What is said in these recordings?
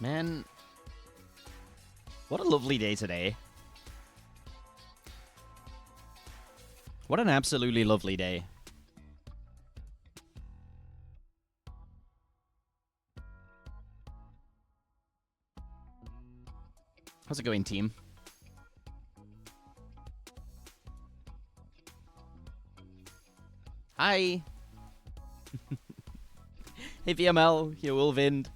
Man, what a lovely day today. What an absolutely lovely day. How's it going, team? Hi! Hey, VML, here, Wilvind.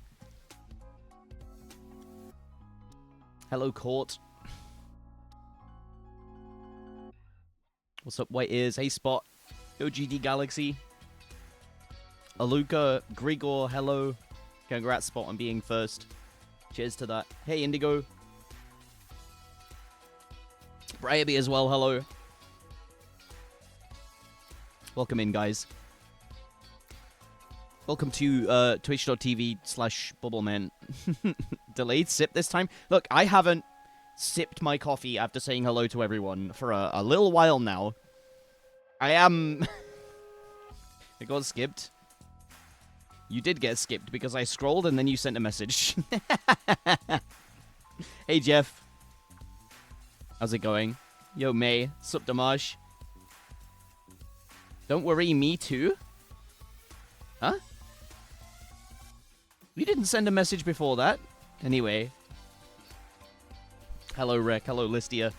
Hello, Court. What's up, White Ears? Hey, Spot. Yo, GD Galaxy. Aluka, Grigor, hello. Congrats, Spot, on being first. Cheers to that. Hey, Indigo. Briarby as well, hello. Welcome in, guys. Welcome to twitch.tv/bubbleman. Delayed sip this time. Look, I haven't sipped my coffee after saying hello to everyone for a little while now. I am... It got skipped. You did get skipped because I scrolled and then you sent a message. Hey, Jeff. How's it going? Yo, May. Sup, Damage. Don't worry, me too? Huh? You didn't send a message before that. Anyway. Hello, Rick. Hello, Listia.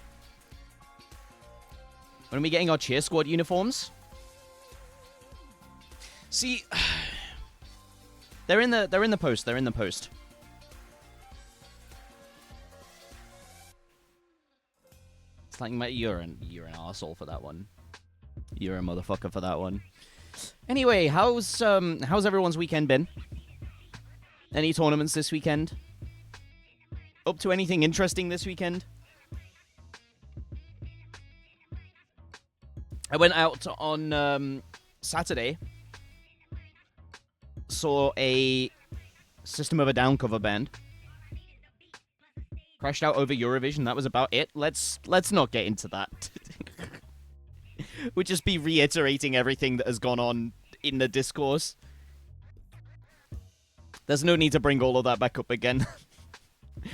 When are we getting our cheer squad uniforms? See, they're in the post. They're in the post. It's like you're an arsehole for that one. You're a motherfucker for that one. Anyway, how's everyone's weekend been? Any tournaments this weekend? Up to anything interesting this weekend? I went out on Saturday. Saw a System of a Down cover band. Crashed out over Eurovision. That was about it. Let's not get into that. We'd just be reiterating everything that has gone on in the discourse. There's no need to bring all of that back up again.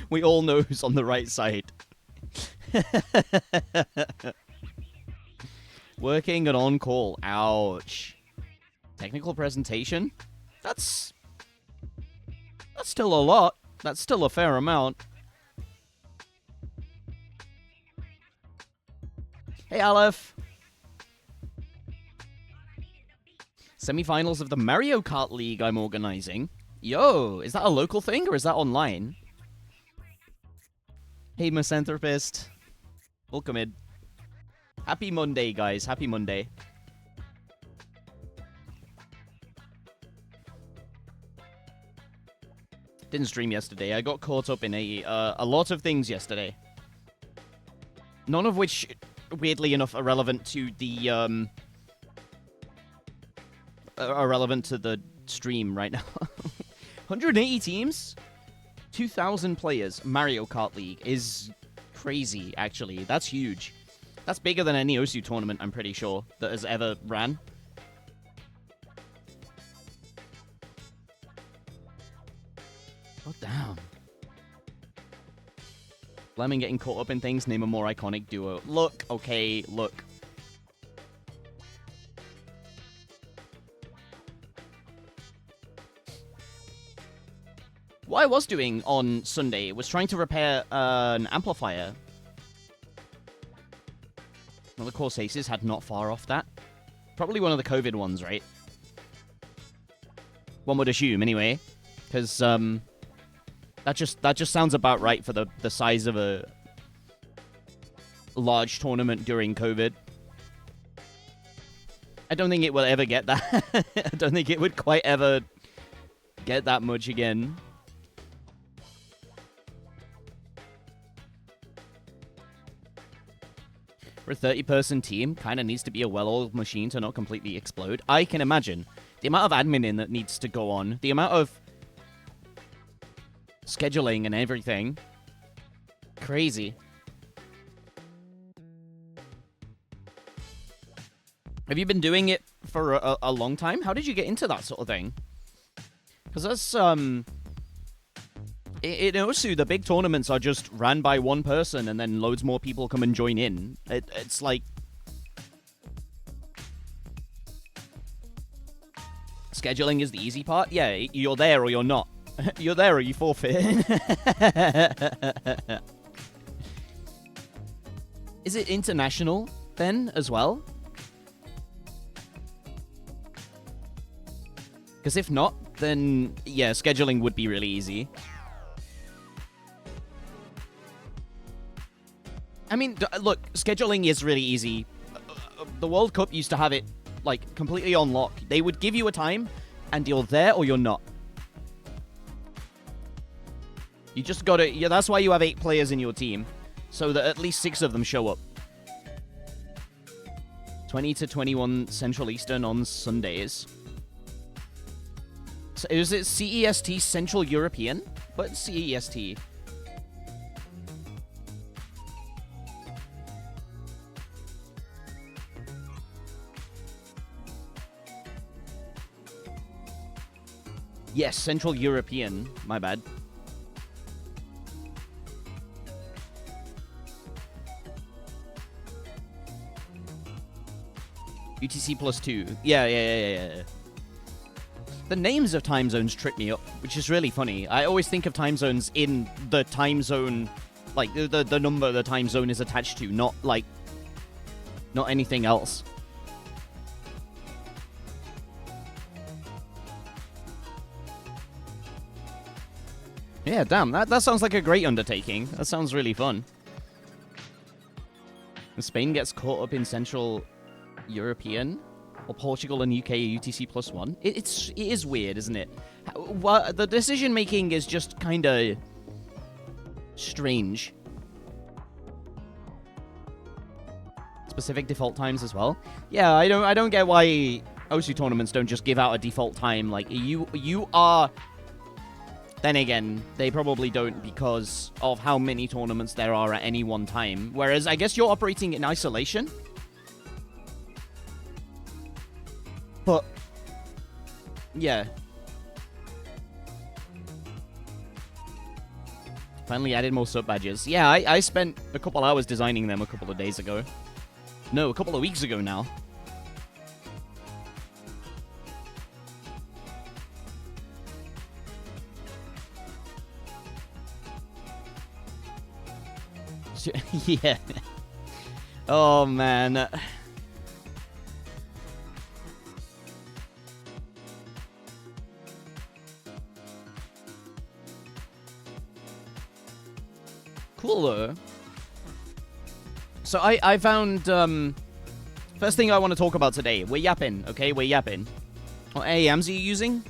We all know who's on the right side. Working and on call. Ouch. Technical presentation? That's still a lot. That's still a fair amount. Hey, Aleph. Semi-finals of the Mario Kart League I'm organizing. Yo, is that a local thing or is that online? Hey, Misanthropist. Welcome in. Happy Monday, guys. Happy Monday. Didn't stream yesterday. I got caught up in a lot of things yesterday. None of which, weirdly enough, are relevant to the stream right now. 180 teams, 2,000 players. Mario Kart League is crazy, actually. That's huge. That's bigger than any OSU tournament, I'm pretty sure, that has ever ran. Oh, damn. Lemon getting caught up in things, name a more iconic duo. Look, okay, look. What I was doing on Sunday was trying to repair an amplifier. Well, the Corsaces had not far off that. Probably one of the COVID ones, right? One would assume, anyway. Because, that just sounds about right for the size of a large tournament during COVID. I don't think it will ever get that. I don't think it would quite ever get that much again. For a 30-person team, kind of needs to be a well-oiled machine to not completely explode. I can imagine. The amount of admin in that needs to go on. The amount of scheduling and everything. Crazy. Have you been doing it for a long time? How did you get into that sort of thing? Because that's, In Osu, the big tournaments are just ran by one person, and then loads more people come and join in. It's like... Scheduling is the easy part? Yeah, you're there or you're not. You're there or you forfeit. Is it international, then, as well? Because if not, then, yeah, scheduling would be really easy. I mean, look, scheduling is really easy. The World Cup used to have it, like, completely on lock. They would give you a time, and you're there or you're not. You just gotta... Yeah, that's why you have 8 players in your team, so that at least 6 of them show up. 20 to 21 Central Eastern on Sundays. So is it CEST Central European? What's CEST? Yes, Central European. My bad. UTC +2. Yeah. The names of time zones trick me up, which is really funny. I always think of time zones in the time zone, like the number the time zone is attached to, not anything else. Yeah, damn, that sounds like a great undertaking. That sounds really fun. Spain gets caught up in Central European, or Portugal and UK UTC +1. It is weird, isn't it? Well, the decision making is just kind of strange. Specific default times as well. Yeah, I don't get why OSU tournaments don't just give out a default time. Like you are. Then again, they probably don't because of how many tournaments there are at any one time. Whereas I guess you're operating in isolation. But, yeah. Finally added more sub badges. Yeah, I spent a couple hours designing them a couple of days ago. No, a couple of weeks ago now. Yeah. Oh, man. Cool, though. So I found, first thing I want to talk about today. We're yapping, okay? We're yapping. What AMs are you using?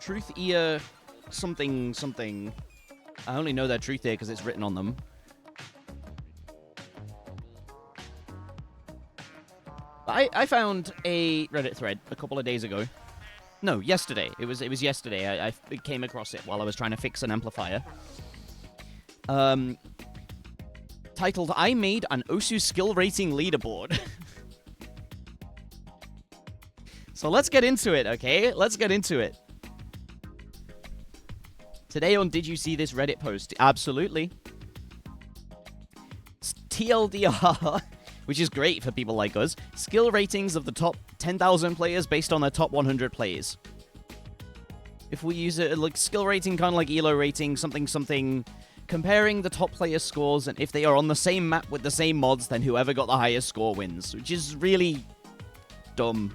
Truth ear something. I only know that truth ear because it's written on them. I found a Reddit thread a couple of days ago. No, yesterday. It was yesterday. I came across it while I was trying to fix an amplifier. Titled, I made an OSU skill rating leaderboard. So let's get into it, okay? Let's get into it. Today on Did You See This Reddit post? Absolutely. TLDR, which is great for people like us. Skill ratings of the top 10,000 players based on their top 100 plays. If we use it like skill rating, kind of like ELO rating, something, comparing the top player scores, and if they are on the same map with the same mods, then whoever got the highest score wins, which is really dumb.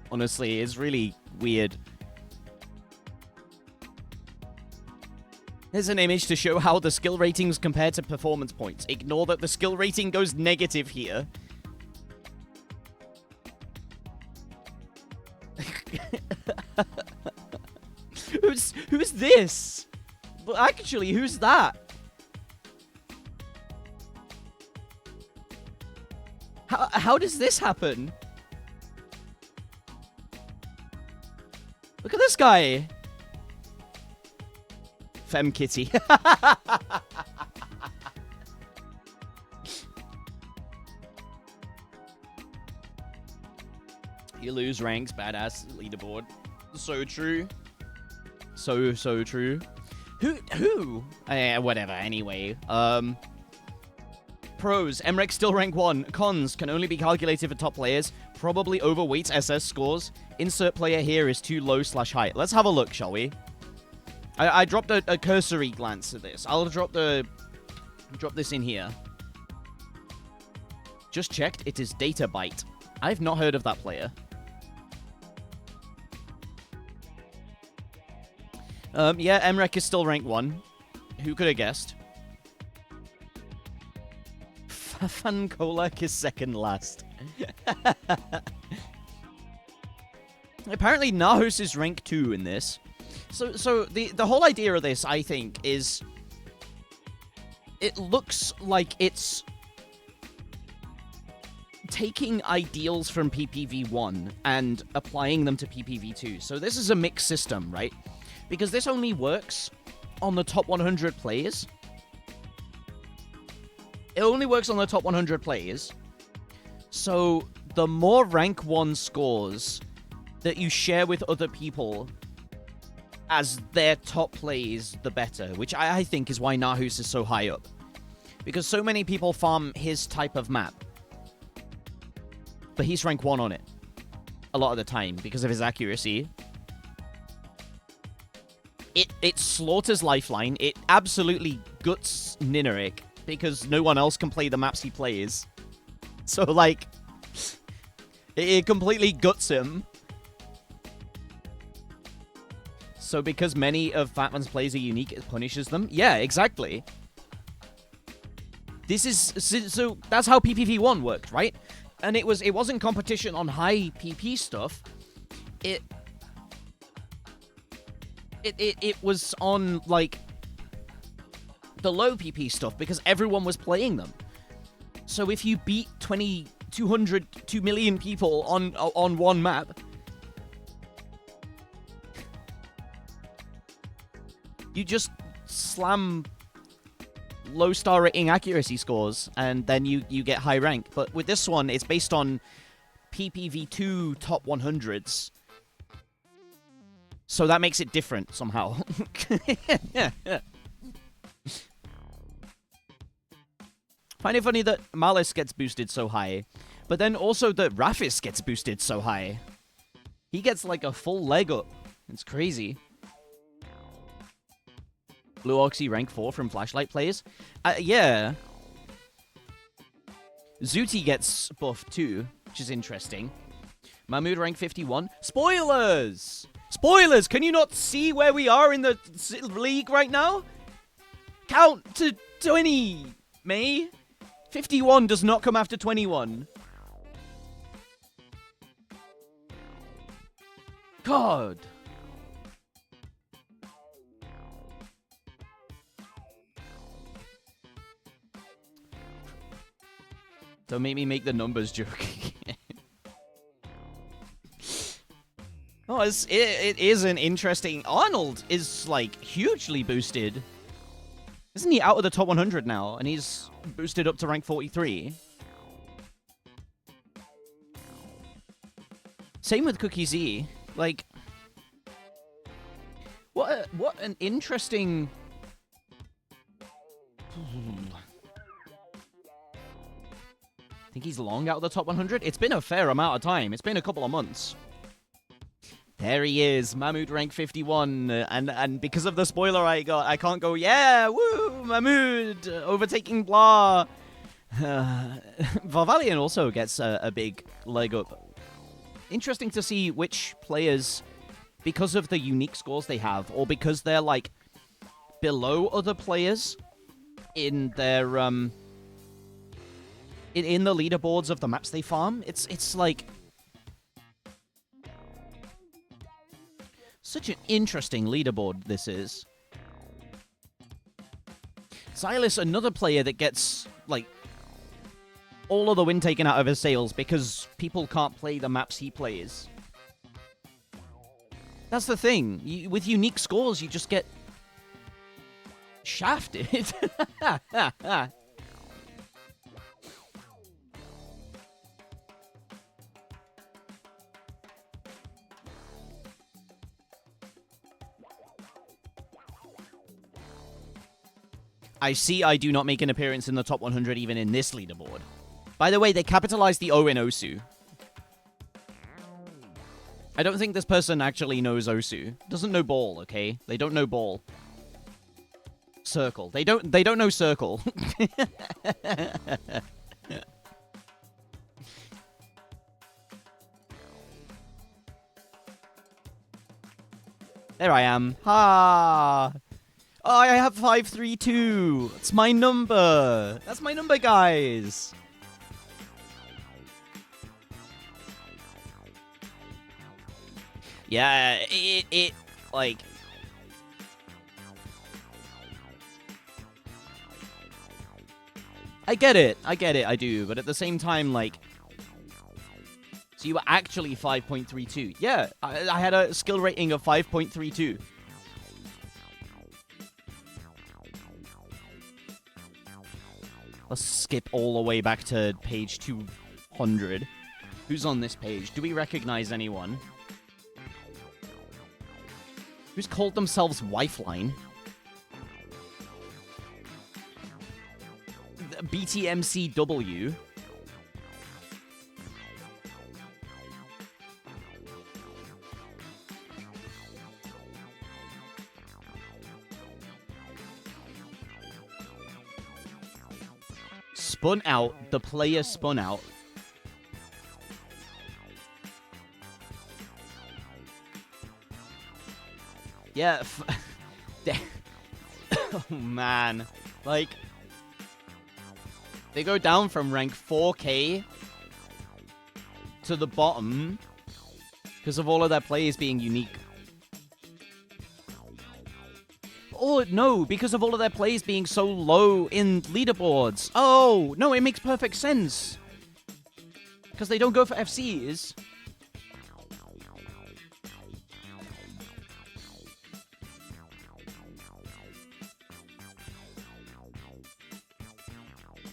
Honestly, it's really weird. Here's an image to show how the skill ratings compare to performance points. Ignore that the skill rating goes negative here. Who's this? Well, actually, who's that? How does this happen? Look at this guy. Fem Kitty. You lose ranks, badass leaderboard. So true. So true. Who? Whatever, anyway. Pros, Emrek still rank 1. Cons, can only be calculated for top players. Probably overweights SS scores. Insert player here is too low/high. Let's have a look, shall we? I dropped a cursory glance at this. I'll drop this in here. Just checked, it is DataByte. I've not heard of that player. Yeah, Emrek is still rank 1. Who could have guessed? Fankolak is second last. Apparently Nahus is rank 2 in this. So the whole idea of this, I think, is it looks like it's taking ideals from PPV1 and applying them to PPV2. So this is a mixed system, right? Because this only works on the top 100 players. It only works on the top 100 players. So the more rank 1 scores that you share with other people as their top plays, the better. Which I think is why Nahus is so high up. Because so many people farm his type of map. But he's rank 1 on it. A lot of the time, because of his accuracy. It slaughters Lifeline. It absolutely guts Nineric. Because no one else can play the maps he plays. So, like, it completely guts him. So because many of Fatman's plays are unique, it punishes them? Yeah, exactly. This is... So that's how PPV1 worked, right? And it wasn't competition on high PP stuff. It was on, like, the low PP stuff, because everyone was playing them. So if you beat 200, 2 million people on one map, you just slam low star rating accuracy scores, and then you get high rank. But with this one, it's based on PPV2 top 100s. So that makes it different somehow. Find it funny that Malice gets boosted so high, but then also that Rafis gets boosted so high. He gets like a full leg up. It's crazy. Blue Oxy rank 4 from Flashlight players? Yeah. Zooty gets buffed too, which is interesting. Mahmood rank 51. Spoilers! Spoilers! Can you not see where we are in the league right now? Count to 20, May. 51 does not come after 21. God. Don't make me make the numbers joke. Oh, it is an interesting... Arnold is, like, hugely boosted. Isn't he out of the top 100 now? And he's boosted up to rank 43. Same with Cookie Z. Like... What an interesting... I think he's long out of the top 100. It's been a fair amount of time. It's been a couple of months. There he is, Mahmood rank 51, and because of the spoiler I got, I can't go, yeah, woo, Mahmood, overtaking blah. Varvalian also gets a big leg up. Interesting to see which players, because of the unique scores they have, or because they're, like, below other players in their, in the leaderboards of the maps they farm, it's like... Such an interesting leaderboard this is. Silas, another player that gets, like, all of the wind taken out of his sails because people can't play the maps he plays. That's the thing. With unique scores, you just get shafted. I see I do not make an appearance in the top 100 even in this leaderboard. By the way, they capitalized the O in Osu. I don't think this person actually knows Osu. Doesn't know ball, okay? They don't know ball. Circle. They don't know circle. There I am. Ha! Oh, I have 532. It's my number. That's my number, guys. Yeah, it like... I get it, I do. But at the same time, like... So you were actually 5.32. Yeah, I had a skill rating of 5.32. Let's skip all the way back to page 200. Who's on this page? Do we recognize anyone? Who's called themselves Wifeline? BTMCW. Spun out. The player spun out. Yeah. Oh, man. Like, they go down from rank 4K to the bottom because of all of their players being unique. Oh, no, because of all of their plays being so low in leaderboards. Oh, no, it makes perfect sense. Because they don't go for FCs.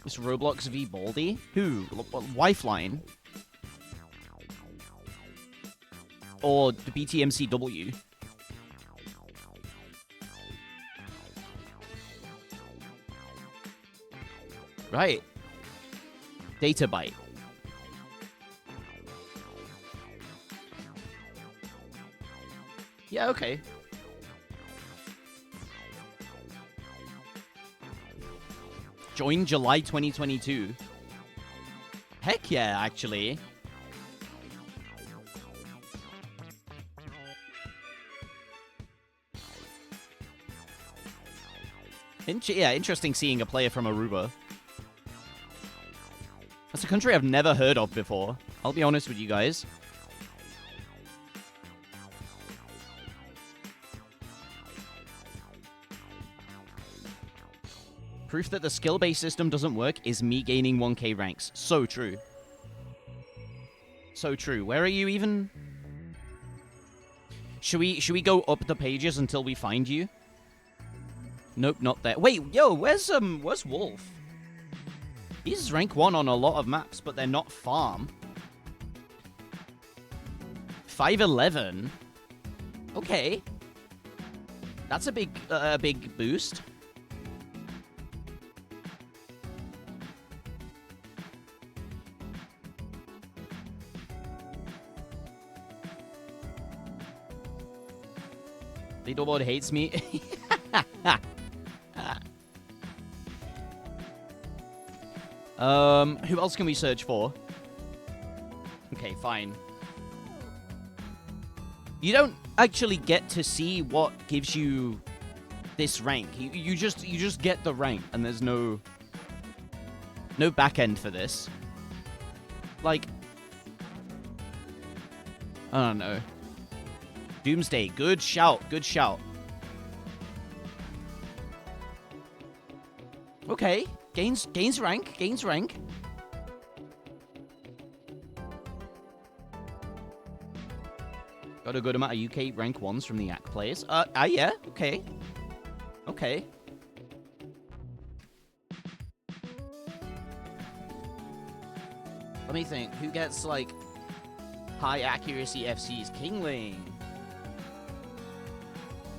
This Roblox v Baldi? Who? Wifeline? Or the BTMCW? Right. Data byte. Yeah, okay. Joined July 2022. Heck yeah, actually. Yeah, interesting seeing a player from Aruba. That's a country I've never heard of before. I'll be honest with you guys. Proof that the skill-based system doesn't work is me gaining 1k ranks. So true. So true. Where are you even? Should we go up the pages until we find you? Nope, not there. Wait, yo, where's Wolf? He's rank 1 on a lot of maps, but they're not farm. 511. Okay. That's a big boost. Leaderboard hates me. Who else can we search for? Okay, fine. You don't actually get to see what gives you this rank. You just get the rank, and there's no back end for this. Like, I don't know. Doomsday, good shout, good shout. Okay, gains rank, gains rank. Got a good amount of UK rank 1s from the ACK players. Yeah, okay. Okay. Let me think, who gets, like, high accuracy FCs? Kingling.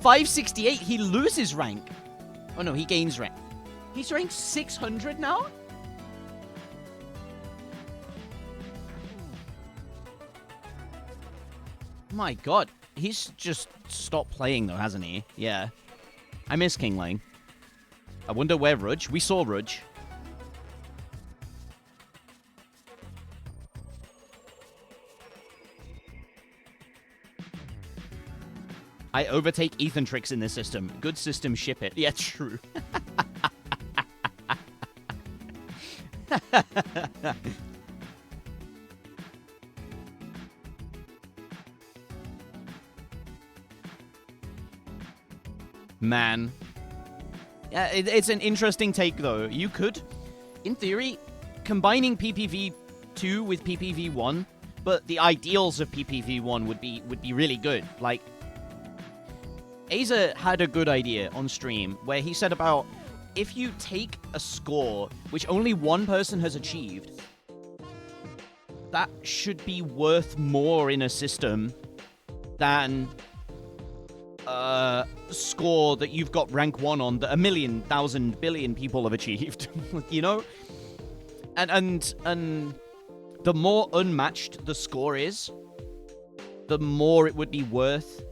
568, he loses rank. Oh no, he gains rank. He's ranked 600 now? My god. He's just stopped playing, though, hasn't he? Yeah. I miss King Lang. I wonder where Rudge? We saw Rudge. I overtake Ethan tricks in this system. Good system, ship it. Yeah, true. Man. Yeah, it's an interesting take, though. You could, in theory, combining PPV2 with PPV1, but the ideals of PPV1 would be really good. Like, Aza had a good idea on stream where he said about if you take a score which only one person has achieved, that should be worth more in a system than a score that you've got rank 1 on that 1,000,000 billion people have achieved, you know? And the more unmatched the score is, the more it would be worth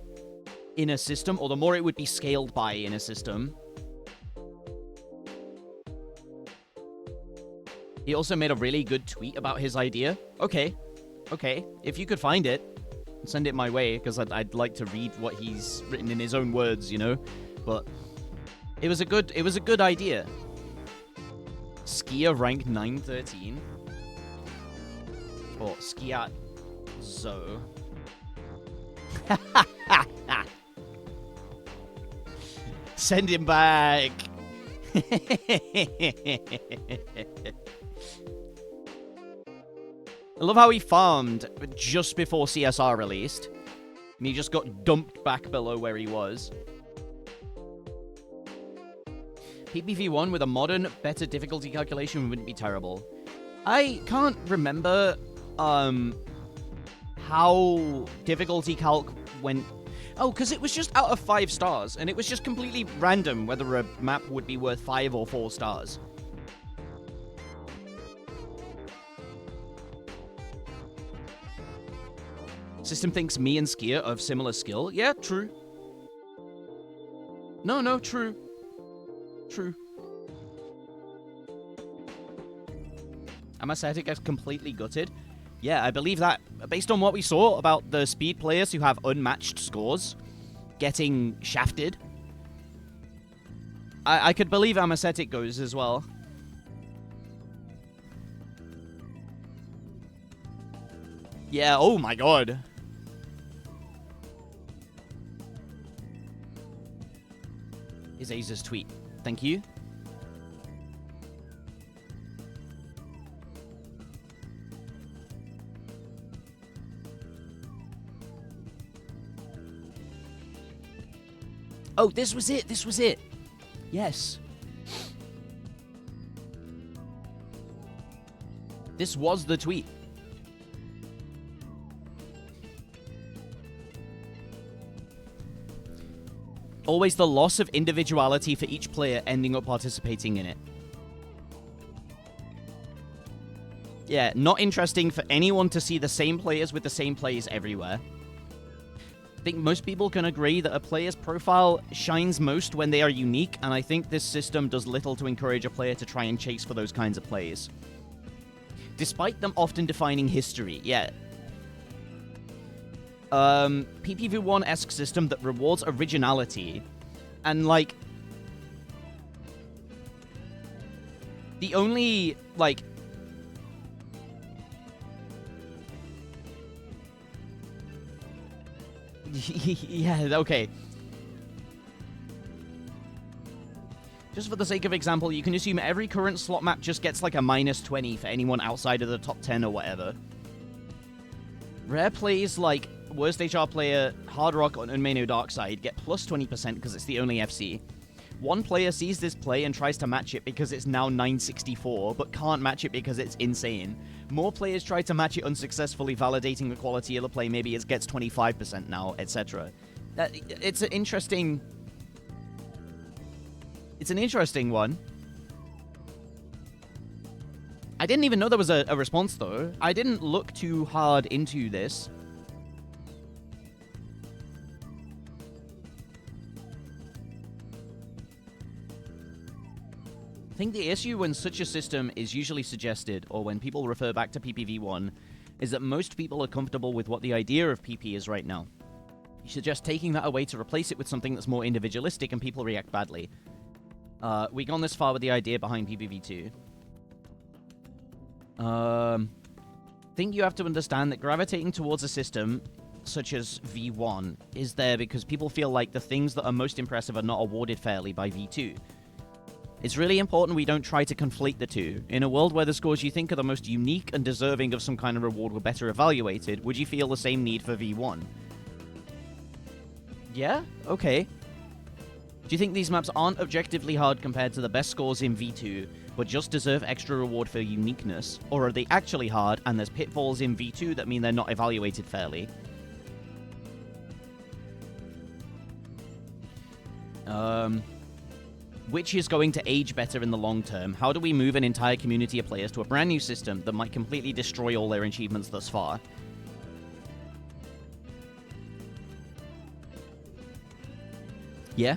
in a system, or the more it would be scaled by in a system. He also made a really good tweet about his idea. Okay. If you could find it, send it my way, because I'd like to read what he's written in his own words, you know? But it was a good idea. Skia rank 913. Or Skiat Zo. Send him back. I love how he farmed just before CSR released, and he just got dumped back below where he was. PPV1 with a modern, better difficulty calculation wouldn't be terrible. I can't remember how difficulty calc went. Oh, because it was just out of 5 stars, and it was just completely random whether a map would be worth 5 or 4 stars. System thinks me and Skier are of similar skill. Yeah, true. No, true. True. Amacetic gets completely gutted. Yeah, I believe that, based on what we saw about the speed players who have unmatched scores getting shafted, I could believe Amacetic goes as well. Yeah, oh my god. Is Aza's tweet. Thank you. Oh, this was it. This was it. Yes. This was the tweet. Always the loss of individuality for each player ending up participating in it. Yeah, not interesting for anyone to see the same players with the same plays everywhere. I think most people can agree that a player's profile shines most when they are unique, and I think this system does little to encourage a player to try and chase for those kinds of plays. Despite them often defining history, yeah. PPV1-esque system that rewards originality, and, like, the only, like, yeah, okay. Just for the sake of example, you can assume every current slot map just gets like a -20 for anyone outside of the top 10 or whatever. Rare plays like Worst HR Player, Hard Rock, and Unmano Darkside get plus 20% because it's the only FC. One player sees this play and tries to match it because it's now 964, but can't match it because it's insane. More players try to match it unsuccessfully, validating the quality of the play. Maybe it gets 25% now, etc. It's an interesting... It's an interesting one. I didn't even know there was a response, though. I didn't look too hard into this. I think the issue when such a system is usually suggested, or when people refer back to PPV1, is that most people are comfortable with what the idea of PP is right now. You suggest taking that away to replace it with something that's more individualistic, and people react badly. We've gone this far with the idea behind PPV2. Think you have to understand that gravitating towards a system such as V1 is there because people feel like the things that are most impressive are not awarded fairly by V2. It's really important we don't try to conflate the two. In a world where the scores you think are the most unique and deserving of some kind of reward were better evaluated, would you feel the same need for V1? Yeah? Okay. Do you think these maps aren't objectively hard compared to the best scores in V2, but just deserve extra reward for uniqueness? Or are they actually hard, and there's pitfalls in V2 that mean they're not evaluated fairly? Which is going to age better in the long term? How do we move an entire community of players to a brand new system that might completely destroy all their achievements thus far? Yeah?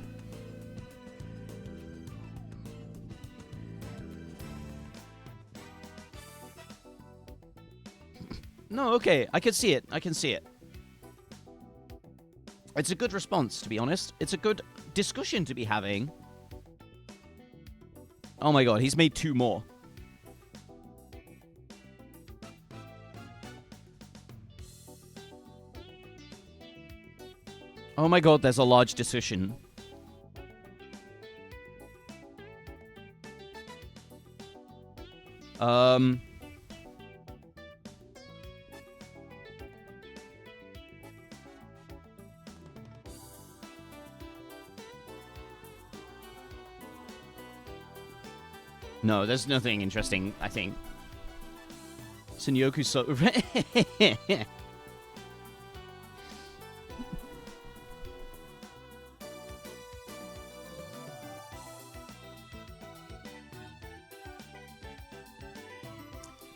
No, okay. I can see it. I can see it. It's a good response, to be honest. It's a good discussion to be having. Oh my god, he's made 2 more. Oh my god, there's a large discussion. No, there's nothing interesting, I think. Senyoku so...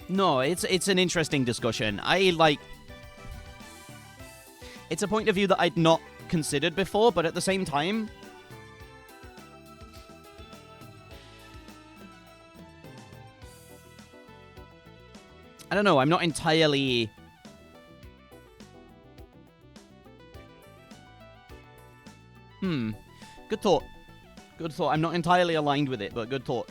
No, it's an interesting discussion. It's a point of view that I'd not considered before, but at the same time... I don't know, I'm not entirely... Good thought. Good thought. I'm not entirely aligned with it, but good thought.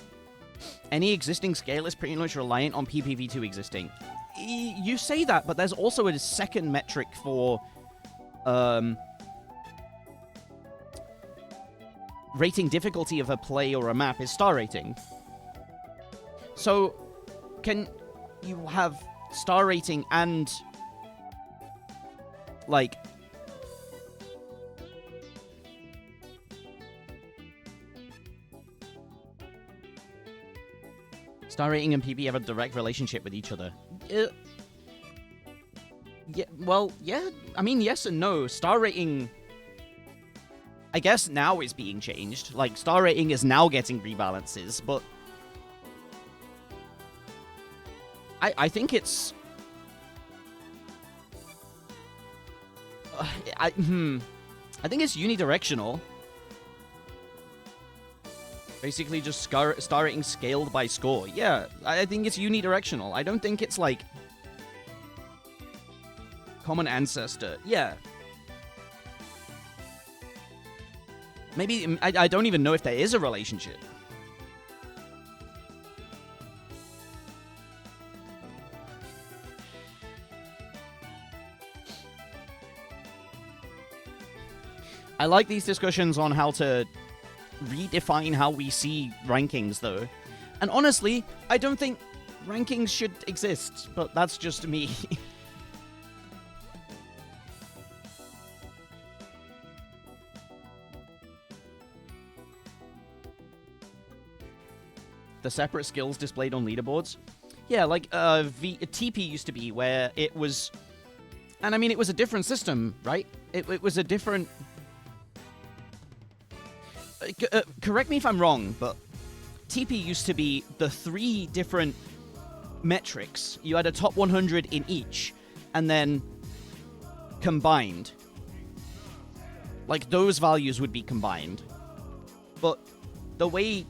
Any existing scale is pretty much reliant on PPV2 existing. You say that, but there's also a second metric for... rating difficulty of a play or a map is star rating. So, can... you have star rating and, like... Star rating and PP have a direct relationship with each other. Yeah, well, yeah. I mean, yes and no. Star rating... I guess now is being changed. Like, star rating is now getting rebalances, but... I think it's... I think it's unidirectional. Basically just star rating scaled by score. Yeah, I think it's unidirectional. I don't think it's like... common ancestor. Yeah. Maybe... I don't even know if there is a relationship. I like these discussions on how to redefine how we see rankings, though. And honestly, I don't think rankings should exist, but that's just me. The separate skills displayed on leaderboards? Yeah, like TP used to be, where it was... And I mean, it was a different system, right? It was a different... correct me if I'm wrong, but TP used to be the 3 different metrics. You had a top 100 in each, and then combined. Like, those values would be combined. But the way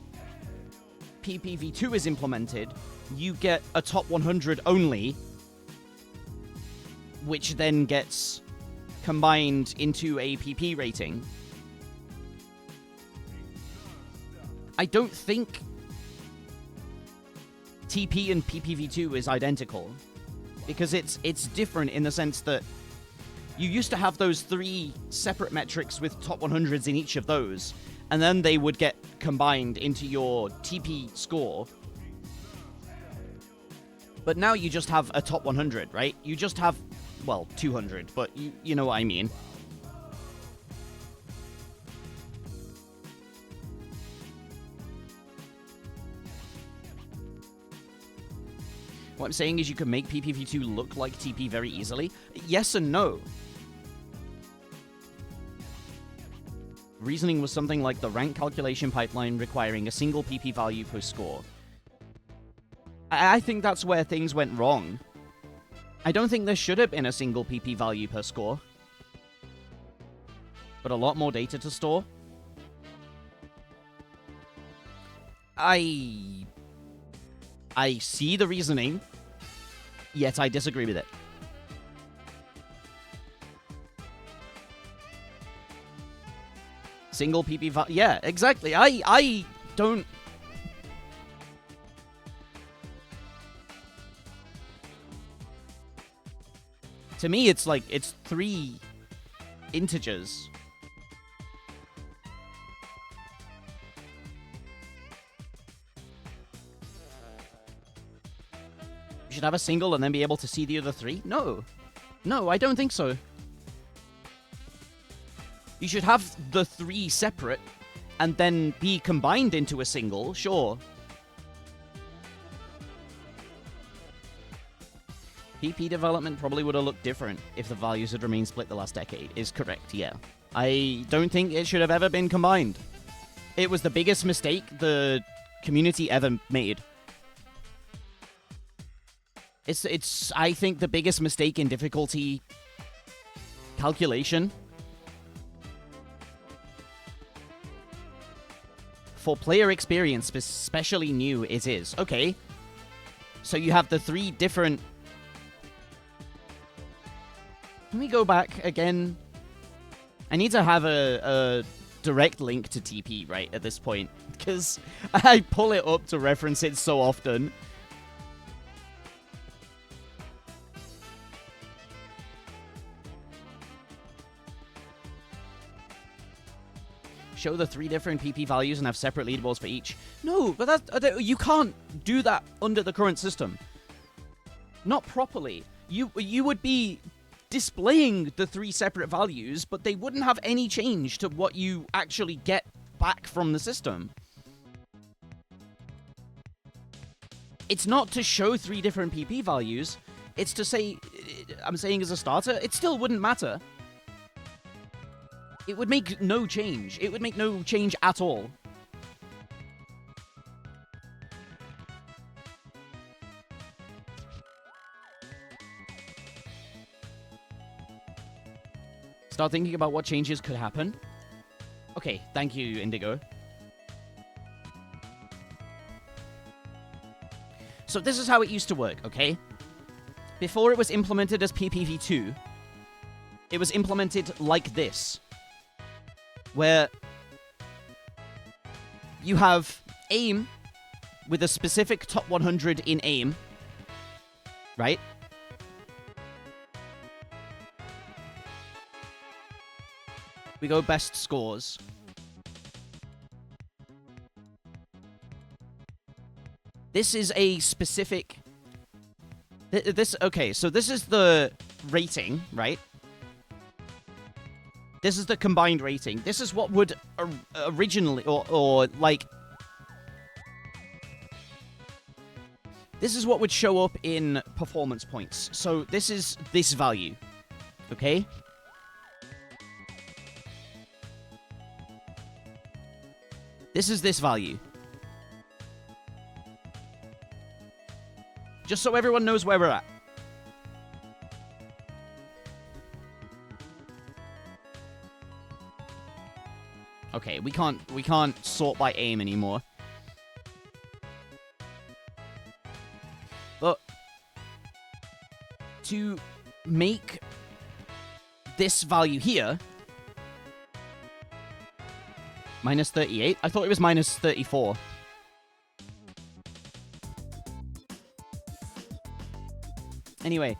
PPV2 is implemented, you get a top 100 only, which then gets combined into a PP rating. I don't think TP and PPV2 is identical, because it's different in the sense that you used to have those 3 separate metrics with top 100s in each of those, and then they would get combined into your TP score. But now you just have a top 100, right? You just have, well, 200, but you know what I mean. What I'm saying is you can make PPV2 look like TP very easily. Yes and no. Reasoning was something like the rank calculation pipeline requiring a single PP value per score. I think that's where things went wrong. I don't think there should have been a single PP value per score, but a lot more data to store. I see the reasoning, yet I disagree with it. Single PP value. Yeah, exactly. I don't... To me, it's like, it's 3 integers. You should have a single and then be able to see the other 3? No. No, I don't think so. You should have the 3 separate and then be combined into a single, sure. PP development probably would have looked different if the values had remained split the last decade, is correct, yeah. I don't think it should have ever been combined. It was the biggest mistake the community ever made. It's I think, the biggest mistake in difficulty calculation. For player experience, especially new, it is. Okay, so you have the 3 different... Let me go back again. I need to have a direct link to TP, right, at this point, because I pull it up to reference it so often. Show the 3 different PP values and have separate leaderboards for each. No, but you can't do that under the current system. Not properly. You would be displaying the 3 separate values, but they wouldn't have any change to what you actually get back from the system. It's not to show 3 different PP values. It's to say, I'm saying as a starter, it still wouldn't matter. It would make no change. It would make no change at all. Start thinking about what changes could happen. Okay, thank you, Indigo. So this is how it used to work, okay? Before it was implemented as PPV2, it was implemented like this, where you have AIM with a specific top 100 in AIM, right? We go best scores. This is a specific... Okay, so this is the rating, right? This is the combined rating. This is what would originally, or like... This is what would show up in performance points. So this is this value, okay? This is this value. Just so everyone knows where we're at. Okay, we can't sort by aim anymore. But to make this value here minus 38, I thought it was minus 34. Anyway,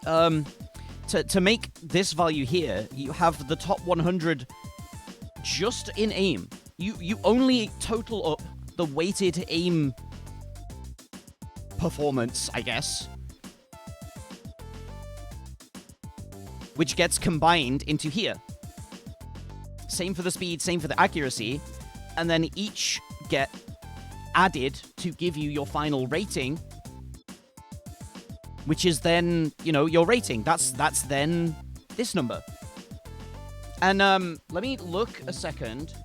to make this value here, you have the top 100 just in aim. You only total up the weighted aim performance, I guess, which gets combined into here. Same for the speed, same for the accuracy, and then each get added to give you your final rating, which is then, you know, your rating. That's then this number. And let me look a second.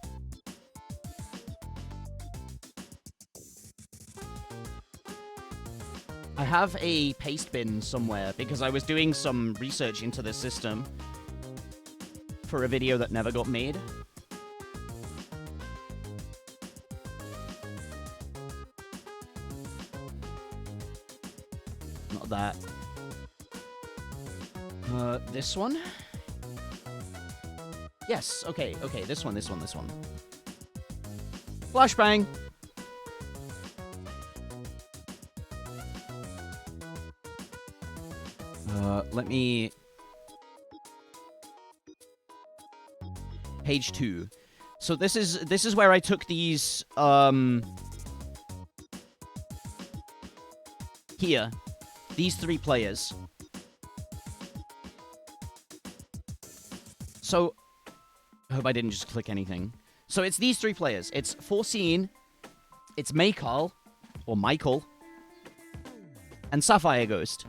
I have a paste bin somewhere because I was doing some research into this system for a video that never got made. Not that. This one? Yes, okay, this one. Flashbang! Let me... Page 2. So this is where I took these, here. These 3 players. So, I hope I didn't just click anything. So it's these 3 players. It's Forseen, it's Michael, or Michael, and Sapphire Ghost.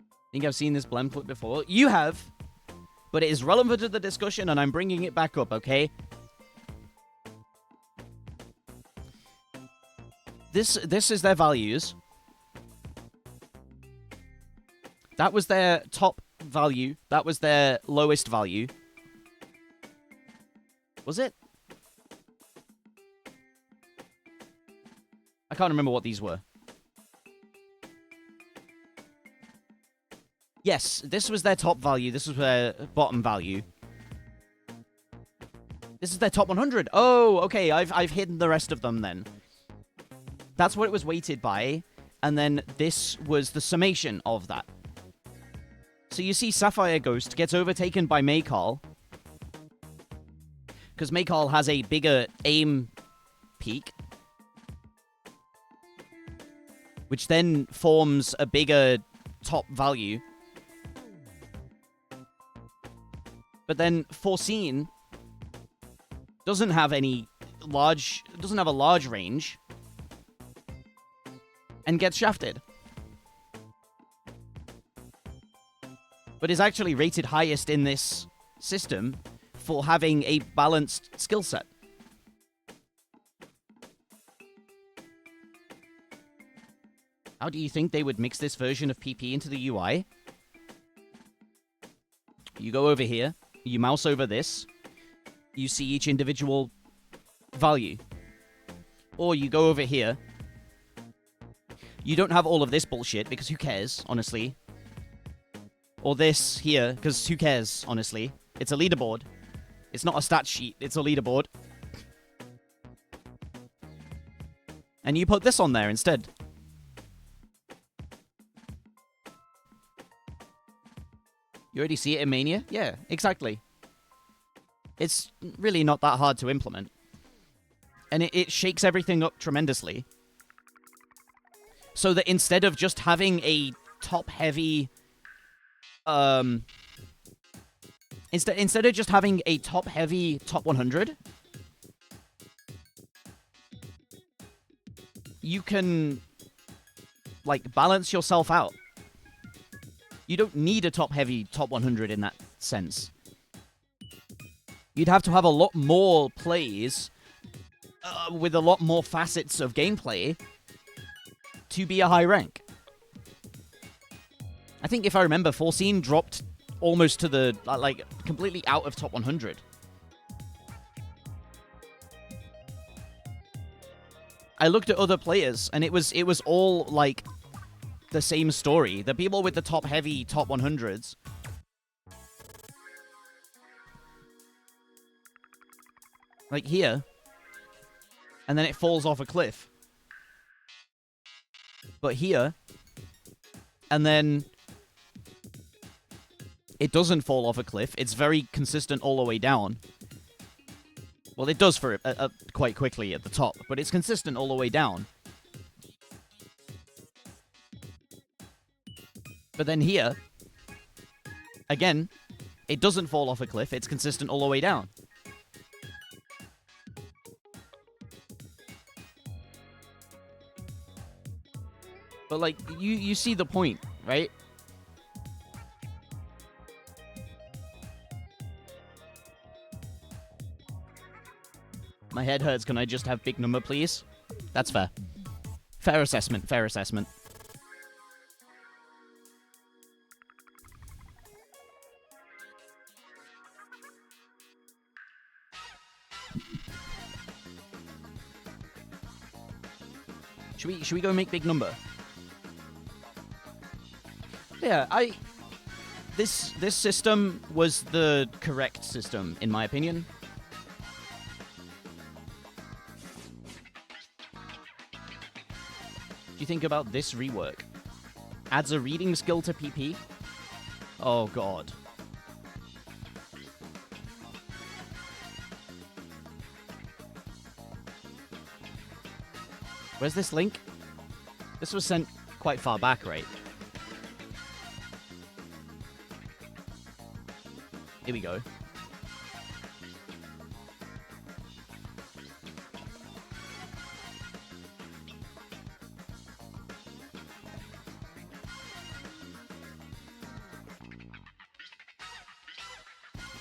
I think I've seen this blem clip before. You have, but it is relevant to the discussion, and I'm bringing it back up, okay? This is their values. That was their top value. That was their lowest value. Was it? I can't remember what these were. Yes, this was their top value. This was their bottom value. This is their top 100. Oh, okay. I've hidden the rest of them then. That's what it was weighted by. And then this was the summation of that. So you see Sapphire Ghost gets overtaken by Maykarl. Because Maykarl has a bigger aim peak. Which then forms a bigger top value. But then Forseen doesn't have a large range and gets shafted. But is actually rated highest in this system for having a balanced skill set. How do you think they would mix this version of PP into the UI? You go over here. You mouse over this, you see each individual value. Or you go over here. You don't have all of this bullshit, because who cares, honestly. Or this here, because who cares, honestly. It's a leaderboard. It's not a stat sheet, it's a leaderboard. And you put this on there instead. You already see it in Mania? Yeah, exactly. It's really not that hard to implement. And it shakes everything up tremendously. So that instead of just having a top-heavy... Instead of just having a top-heavy top 100... you can, like, balance yourself out. You don't need a top-heavy top 100 in that sense. You'd have to have a lot more plays with a lot more facets of gameplay to be a high rank. I think if I remember, Forseen dropped almost to the, like, completely out of top 100. I looked at other players, and it was all, like, the same story. The people with the top-heavy top 100s. Like here. And then it falls off a cliff. But here. And then it doesn't fall off a cliff. It's very consistent all the way down. Well, it does for quite quickly at the top, but it's consistent all the way down. But then here, again, it doesn't fall off a cliff. It's consistent all the way down. But, like, you see the point, right? My head hurts. Can I just have big number, please? That's fair. Fair assessment. Fair assessment. Should we go make big number? Yeah, this system was the correct system in my opinion. Do you think about this rework? Adds a reading skill to PP? Oh god. Where's this link? This was sent quite far back, right? Here we go.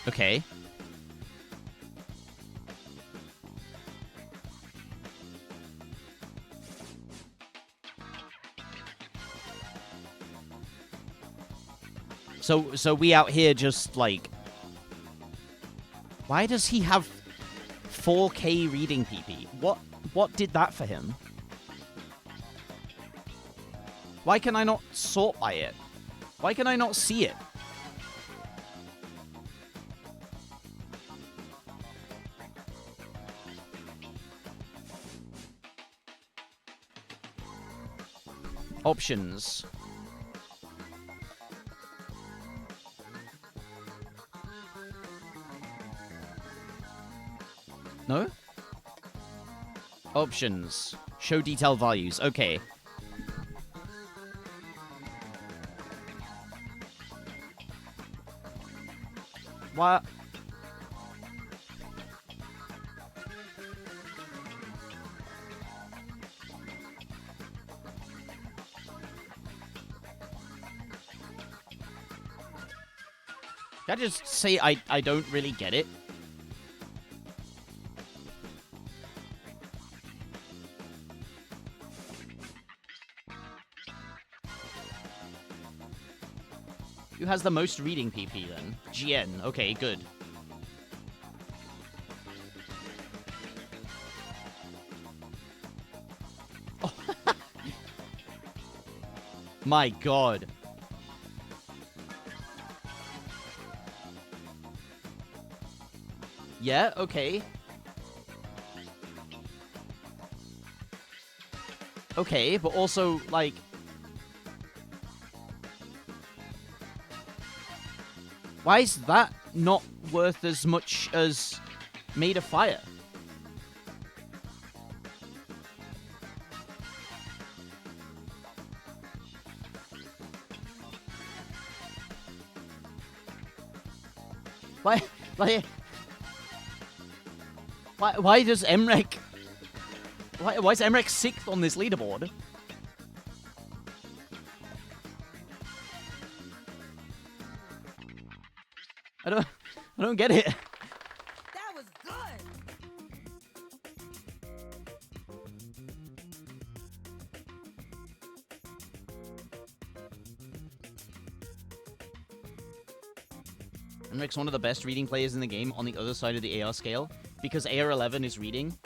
Okay. So we out here just like... Why does he have 4K reading PP? What did that for him? Why can I not sort by it? Why can I not see it? Options. No? Options. Show detail values. Okay. What? Can I just say I don't really get it? Who has the most reading PP then? GN. Okay, good. Oh. My god. Yeah, okay. Okay, but also, like... Why is that not worth as much as Made of Fire? Why, like... Why does Emrek... Why is Emrek 6th on this leaderboard? I don't get it. That was good. Enric's one of the best reading players in the game on the other side of the AR scale, because AR 11 is reading.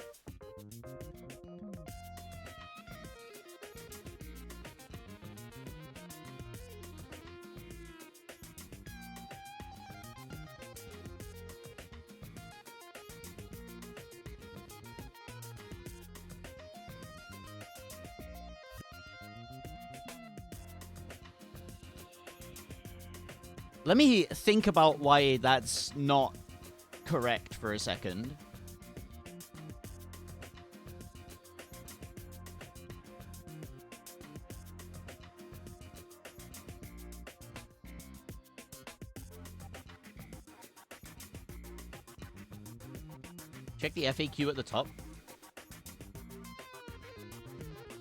Let me think about why that's not correct for a second. Check the FAQ at the top.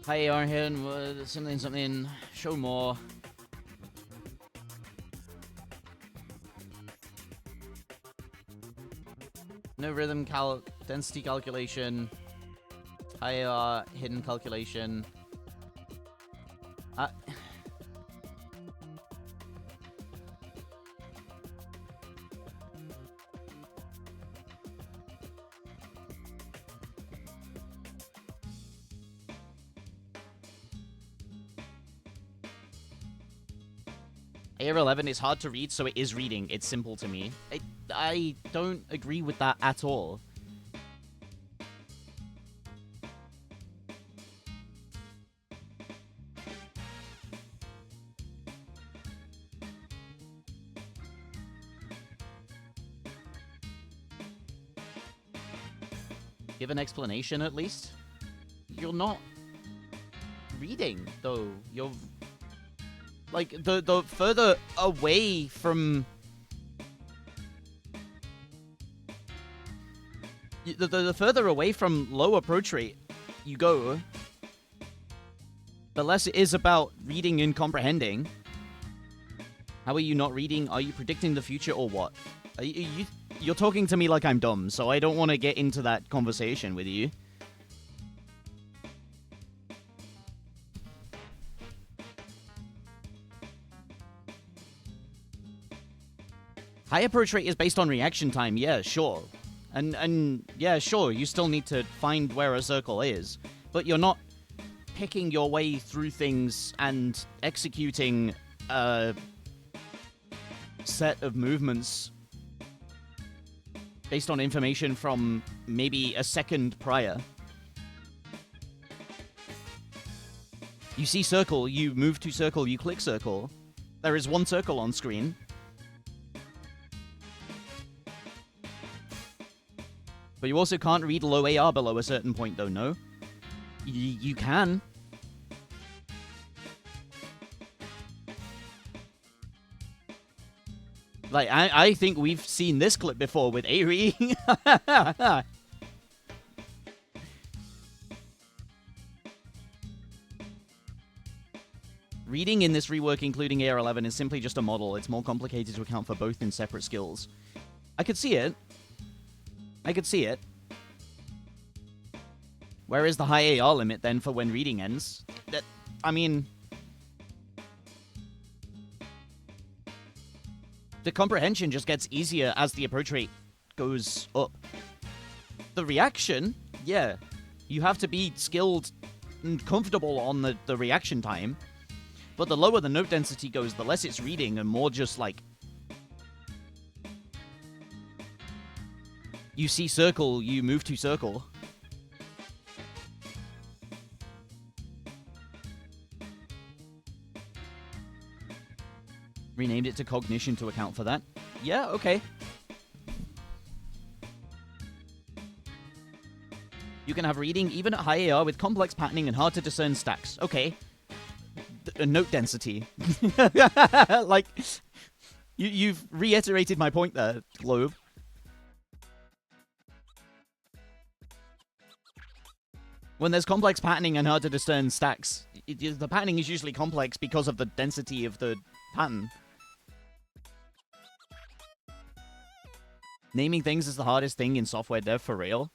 Hi, Arhen, something, show more. No rhythm density calculation. IAR hidden calculation. AR11 is hard to read, so it is reading. It's simple to me. I don't agree with that at all. Give an explanation, at least? You're not reading, though. You're... like, the further away from... The further away from low approach rate you go, the less it is about reading and comprehending. How are you not reading? Are you predicting the future or what? You're talking to me like I'm dumb, so I don't want to get into that conversation with you. High approach rate is based on reaction time, yeah, sure. And yeah, sure, you still need to find where a circle is. But you're not picking your way through things and executing a set of movements based on information from maybe a second prior. You see circle, you move to circle, you click circle. There is one circle on screen. But you also can't read low AR below a certain point, though, no? You can. Like, I think we've seen this clip before with Airi. Reading in this rework, including AR11, is simply just a model. It's more complicated to account for both in separate skills. I could see it. I could see it. Where is the high AR limit, then, for when reading ends? I mean... the comprehension just gets easier as the approach rate goes up. The reaction, yeah. You have to be skilled and comfortable on the reaction time. But the lower the note density goes, the less it's reading and more just, like... you see circle, you move to circle. Renamed it to cognition to account for that. Yeah, okay. You can have reading even at high AR with complex patterning and hard to discern stacks. Okay. Note density. Like, you've reiterated my point there, Globe. When there's complex patterning and hard to discern stacks, the patterning is usually complex because of the density of the pattern. Naming things is the hardest thing in software dev, for real.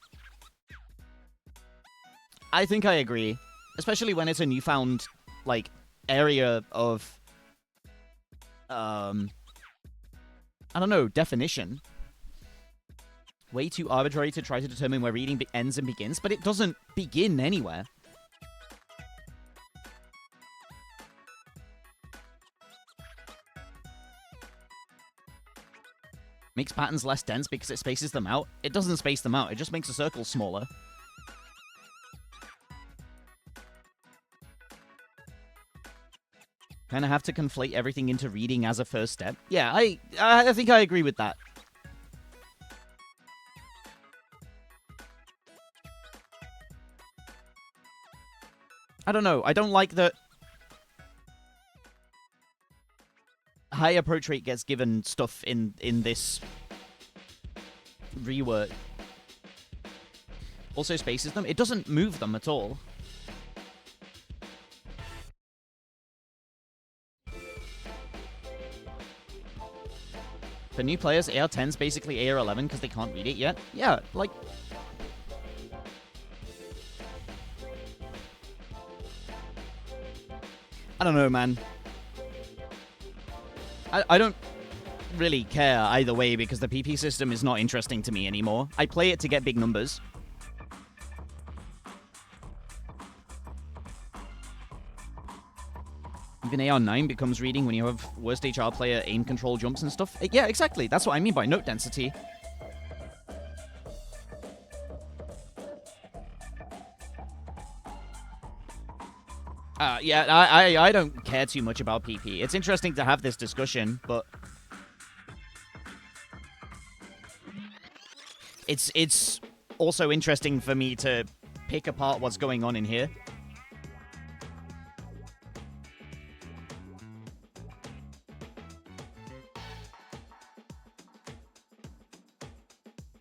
I think I agree. Especially when it's a newfound, like, area of I don't know, definition. Way too arbitrary to try to determine where reading ends and begins, but it doesn't begin anywhere. Makes patterns less dense because it spaces them out. It doesn't space them out, it just makes a circle smaller. Kind of have to conflate everything into reading as a first step. Yeah, I think I agree with that. I don't know. I don't like that high approach rate gets given stuff in this reword. Also spaces them. It doesn't move them at all. For new players, AR10's basically AR11 because they can't read it yet. Yeah, like... I don't know, man. I don't really care either way because the PP system is not interesting to me anymore. I play it to get big numbers. Even AR9 becomes reading when you have worst HR player aim control jumps and stuff. Yeah, exactly. That's what I mean by note density. Yeah, I don't care too much about PP. It's interesting to have this discussion, but... It's also interesting for me to pick apart what's going on in here.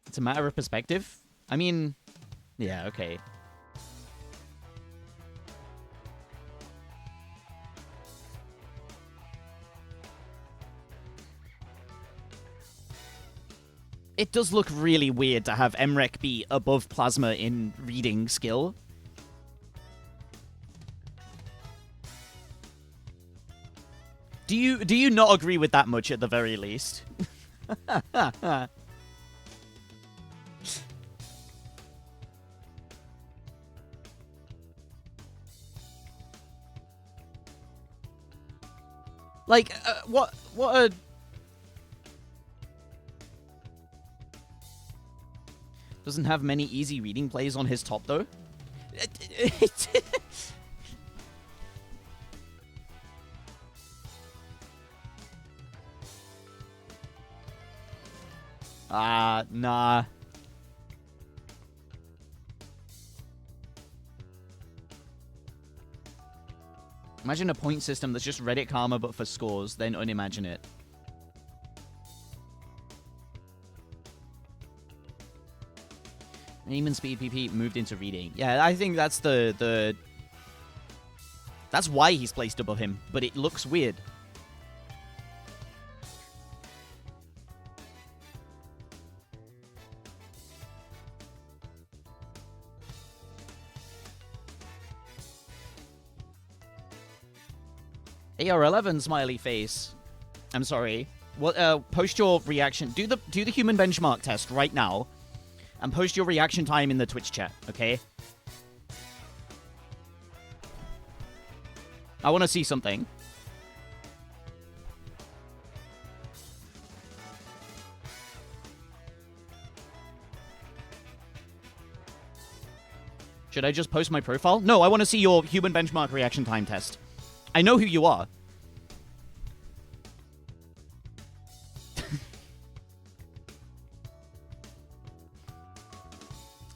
It's a matter of perspective. I mean, yeah, okay. It does look really weird to have MREC be above Plasma in reading skill. Do you not agree with that much at the very least? Like, what a... Doesn't have many easy reading plays on his top, though. Nah. Imagine a point system that's just Reddit Karma but for scores, then unimagine it. Aim and speed PP moved into reading. Yeah, I think that's that's why he's placed above him, but it looks weird. AR11 smiley face. I'm sorry. What? Post your reaction. Do the human benchmark test right now. And post your reaction time in the Twitch chat, okay? I want to see something. Should I just post my profile? No, I want to see your human benchmark reaction time test. I know who you are.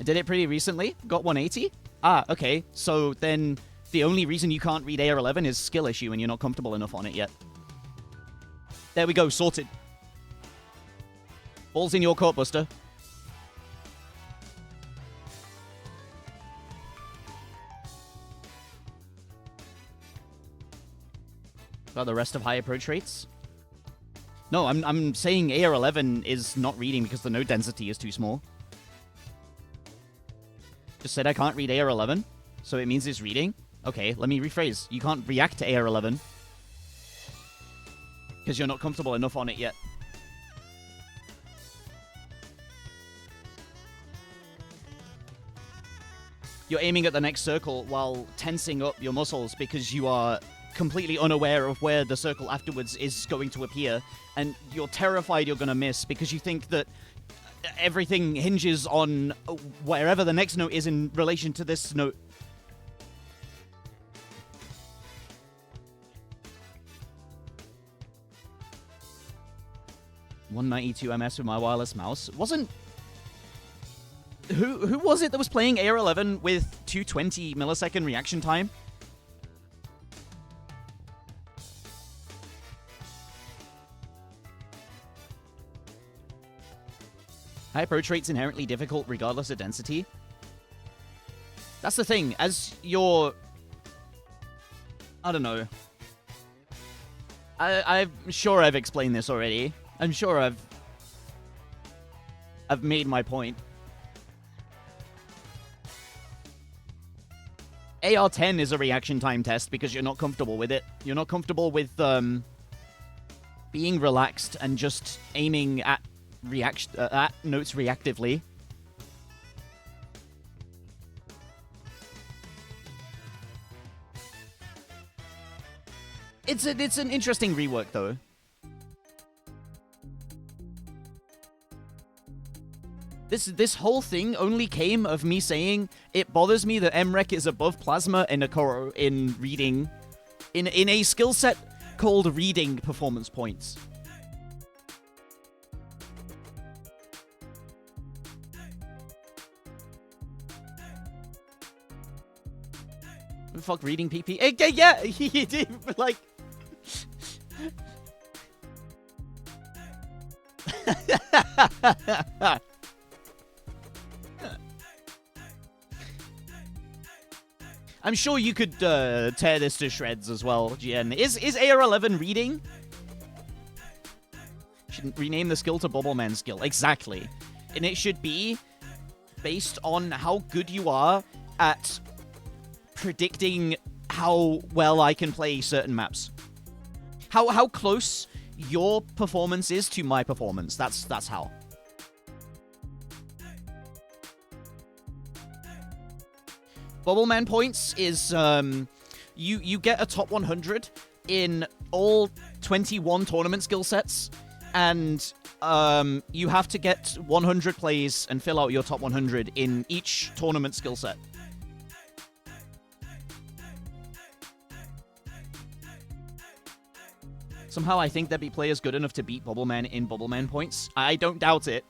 I did it pretty recently. Got 180. Ah, okay. So then the only reason you can't read AR11 is skill issue and you're not comfortable enough on it yet. There we go. Sorted. Ball's in your court, Buster. About the rest of high approach rates? No, I'm saying AR11 is not reading because the node density is too small. Just said I can't read AR11, so it means it's reading? Okay, let me rephrase. You can't react to AR11 because you're not comfortable enough on it yet. you're aiming at the next circle while tensing up your muscles because you are completely unaware of where the circle afterwards is going to appear, and you're terrified you're going to miss because you think that everything hinges on wherever the next note is in relation to this note. $192 ms with my wireless mouse. Wasn't... Who was it that was playing AR11 with 220 millisecond reaction time? High approach rate's inherently difficult regardless of density. That's the thing. As you're... I don't know. I'm sure I've explained this already. I'm sure I've made my point. AR-10 is a reaction time test because you're not comfortable with it. You're not comfortable with being relaxed and just aiming at notes reactively. It's an interesting rework though. This whole thing only came of me saying it bothers me that MREC is above Plasma in reading, in a skill set called reading performance points. Fuck reading PP. Yeah, he did like. I'm sure you could tear this to shreds as well, GN. Is AR11 reading? Should rename the skill to Bobbleman skill. Exactly. And it should be based on how good you are at predicting how well I can play certain maps. How close your performance is to my performance. That's how. Bobbleman points is you get a top 100 in all 21 tournament skill sets, and you have to get 100 plays and fill out your top 100 in each tournament skill set. Somehow I think there'd be players good enough to beat Bobbleman in Bobbleman points. I don't doubt it.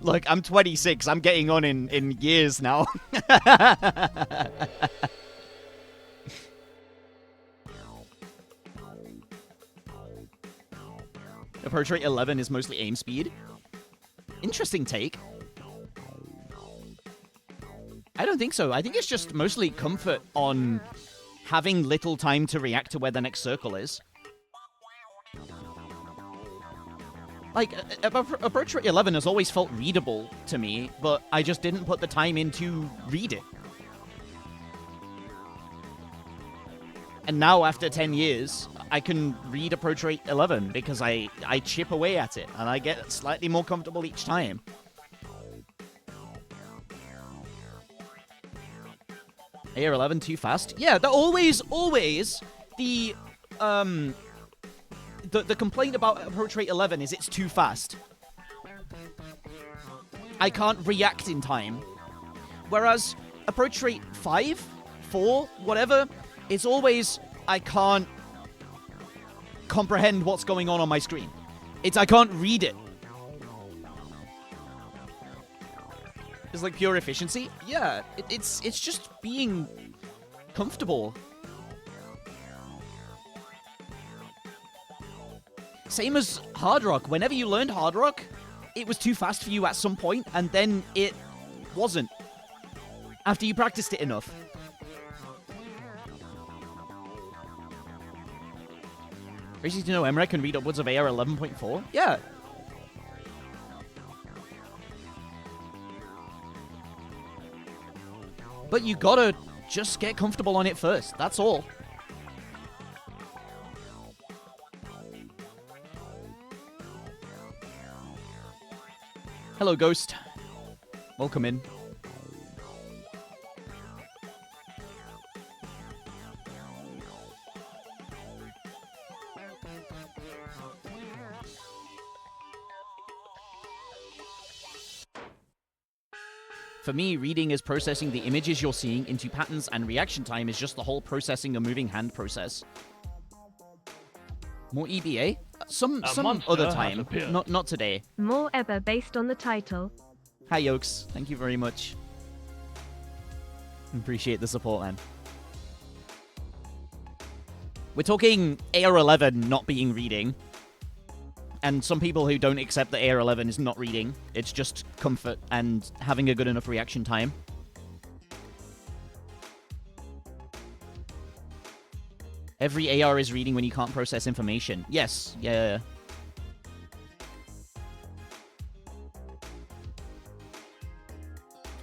Look, I'm 26. I'm getting on in years now. Approach rate 11 is mostly aim speed. Interesting take. I don't think so. I think it's just mostly comfort on having little time to react to where the next circle is. Like, approach rate 11 has always felt readable to me, but I just didn't put the time in to read it. And now, after 10 years, I can read approach rate 11 because I chip away at it, and I get slightly more comfortable each time. AR11 too fast? Yeah, always the complaint about approach rate 11 is it's too fast. I can't react in time. Whereas approach rate 5, 4, whatever, it's always I can't comprehend what's going on my screen. I can't read it. It's like pure efficiency. Yeah, it's just being comfortable. Same as Hard Rock. Whenever you learned Hard Rock, it was too fast for you at some point, and then it wasn't. After you practiced it enough. Crazy to know MREC can read upwards of AR 11.4? Yeah. But you gotta just get comfortable on it first. That's all. Hello, Ghost. Welcome in. For me, reading is processing the images you're seeing into patterns, and reaction time is just the whole processing a moving hand process. More EBA? Some other time. Not today. More EBA based on the title. Hi, Yokes. Thank you very much. Appreciate the support, man. We're talking AR11 not being reading. And some people who don't accept that AR11 is not reading. It's just comfort and having a good enough reaction time. Every AR is reading when you can't process information. Yes, yeah.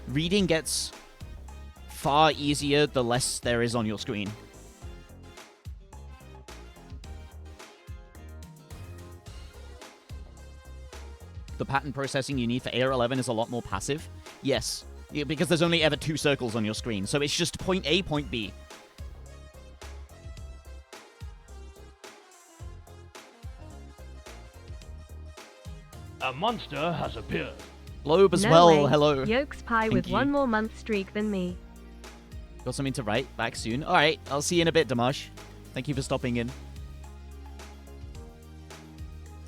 Reading gets far easier the less there is on your screen. The pattern processing you need for AR11 is a lot more passive. Yes, because there's only ever 2 circles on your screen, so it's just point A, point B. A monster has appeared. Globe as No well, way. hello. Yolks Pie Thank with you. 1 more month streak than me. Got something to write? Back soon. Alright, I'll see you in a bit, Damash. Thank you for stopping in.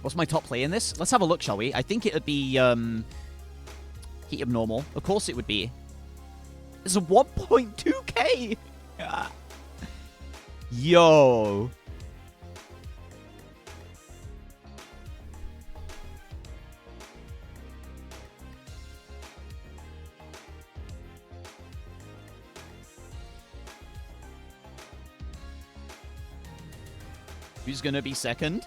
What's my top play in this? Let's have a look, shall we? I think it would be, Heat Abnormal. Of course it would be. It's a 1.2k! Yo! Who's gonna be second?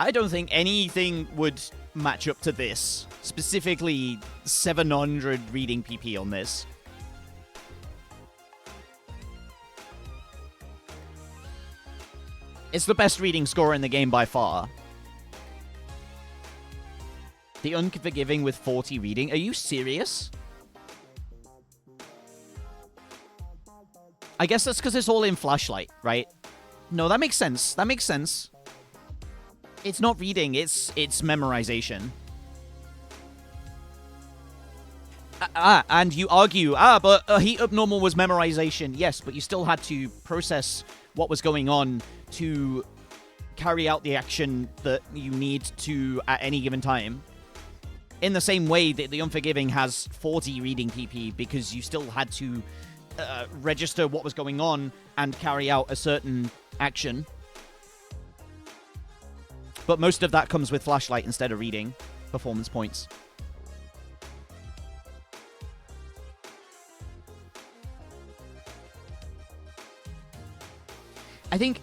I don't think anything would match up to this. Specifically, 700 reading PP on this. It's the best reading score in the game by far. The Unforgiving with 40 reading. Are you serious? I guess that's because it's all in flashlight, right? No, that makes sense. That makes sense. It's not reading, it's memorization. And you argue, but Heat Abnormal was memorization. Yes, but you still had to process what was going on to carry out the action that you need to at any given time. In the same way that the Unforgiving has 40 reading PP because you still had to register what was going on and carry out a certain action. But most of that comes with flashlight instead of reading performance points. I think...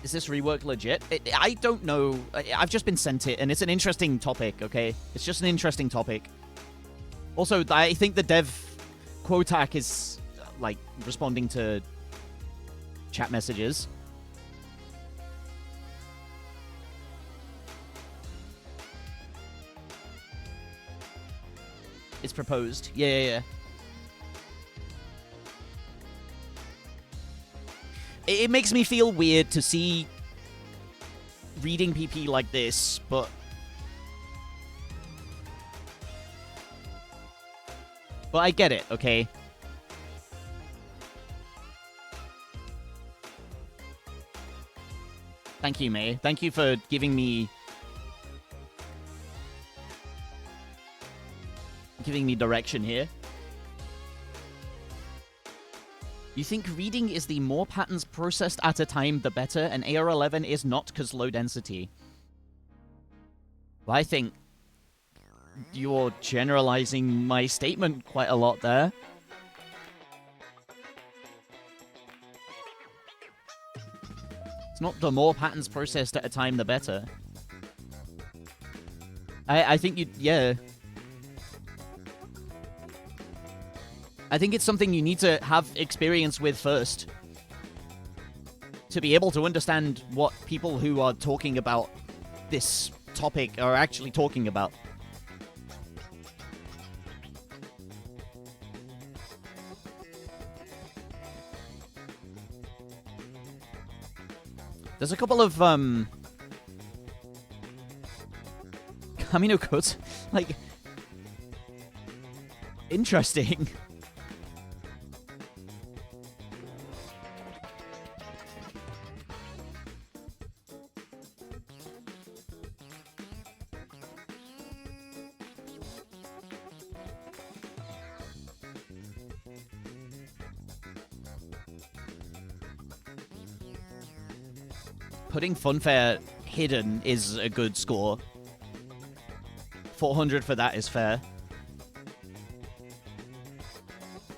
Is this rework legit? I don't know. I've just been sent it, and it's an interesting topic, okay? It's just an interesting topic. Also, I think the dev Quotac is, like, responding to chat messages. It's proposed. Yeah. It makes me feel weird to see reading PP like this, but... But I get it, okay? Thank you, May. Thank you for giving me direction here. You think reading is the more patterns processed at a time, the better, and AR11 is not because low density? Well, I think you're generalizing my statement quite a lot there. It's not the more patterns processed at a time, the better. I think yeah. I think it's something you need to have experience with first. To be able to understand what people who are talking about this topic are actually talking about. There's a couple of, I mean, no good. Like, interesting. Putting Funfair hidden is a good score. 400 for that is fair.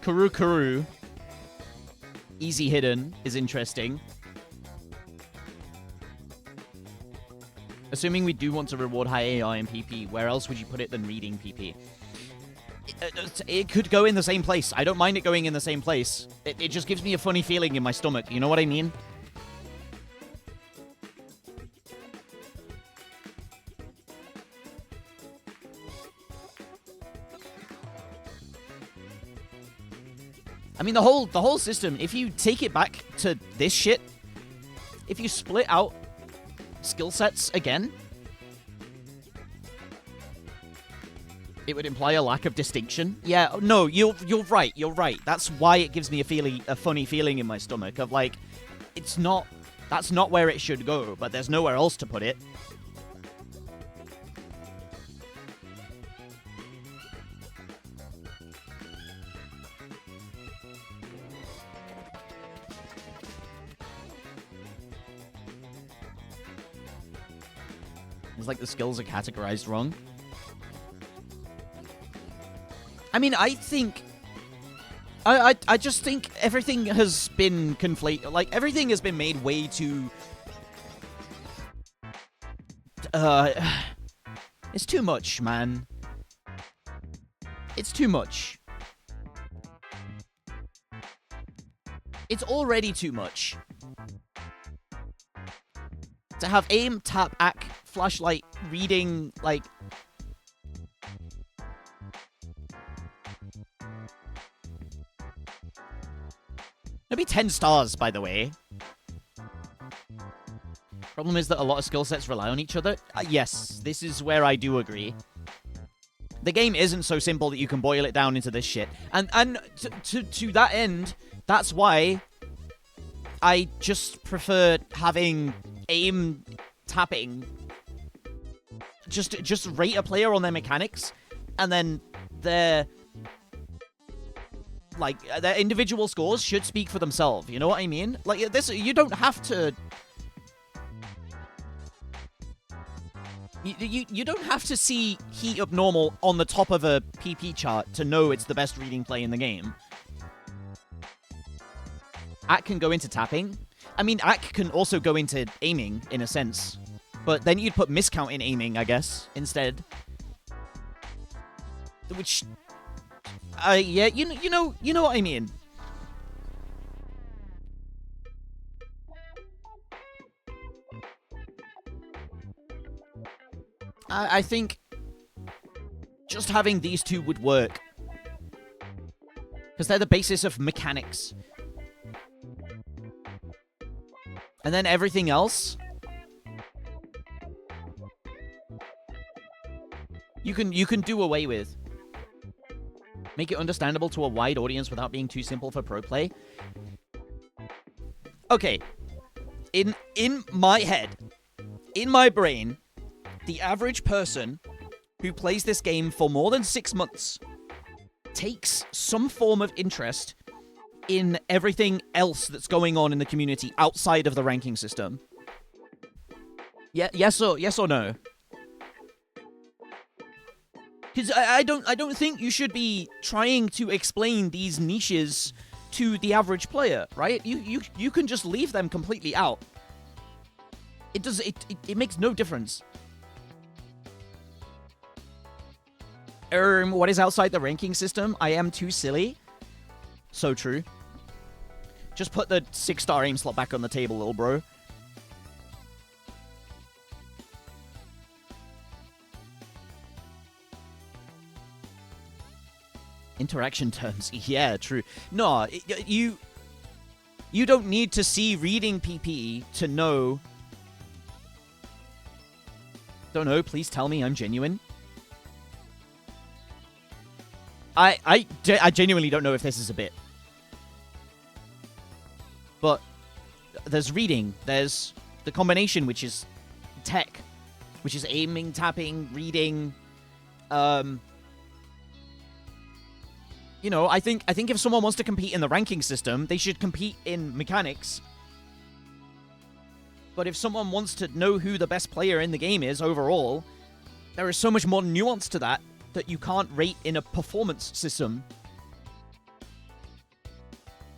Kuru Kuru, easy hidden, is interesting. Assuming we do want to reward high AI and PP, where else would you put it than reading PP? It could go in the same place. I don't mind it going in the same place. It just gives me a funny feeling in my stomach. You know what I mean? I mean, the whole system, if you take it back to this shit, if you split out skill sets again, it would imply a lack of distinction. Yeah, no, you're right, you're right. That's why it gives me a funny feeling in my stomach of like, that's not where it should go, but there's nowhere else to put it. It's like the skills are categorized wrong. I mean, I think... I just think everything has been conflated. Like, everything has been made way too... It's too much, man. It's too much. It's already too much. To have aim, tap, act, flashlight, reading, like... Maybe 10 stars, by the way. Problem is that a lot of skill sets rely on each other. Yes, this is where I do agree. The game isn't so simple that you can boil it down into this shit. And to that end, that's why I just prefer having aim tapping. Just rate a player on their mechanics, and then their individual scores should speak for themselves. You know what I mean? Like this, you don't have to. You don't have to see Heat Up Normal on the top of a PP chart to know it's the best reading play in the game. Act can go into tapping. I mean, Act can also go into aiming, in a sense. But then you'd put miscount in aiming, I guess, instead. Which... yeah, you know what I mean. I think just having these two would work. Because they're the basis of mechanics. And then everything else... You can do away with. Make it understandable to a wide audience without being too simple for pro play. Okay. In my head, in my brain, the average person who plays this game for more than 6 months takes some form of interest in everything else that's going on in the community outside of the ranking system. Yeah, yes or no? Because I don't think you should be trying to explain these niches to the average player, right? You can just leave them completely out. It makes no difference. What is outside the ranking system? I am too silly. So true. Just put the 6-star aim slot back on the table, little bro. Interaction terms. Yeah, true. No, you don't need to see reading PP to know Don't know. Please tell me I'm genuine. I genuinely don't know if this is a bit. But there's reading. There's the combination, which is tech, which is aiming, tapping, reading. You know, I think if someone wants to compete in the ranking system, they should compete in mechanics. But if someone wants to know who the best player in the game is overall, there is so much more nuance to that you can't rate in a performance system.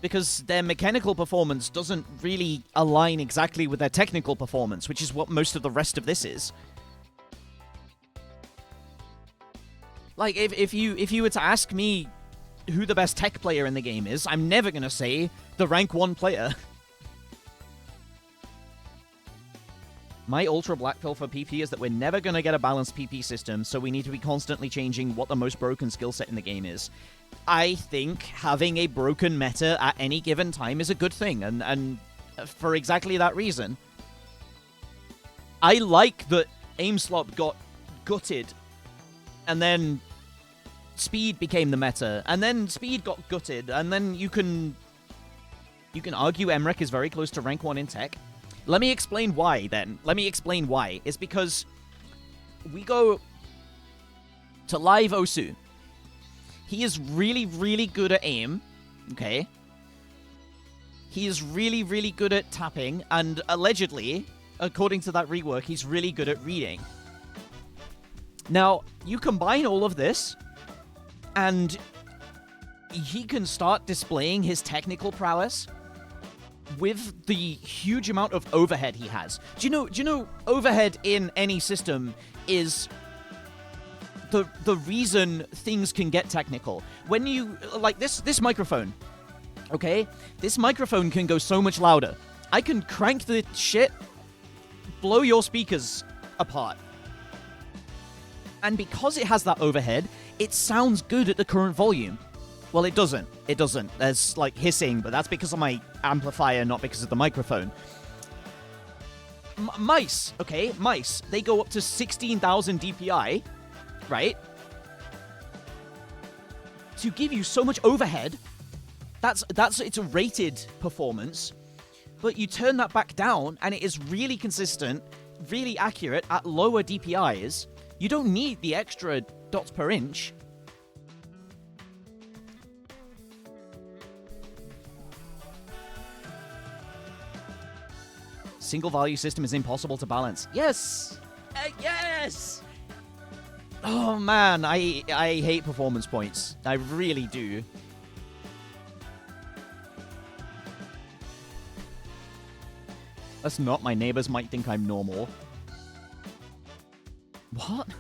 Because their mechanical performance doesn't really align exactly with their technical performance, which is what most of the rest of this is. Like, if you were to ask me who the best tech player in the game is, I'm never gonna say the rank 1 player. My ultra black pill for PP is that we're never gonna get a balanced PP system, so we need to be constantly changing what the most broken skill set in the game is. I think having a broken meta at any given time is a good thing, and for exactly that reason. I like that Aimslop got gutted, and then Speed became the meta, and then Speed got gutted, and then you can argue Emrek is very close to rank 1 in tech. Let me explain why, then. Let me explain why. It's because we go to live Osu. He is really, really good at aim, okay? He is really, really good at tapping, and allegedly, according to that rework, he's really good at reading. Now, you combine all of this, and he can start displaying his technical prowess with the huge amount of overhead he has. Do you know overhead in any system is the reason things can get technical. When you like this microphone, okay? This microphone can go so much louder. I can crank the shit, blow your speakers apart. And because it has that overhead, it sounds good at the current volume. Well, it doesn't. It doesn't. There's, like, hissing, but that's because of my amplifier, not because of the microphone. Mice, okay? Mice. They go up to 16,000 DPI, right? To give you so much overhead, that's it's a rated performance, but you turn that back down, and it is really consistent, really accurate at lower DPIs. You don't need the extra dots per inch. Single value system is impossible to balance. Yes! Yes! Oh man, I hate performance points. I really do. That's not my neighbors might think I'm normal. What? Do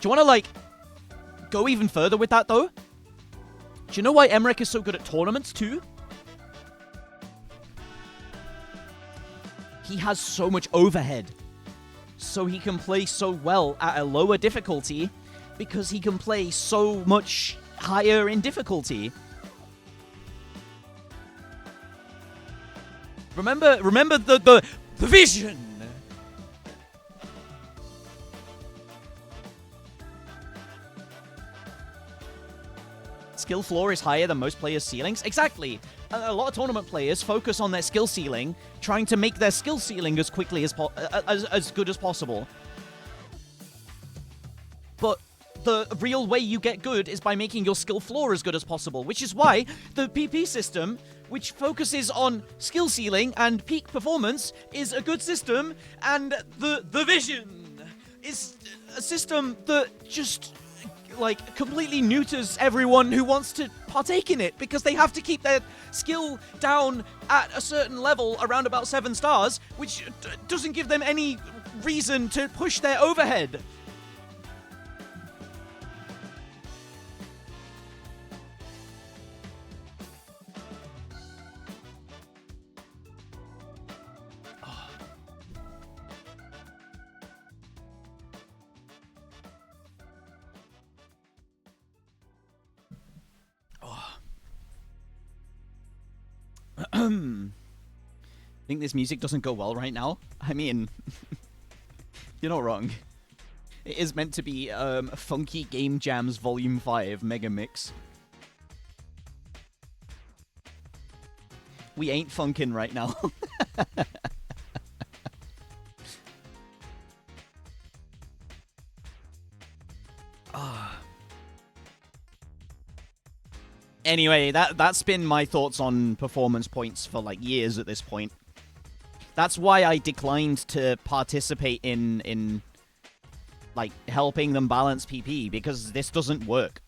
you want to, like, go even further with that, though? Do you know why Emrek is so good at tournaments, too? He has so much overhead. So he can play so well at a lower difficulty because he can play so much higher in difficulty. Remember the vision! Skill floor is higher than most players' ceilings? Exactly! A lot of tournament players focus on their skill ceiling, trying to make their skill ceiling as quickly as as good as possible. But the real way you get good is by making your skill floor as good as possible, which is why the PP system, which focuses on skill ceiling and peak performance, is a good system, and the vision is a system that just, like, completely neuters everyone who wants to partake in it, because they have to keep their skill down at a certain level, around about 7 stars, which doesn't give them any reason to push their overhead. Think this music doesn't go well right now? I mean, you're not wrong. It is meant to be Funky Game Jams Volume 5 Mega Mix. We ain't funkin' right now. Anyway, that's been my thoughts on performance points for like years at this point. That's why I declined to participate in like helping them balance PP, because this doesn't work.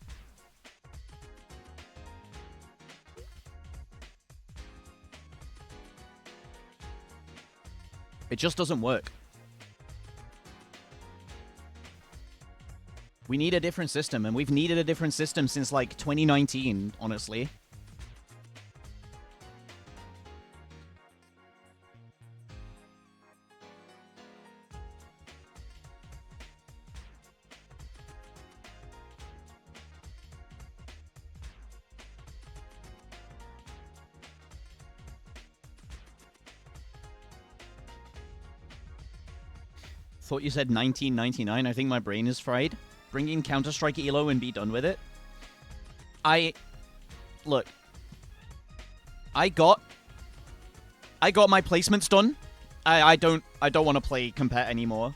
It just doesn't work. We need a different system, and we've needed a different system since, like, 2019, honestly. Thought you said 1999. I think my brain is fried. Bring in Counter-Strike ELO and be done with it. Look. I got my placements done. I don't want to play compet anymore.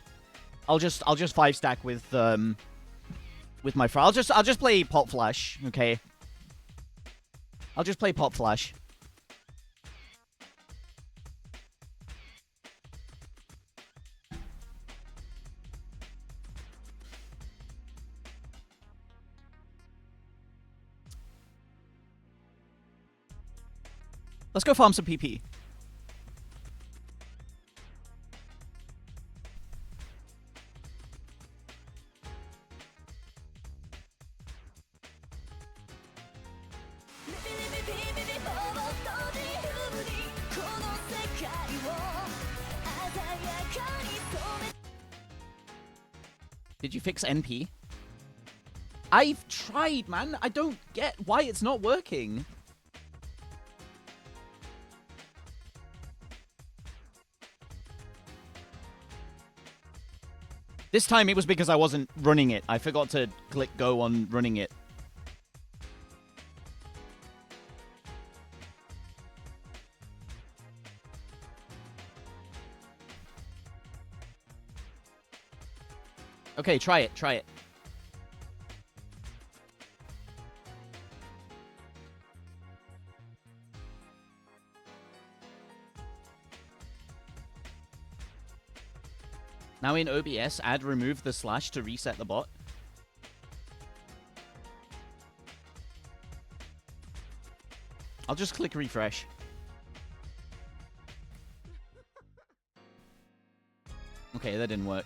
I'll just 5-stack with my friend. I'll just play Pop Flash, okay? I'll just play Pop Flash. Let's go farm some PP. Did you fix NP? I've tried, man. I don't get why it's not working. This time it was because I wasn't running it. I forgot to click go on running it. Okay, try it, try it. Now in OBS, add remove the slash to reset the bot. I'll just click refresh. Okay, that didn't work.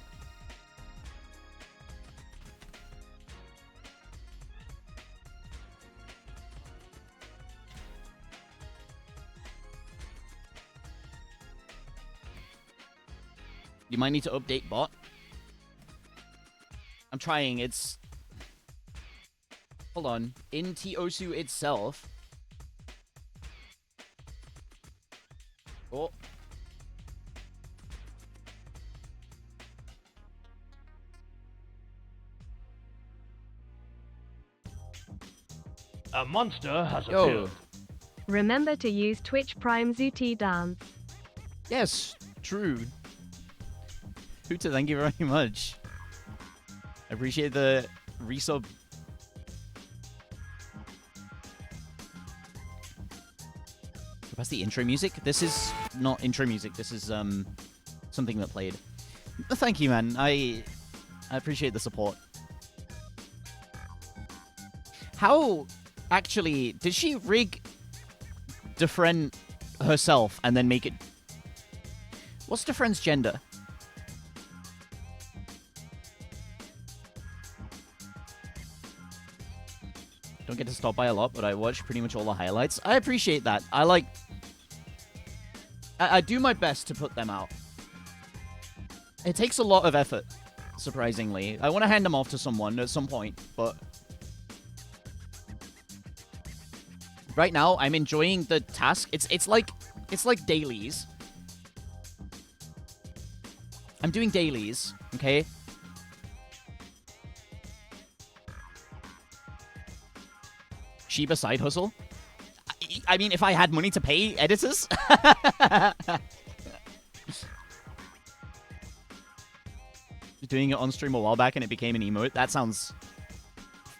You might need to update bot. I'm trying, it's... Hold on. In Tiosu itself... Oh. A monster has Yo. appeared. Remember to use Twitch Prime ZT Dance. Yes, true. Huta, thank you very much. I appreciate the resub. What's the intro music? This is not intro music. This is something that played. Thank you, man. I appreciate the support. How actually did she rig Defren herself and then make it? What's Defren's gender? Don't get to stop by a lot, but I watch pretty much all the highlights. I appreciate that. I do my best to put them out. It takes a lot of effort, surprisingly. I want to hand them off to someone at some point, but... Right now, I'm enjoying the task. It's like dailies. I'm doing dailies, okay? Shiba side hustle? I mean, if I had money to pay editors? Doing it on stream a while back and it became an emote? That sounds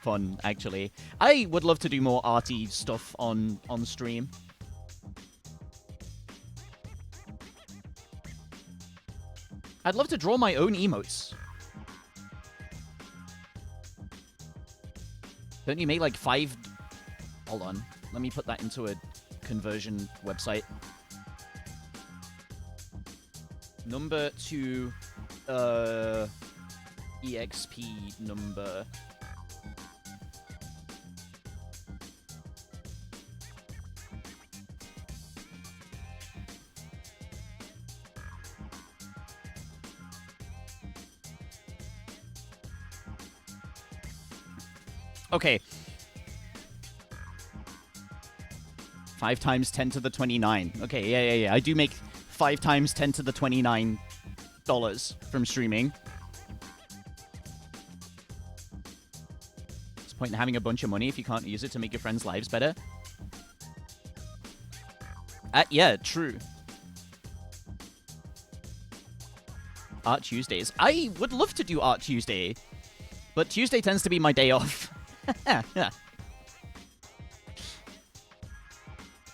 fun, actually. I would love to do more arty stuff on stream. I'd love to draw my own emotes. Don't you make like 5... Hold on. Let me put that into a conversion website. Number to EXP number. Okay. 5 times 10 to the 29. Okay, yeah. I do make 5 times 10 to the 29 dollars from streaming. What's the point in having a bunch of money if you can't use it to make your friends' lives better? Yeah, true. Art Tuesdays. I would love to do Art Tuesday, but Tuesday tends to be my day off.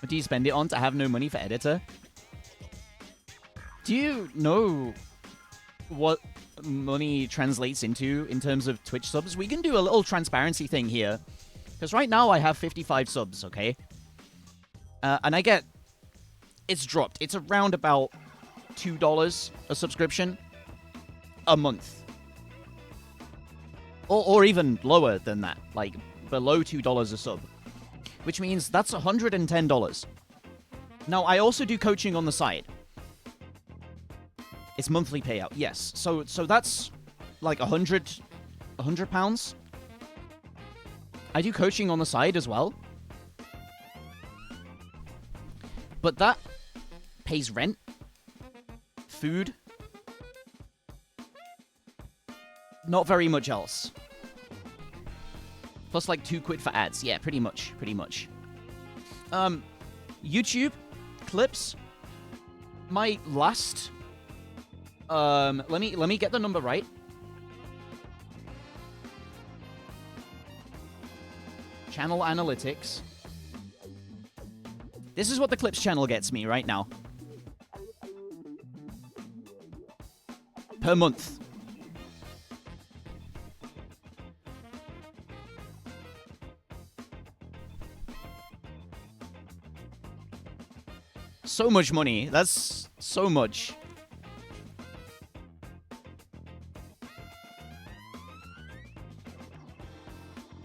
What do you spend it on to have no money for editor? Do you know what money translates into in terms of Twitch subs? We can do a little transparency thing here. Because right now I have 55 subs, okay? And I get... It's dropped. It's around about $2 a subscription a month. Or even lower than that. Like, below $2 a sub. Which means that's $110. Now, I also do coaching on the side. It's monthly payout, yes. So that's like £100 pounds. I do coaching on the side as well. But that pays rent, food, not very much else. Plus like £2 for ads. Yeah, pretty much. YouTube clips. My last... let me get the number right. Channel analytics. This is what the clips channel gets me right now. Per month. So much money. That's so much.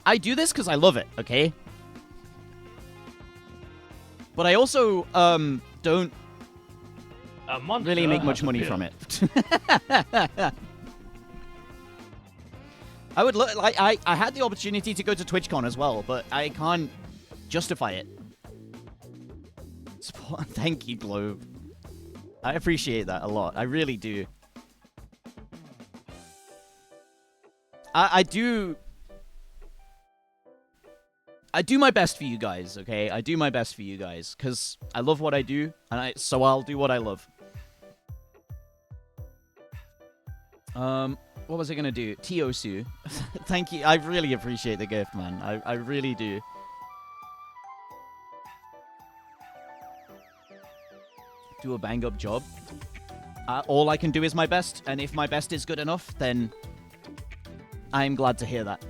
I do this because I love it, okay? But I also, don't really make much money from it. I would look like I had the opportunity to go to TwitchCon as well, but I can't justify it. Thank you, Globe. I appreciate that a lot. I really do. I do my best for you guys, okay? I do my best for you guys, because I love what I do, and so I'll do what I love. What was I gonna do? Tiosu. Thank you. I really appreciate the gift, man. I really do. Do a bang-up job. All I can do is my best, and if my best is good enough, then I'm glad to hear that.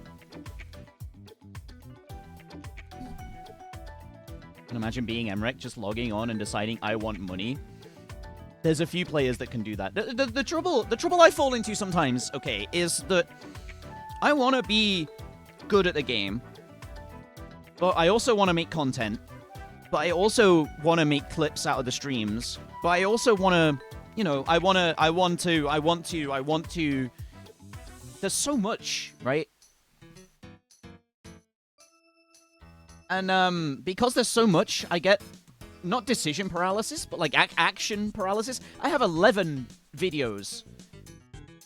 Can imagine being Emrek, just logging on and deciding I want money. There's a few players that can do that. The trouble I fall into sometimes, okay, is that I want to be good at the game, but I also want to make content, but I also want to make clips out of the streams, but I also want to, you know, I want to. There's so much, right? And because there's so much, I get not decision paralysis, but like action paralysis. I have 11 videos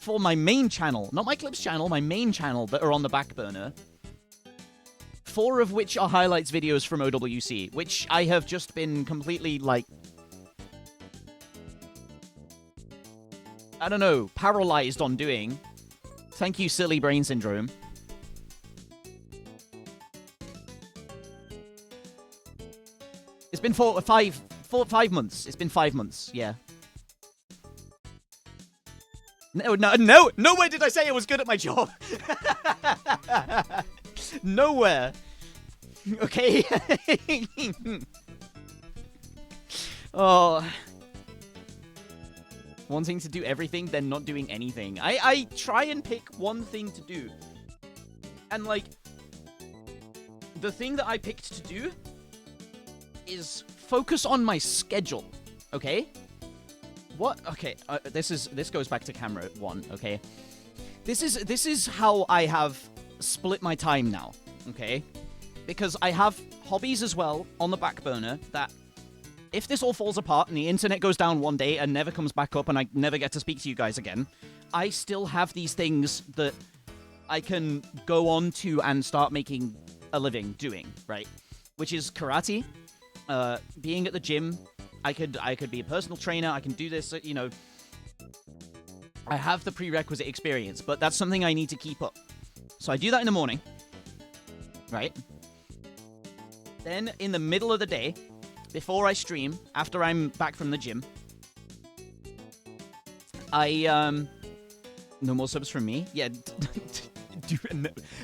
for my main channel, not my clips channel, my main channel that are on the back burner. 4 of which are highlights videos from OWC, which I have just been completely, like, I don't know, paralyzed on doing. Thank you, Silly Brain Syndrome. It's been 5 months. It's been 5 months, yeah. Nowhere did I say I was good at my job. Nowhere. Okay. Oh. Wanting to do everything, then not doing anything. I try and pick one thing to do. And, like, the thing that I picked to do is focus on my schedule, okay? What? Okay, this goes back to camera 1, okay? This is how I have split my time now, okay? Because I have hobbies as well on the back burner that if this all falls apart and the internet goes down one day and never comes back up and I never get to speak to you guys again, I still have these things that I can go on to and start making a living doing, right? Which is karate, being at the gym. I could be a personal trainer. I can do this, you know. I have the prerequisite experience, but that's something I need to keep up. So I do that in the morning, right? Then in the middle of the day, before I stream, after I'm back from the gym, no more subs from me? Yeah,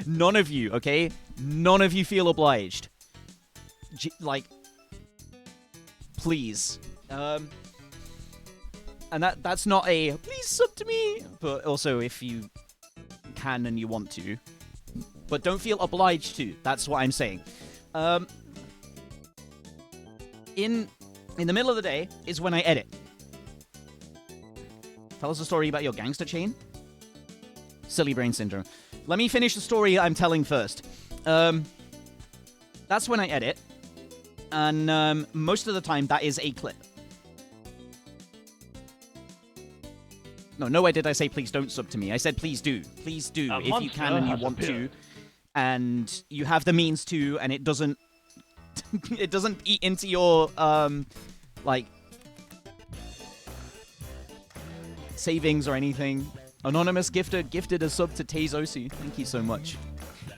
none of you, okay? None of you feel obliged. Like, please. And that's not a, please sub to me, but also if you can and you want to. But don't feel obliged to, that's what I'm saying. In the middle of the day is when I edit. Tell us a story about your gangster chain. Silly Brain Syndrome. Let me finish the story I'm telling first. That's when I edit. And most of the time, that is a clip. No, nowhere did I say please don't sub to me. I said please do. Please do if you can and you want to. And you have the means to, and it doesn't it doesn't eat into your like savings or anything. Anonymous gifter gifted a sub to Teizosu. Thank you so much.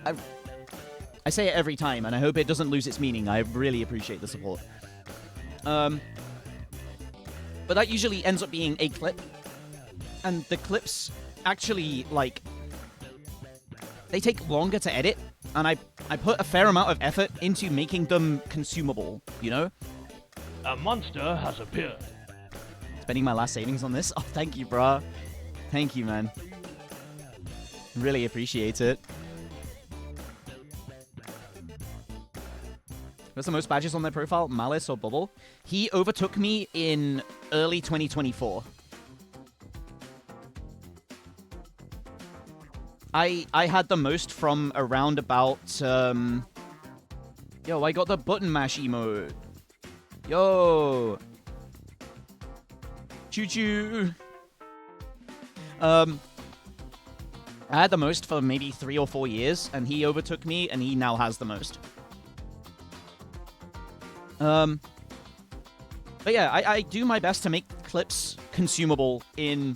I say it every time, and I hope it doesn't lose its meaning. I really appreciate the support. But that usually ends up being a clip. And the clips actually, like, they take longer to edit, and I put a fair amount of effort into making them consumable, you know? A monster has appeared. Spending my last savings on this? Oh, thank you, brah. Thank you, man. Really appreciate it. What's the most badges on their profile? Malice or Bubble? He overtook me in early 2024. I had the most from around about, Yo, I got the button mash emote. Yo! Choo-choo! I had the most for maybe 3 or 4 years, and he overtook me, and he now has the most. But yeah, I do my best to make clips consumable in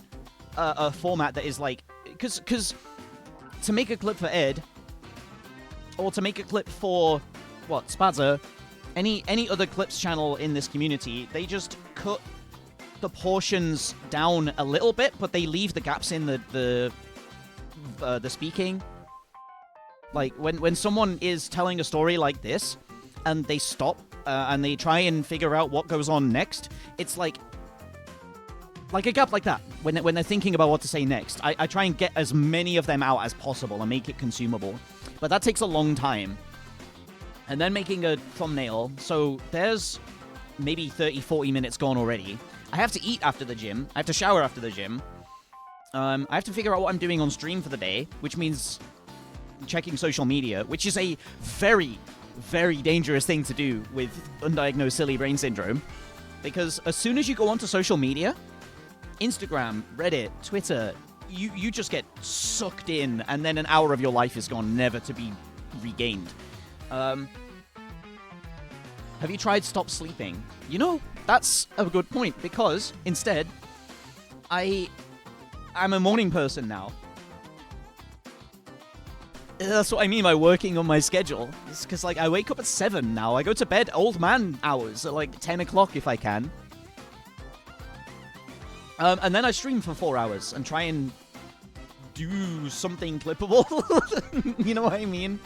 a format that is like... Because to make a clip for Ed, or to make a clip for, what, Spazza, any other clips channel in this community, they just cut the portions down a little bit, but they leave the gaps in the speaking. Like, when someone is telling a story like this, and they stop, and they try and figure out what goes on next, it's like a gap like that. When they're thinking about what to say next, I try and get as many of them out as possible and make it consumable. But that takes a long time. And then making a thumbnail, so there's maybe 30, 40 minutes gone already. I have to eat after the gym. I have to shower after the gym. I have to figure out what I'm doing on stream for the day, which means checking social media, which is a very, very dangerous thing to do with undiagnosed silly brain syndrome. Because as soon as you go onto social media, Instagram, Reddit, Twitter, you just get sucked in, and then an hour of your life is gone, never to be regained. Have you tried stop sleeping? You know, that's a good point, because instead, I'm a morning person now. That's what I mean by working on my schedule. It's because, like, I wake up at 7 now. I go to bed old man hours at, like, 10 o'clock if I can. And then I stream for 4 hours and try and do something clippable. You know what I mean?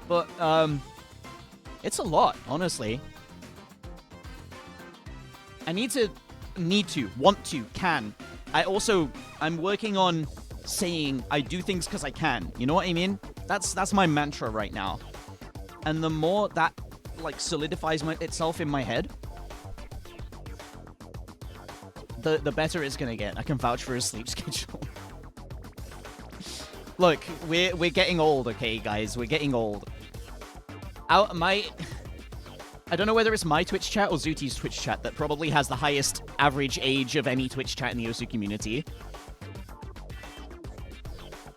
But, it's a lot, honestly. I want to, can. I'm working on saying I do things because I can. You know what I mean? That's my mantra right now. And the more that, like, solidifies itself in my head, the better it's gonna get. I can vouch for his sleep schedule. Look, we're getting old, okay, guys? We're getting old. I don't know whether it's my Twitch chat or Zuti's Twitch chat that probably has the highest average age of any Twitch chat in the Osu community.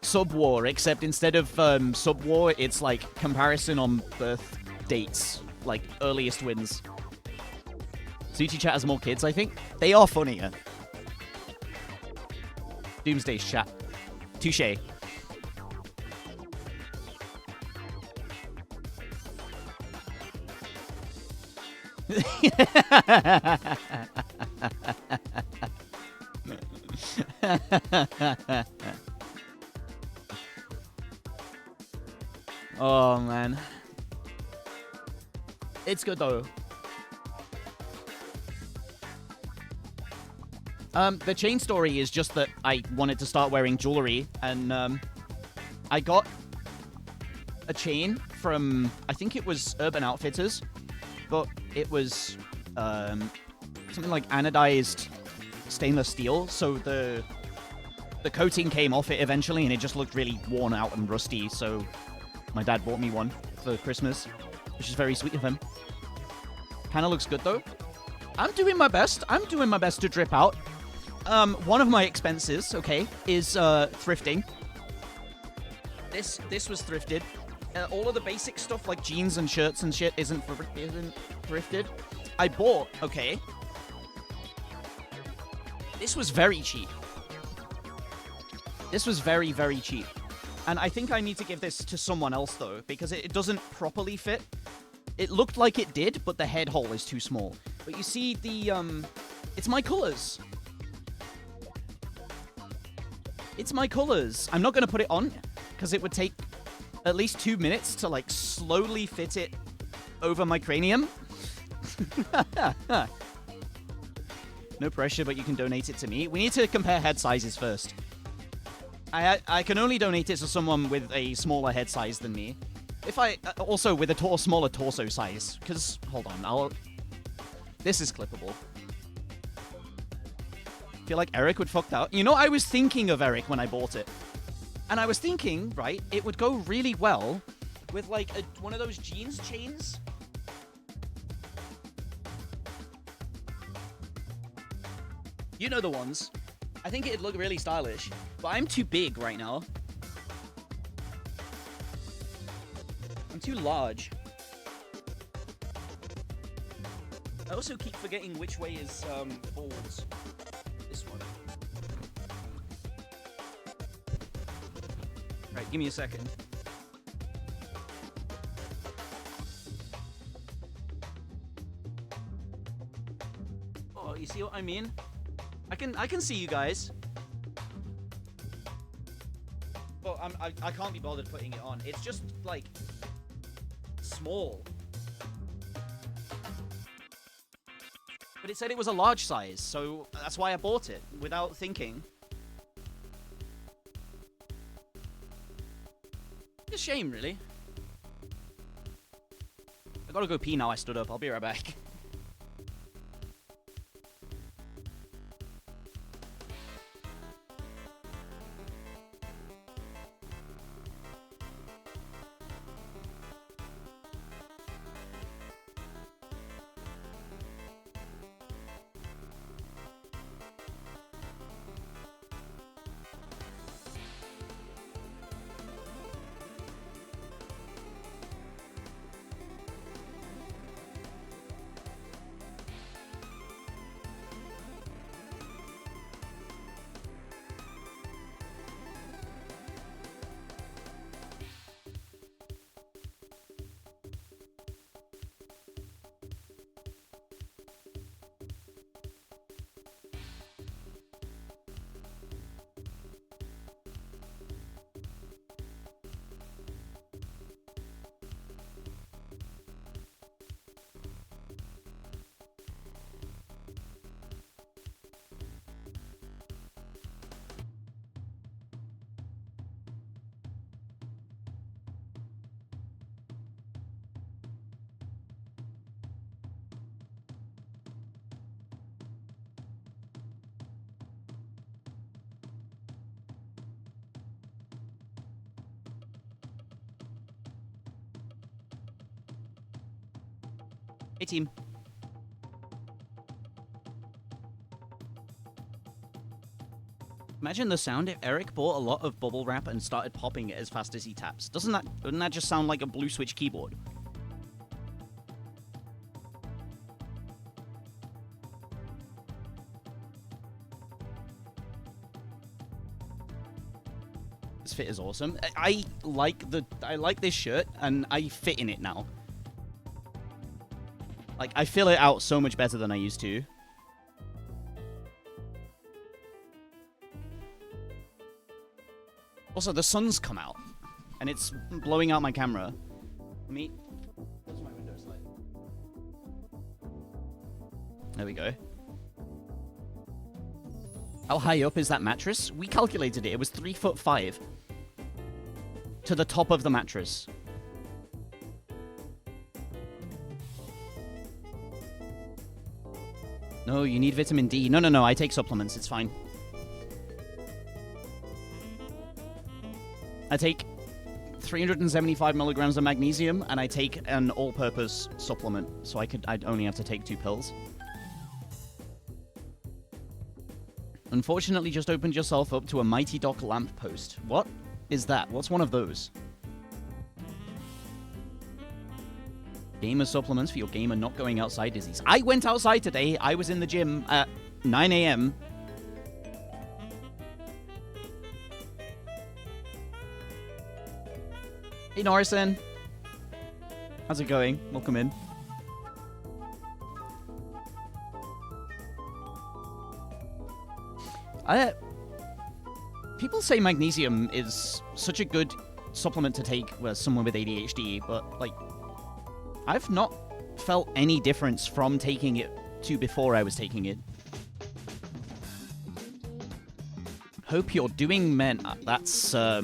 Subwar, except instead of Subwar, it's like comparison on birth dates, like earliest wins. Zuti chat has more kids, I think. They are funnier. Doomsday's chat. Touche. Oh, man. It's good, though. The chain story is just that I wanted to start wearing jewelry, and, I got a chain from, I think it was Urban Outfitters, but it was, something like anodized stainless steel, so the coating came off it eventually, and it just looked really worn out and rusty, so my dad bought me one for Christmas, which is very sweet of him. Kinda looks good, though. I'm doing my best to drip out. One of my expenses, okay, is, thrifting. This was thrifted. All of the basic stuff like jeans and shirts and shit isn't thrifted. I bought, okay. This was very cheap. This was very, very cheap. And I think I need to give this to someone else, though, because it doesn't properly fit. It looked like it did, but the head hole is too small. But you see the, it's my colors. It's my colors. I'm not going to put it on, because it would take at least 2 minutes to, like, slowly fit it over my cranium. No pressure, but you can donate it to me. We need to compare head sizes first. I can only donate it to someone with a smaller head size than me. If I... also with a smaller torso size. Because... hold on, this is clippable. I feel like Eric would fuck out. You know, I was thinking of Eric when I bought it. And I was thinking, right, it would go really well with, like, one of those jeans chains. You know the ones. I think it'd look really stylish. But I'm too big right now. I'm too large. I also keep forgetting which way is, balls. This one. Right, give me a second. Oh, you see what I mean? I can see you guys. But I can't be bothered putting it on. It's just, like, small. But it said it was a large size, so that's why I bought it, without thinking. It's a shame, really. I gotta go pee now I stood up. I'll be right back. Hey, team. Imagine the sound if Eric bought a lot of bubble wrap and started popping it as fast as he taps. Wouldn't that just sound like a blue switch keyboard? This fit is awesome. I like this shirt and I fit in it now. Like, I fill it out so much better than I used to. Also, the sun's come out, and it's blowing out my camera. Let me close my window slightly. There we go. How high up is that mattress? We calculated it. It was 3'5" to the top of the mattress. No, you need vitamin D. No, I take supplements. It's fine. I take 375 milligrams of magnesium, and I take an all-purpose supplement, so I'd only have to take 2 pills. Unfortunately, just opened yourself up to a Mighty Doc lamp post. What is that? What's one of those? Gamer supplements for your gamer not going outside disease. I went outside today. I was in the gym at 9 a.m. Hey, Norrison. How's it going? Welcome in. People say magnesium is such a good supplement to take with someone with ADHD, but, like, I've not felt any difference from taking it to before I was taking it. Hope you're doing men. That's a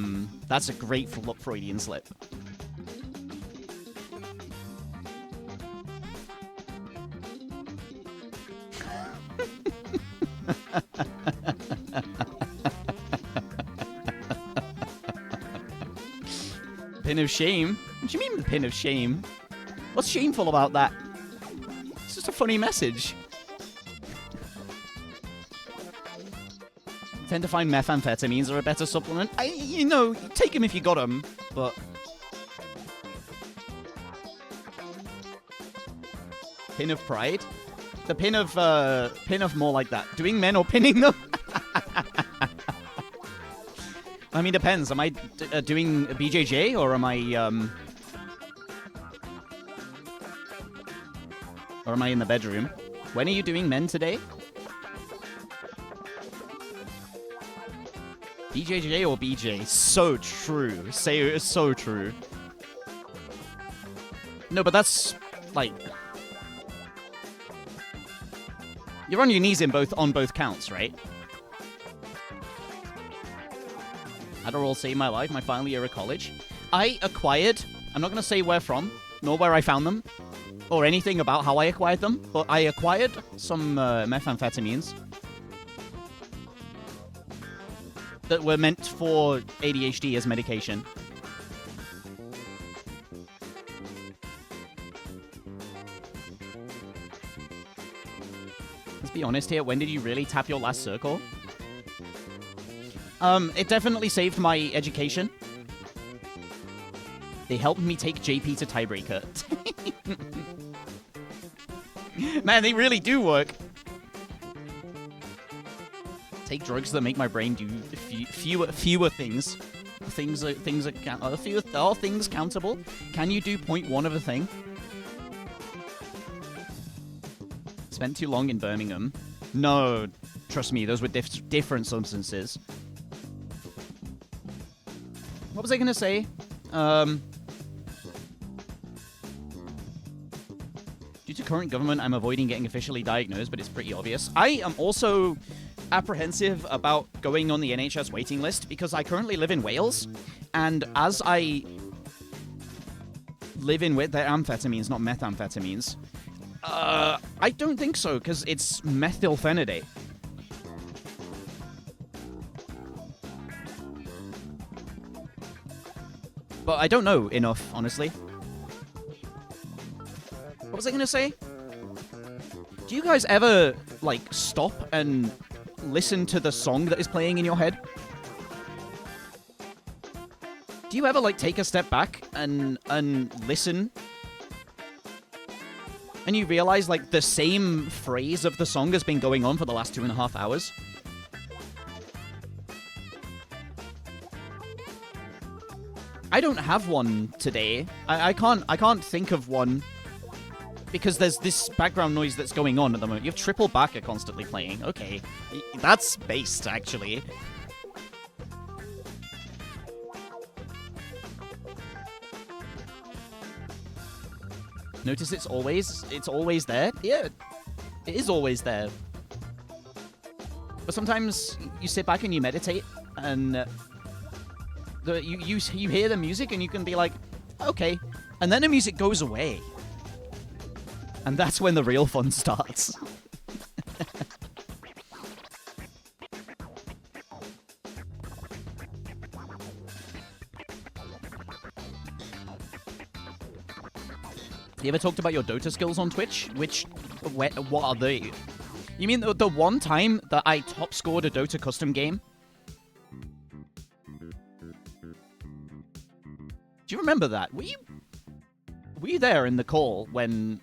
great Freudian slip. Pin of shame? What do you mean the pin of shame? What's shameful about that? It's just a funny message. Tend to find methamphetamines are a better supplement. You know, take them if you got them, but... Pin of pride? The pin of more like that. Doing men or pinning them? I mean, depends. Am I doing a BJJ, or am I, or am I in the bedroom? When are you doing men today? BJJ or BJ? So true. Say so true. No, but that's like you're on your knees on both counts, right? Adderall saved my life my final year of college. I acquired. I'm not gonna say where from, nor where I found them, or anything about how I acquired them, but I acquired some methamphetamines that were meant for ADHD as medication. Let's be honest here, when did you really tap your last circle? It definitely saved my education. They helped me take JP to tiebreaker. Man, they really do work. Take drugs that make my brain do fewer things. Are things countable? Can you do 0.1 of a thing? Spent too long in Birmingham. No, trust me, those were different substances. What was I gonna say? Due to current government, I'm avoiding getting officially diagnosed, but it's pretty obvious. I am also apprehensive about going on the NHS waiting list because I currently live in Wales, and as I live in they're amphetamines, not methamphetamines. I don't think so, because it's methylphenidate. But I don't know enough, honestly. What was I gonna say? Do you guys ever, like, stop and listen to the song that is playing in your head? Do you ever, like, take a step back and listen? And you realize, like, the same phrase of the song has been going on for the last 2.5 hours? I don't have one today. I can't think of one because there's this background noise that's going on at the moment. You have Triple Backer constantly playing. Okay, that's based actually. Notice it's always there. Yeah, it is always there. But sometimes you sit back and you meditate and. You hear the music and you can be like, okay. And then the music goes away. And that's when the real fun starts. You ever talked about your Dota skills on Twitch? What are they? You mean the one time that I top scored a Dota custom game? Do you remember that? Were you there in the call when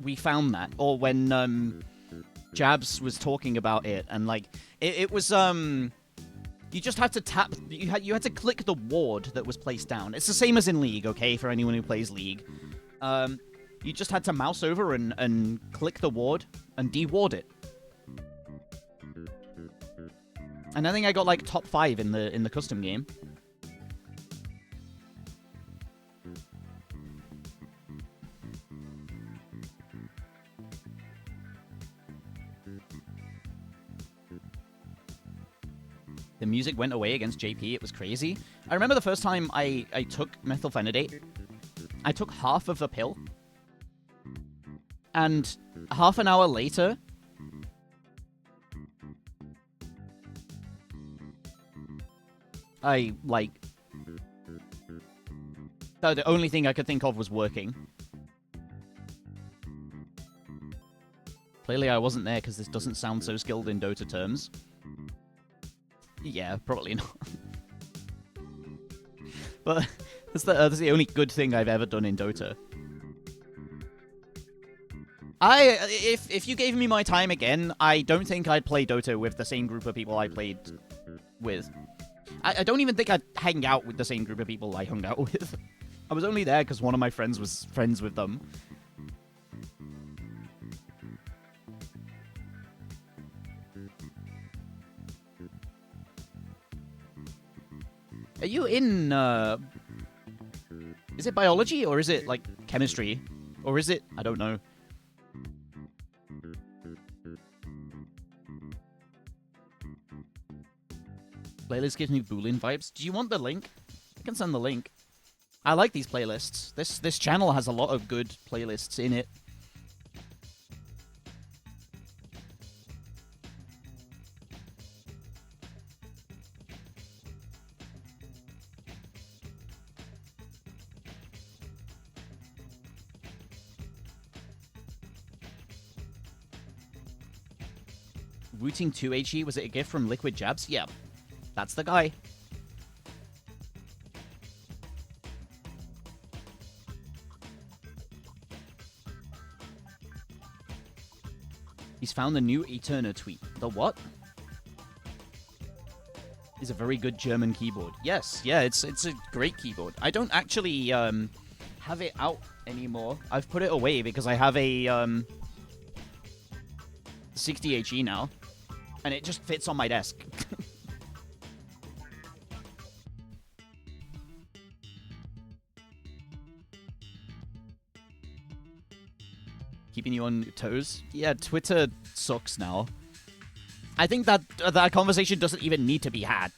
we found that? Or when Jabs was talking about it and like it was you just had to tap you had to click the ward that was placed down. It's the same as in League, okay, for anyone who plays League. You just had to mouse over and click the ward and de-ward it. And I think I got like top 5 in the custom game. The music went away against JP. It was crazy. I remember the first time I took methylphenidate. I took half of a pill. And half an hour later... the only thing I could think of was working. Clearly I wasn't there because this doesn't sound so skilled in Dota terms. Yeah, probably not. But that's the only good thing I've ever done in Dota. If you gave me my time again, I don't think I'd play Dota with the same group of people I played with. I don't even think I'd hang out with the same group of people I hung out with. I was only there because one of my friends was friends with them. Are you in, is it biology, or is it, like, chemistry? Or is it, I don't know. Playlist gives me Boolean vibes. Do you want the link? I can send the link. I like these playlists. This channel has a lot of good playlists in it. Routing 2HE, was it a gift from Liquid Jabs? Yeah, that's the guy. He's found the new Eterna tweet. The what? Is a very good German keyboard. Yes, yeah, it's a great keyboard. I don't actually have it out anymore. I've put it away because I have a 60HE now. And it just fits on my desk. Keeping you on your toes? Yeah, Twitter sucks now. I think that conversation doesn't even need to be had.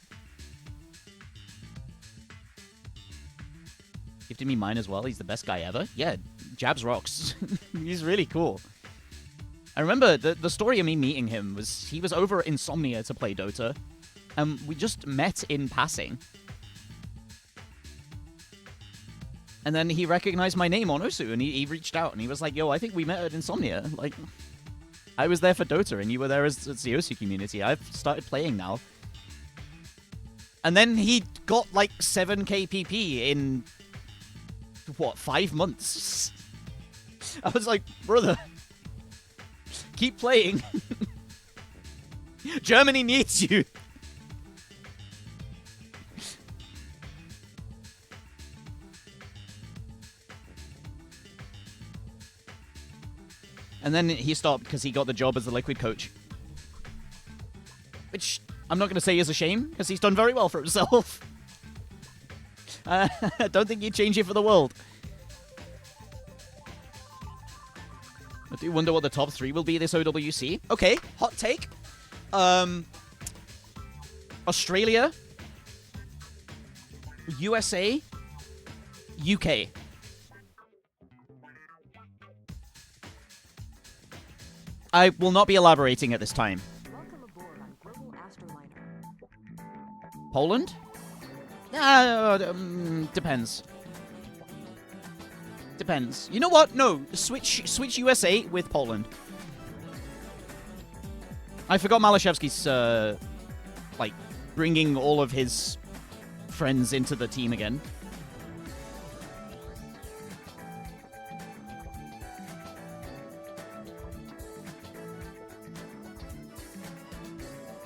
Gifted me mine as well. He's the best guy ever. Yeah, Jabs rocks. He's really cool. I remember the story of me meeting him was he was over at Insomnia to play Dota, and we just met in passing. And then he recognized my name on Osu, and he reached out, and he was like, yo, I think we met at Insomnia. Like, I was there for Dota, and you were there as the Osu community. I've started playing now. And then he got, like, 7k PP in, what, 5 months? I was like, brother, keep playing. Germany needs you. And then he stopped because he got the job as the Liquid coach. Which I'm not going to say is a shame, because he's done very well for himself. I don't think he'd change it for the world. I do wonder what the top 3 will be this OWC. Okay, hot take. Australia, USA, UK. I will not be elaborating at this time. Welcome aboard on Global Astroliner. Poland? Depends. Depends. You know what? No, switch USA with Poland. I forgot Malashevsky's, like, bringing all of his friends into the team again.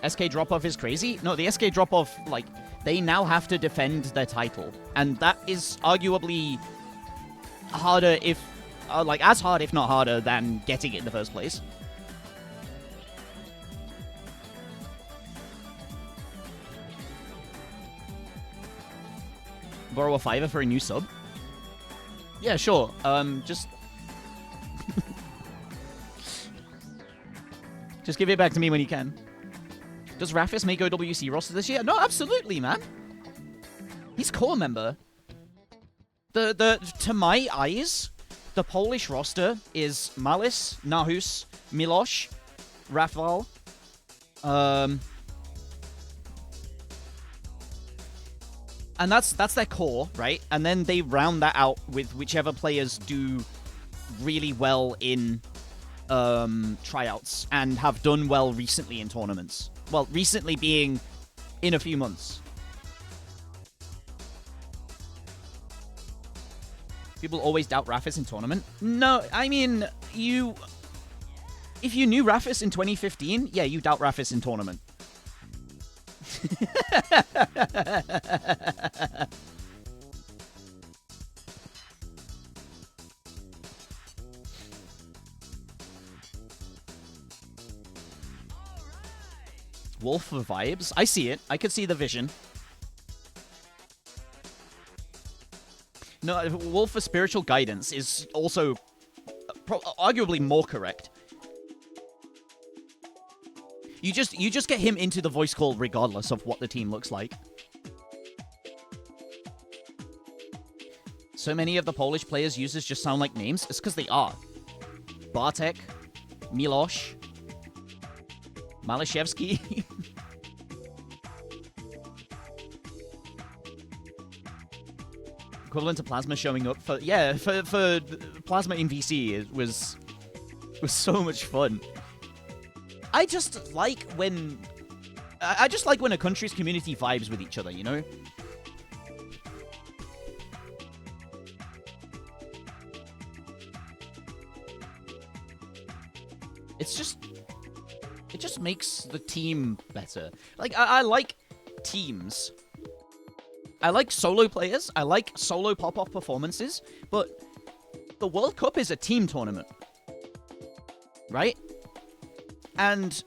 SK drop-off is crazy? No, the SK drop-off, like, they now have to defend their title. And that is arguably harder if... like, as hard, if not harder, than getting it in the first place. Borrow a $5 for a new sub? Yeah, sure. Just... just give it back to me when you can. Does Rafis make OWC roster this year? No, absolutely, man. He's core member. To my eyes, the Polish roster is Malice, Nahus, Milosh, Rafal, and that's their core, right? And then they round that out with whichever players do really well in tryouts and have done well recently in tournaments. Well, recently being in a few months. People always doubt Rafis in tournament. No, I mean, if you knew Rafis in 2015, yeah, you doubt Rafis in tournament. Wolf for vibes? I see it. I could see the vision. No, Wolf for spiritual guidance is also arguably more correct. You just get him into the voice call regardless of what the team looks like. So many of the Polish players' uses just sound like names. It's because they are. Bartek, Milosh, Malashevsky. Equivalent to Plasma showing up for for Plasma in VC. It was so much fun. I just like when a country's community vibes with each other, you know? It just makes the team better. Like, I like teams. I like solo players. I like solo pop-off performances. But the World Cup is a team tournament. Right? And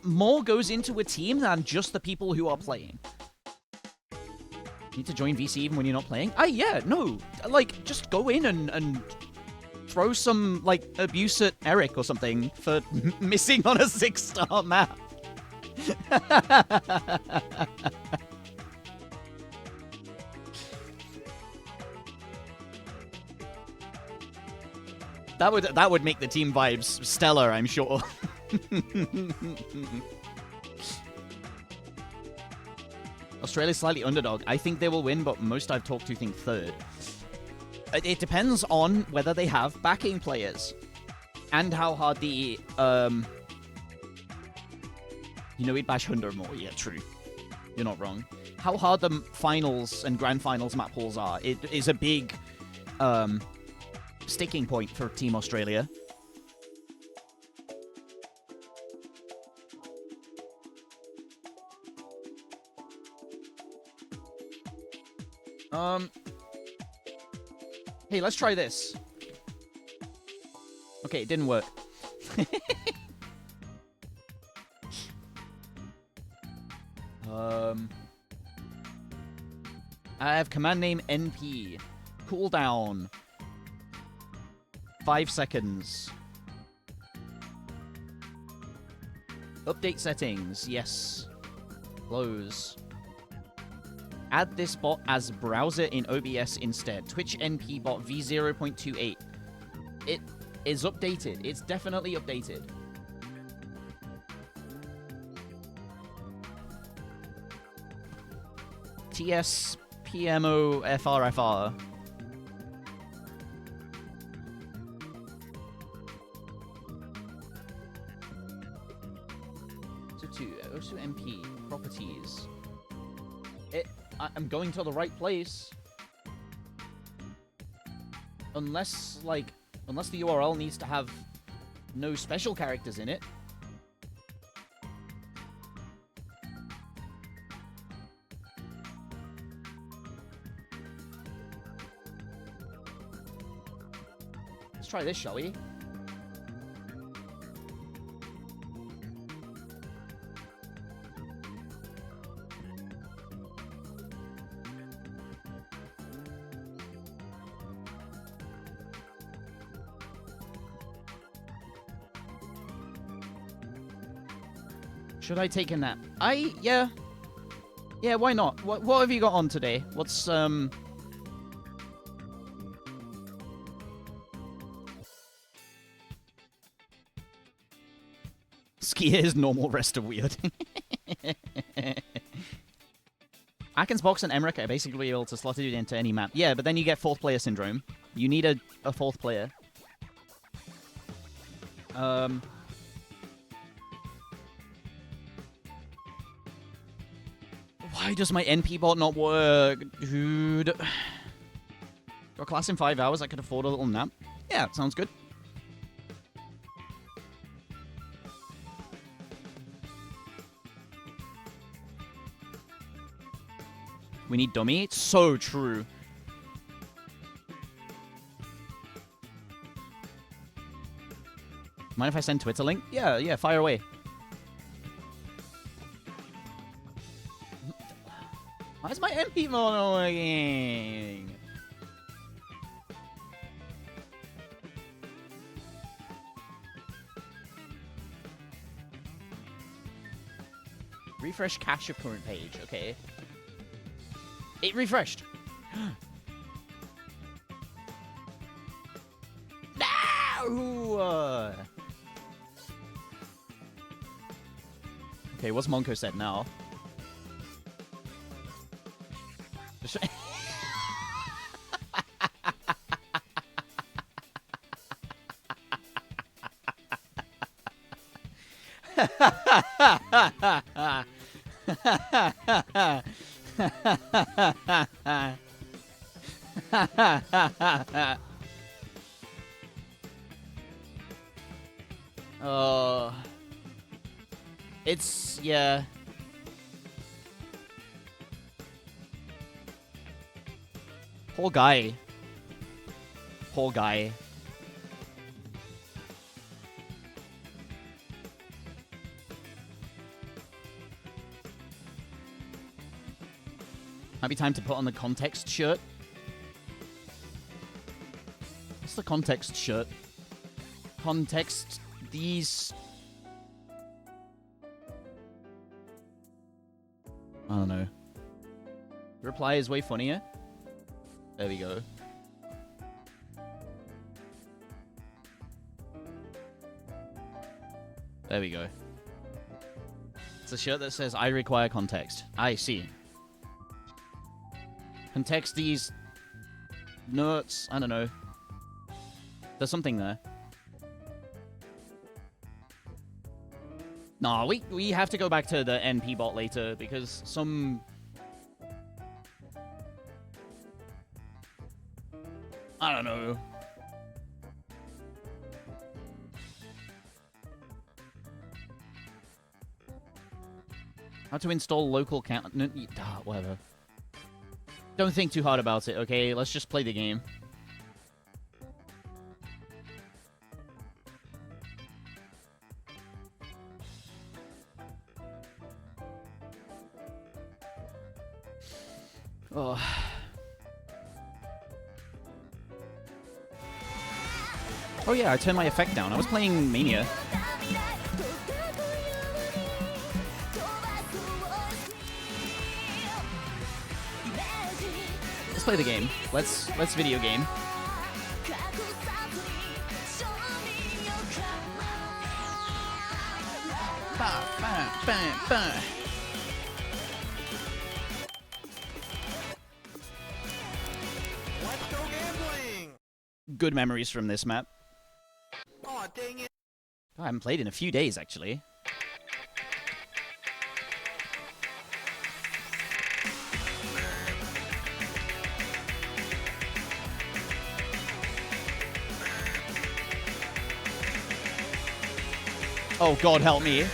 more goes into a team than just the people who are playing. Need to join VC even when you're not playing? Yeah, no. Like, just go in and throw some, like, abuse at Eric or something for missing on a 6-star map. That would make the team vibes stellar, I'm sure. Australia's slightly underdog. I think they will win, but most I've talked to think third. It depends on whether they have backing players and how hard the you know, we'd bash Hunder more. Yeah, true. You're not wrong. How hard the finals and grand finals map pools are, it is a big sticking point for Team Australia. Hey, let's try this. Okay, it didn't work. I have command name NP. Cooldown. 5 seconds. Update settings. Yes. Close. Add this bot as browser in OBS instead. Twitch NP bot v0.28. It is updated. It's definitely updated. TS PMO FRFR. So to MP properties. I'm going to the right place. Unless the URL needs to have no special characters in it. Let's try this, shall we? Should I take a nap? Yeah, why not? What have you got on today? What's, Skier is normal, rest of weird. Atkins Box and Emmerich are basically able to slot it into any map. Yeah, but then you get fourth player syndrome. You need a fourth player. Why does my NP bot not work? Dude. Got class in 5 hours, I could afford a little nap. Yeah, sounds good. We need dummy. It's so true. Mind if I send Twitter link? Yeah, fire away. Why is my MP mono working? Refresh cache of current page, okay. It refreshed. No! Okay, what's Monko said now? It's, yeah. Poor guy. Poor guy. Might be time to put on the context shirt. What's the context shirt? Context these... I don't know. Reply is way funnier. There we go. There we go. It's a shirt that says, I require context. I see. Context these nuts. I don't know. There's something there. Nah, we have to go back to the NP bot later because some... I don't know. How to install local count... No, whatever. Don't think too hard about it, okay? Let's just play the game. Oh. Oh yeah, I turned my effect down. I was playing Mania. Let's play the game. Let's video game. Bah, bah, bah, bah. Let's go gambling! Good memories from this map. Aw, dang it. I haven't played in a few days, actually. Oh, God, help me.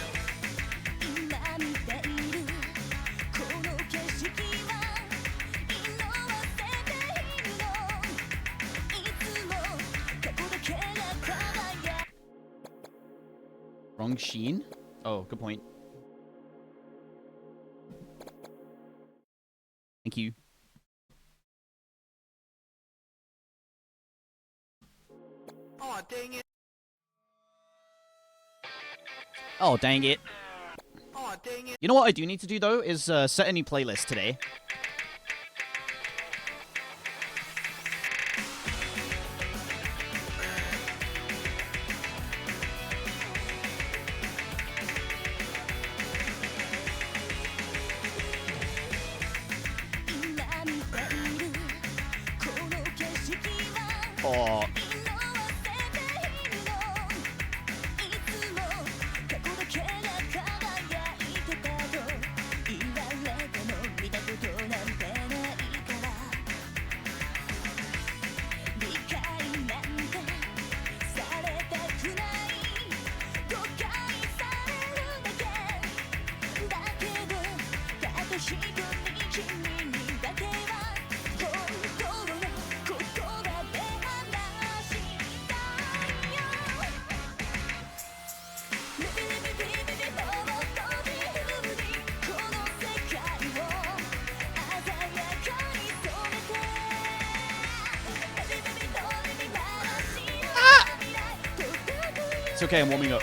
Wrong sheen? Oh, good point. Thank you. Aw, dang it. Oh, dang it. Aw, dang it. You know what I do need to do, though, is set a new playlist today. Oh. It's okay, I'm warming up.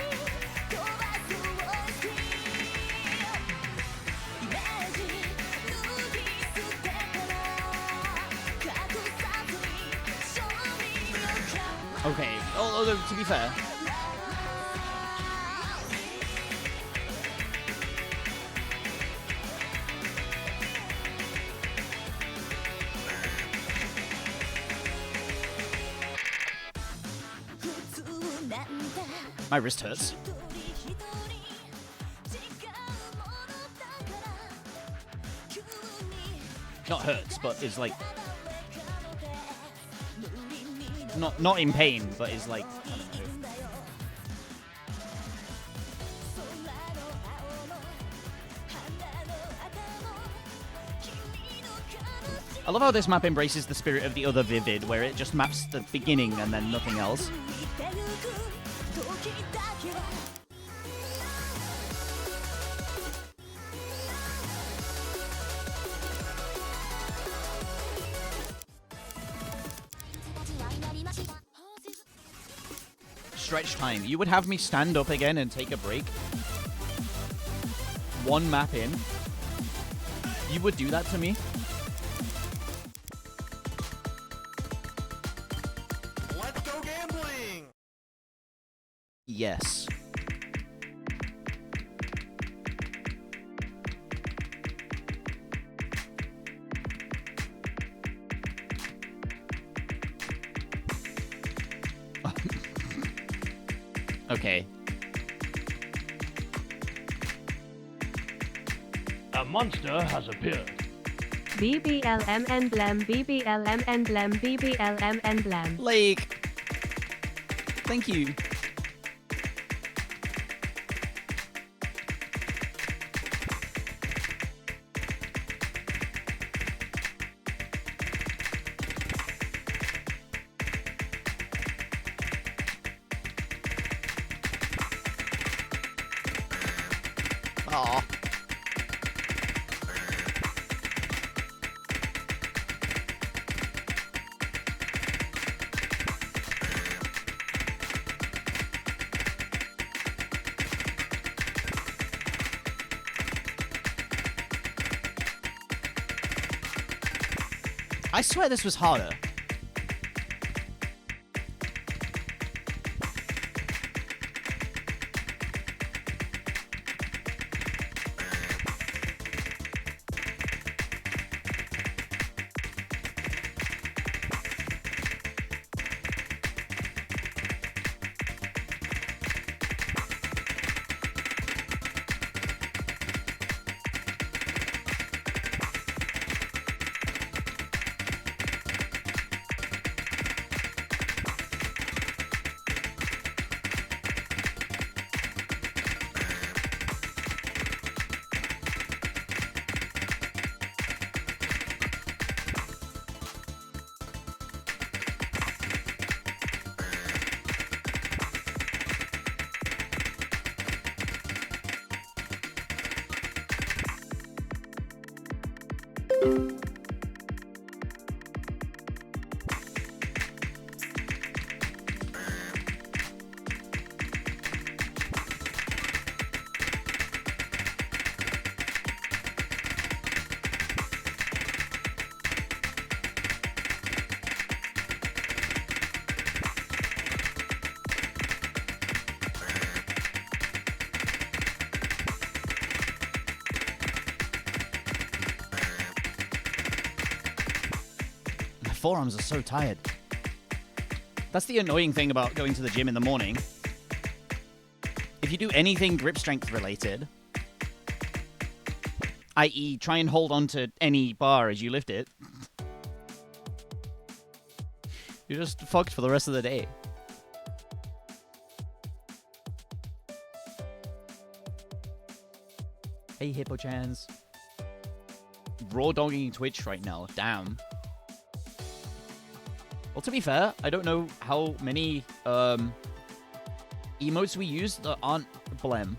Okay, although to be fair... My wrist hurts. Not hurts, but is like... Not in pain, but is like... I don't know. I love how this map embraces the spirit of the other Vivid, where it just maps the beginning and then nothing else. Stretch time. You would have me stand up again and take a break? One map in? You would do that to me? Let's go gambling! Yes. Okay. A monster has appeared. BBLM emblem, BBLM emblem, BBLM emblem. Like, thank you. Aw. I swear this was harder. Forearms are so tired. That's the annoying thing about going to the gym in the morning. If you do anything grip strength related, i.e. try and hold on to any bar as you lift it, you're just fucked for the rest of the day. Hey, Hippo-chans. Raw dogging Twitch right now. Damn. Well, to be fair, I don't know how many emotes we use that aren't Blem.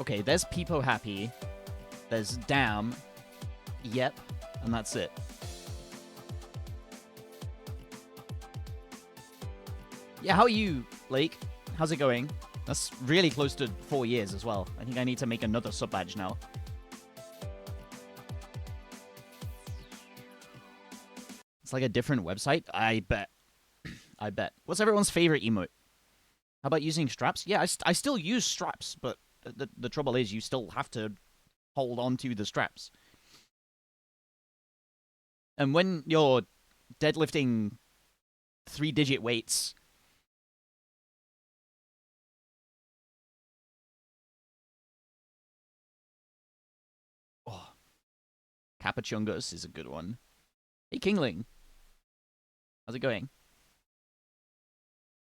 Okay, there's Peepo Happy. There's Damn. Yep. And that's it. Yeah, how are you, Lake? How's it going? That's really close to 4 years as well. I think I need to make another sub badge now. It's like a different website? I bet. I bet. What's everyone's favorite emote? How about using straps? Yeah, I still use straps, but the trouble is you still have to hold on to the straps. And when you're deadlifting 3-digit weights... Oh. Capachungus is a good one. Hey, Kingling. How's it going?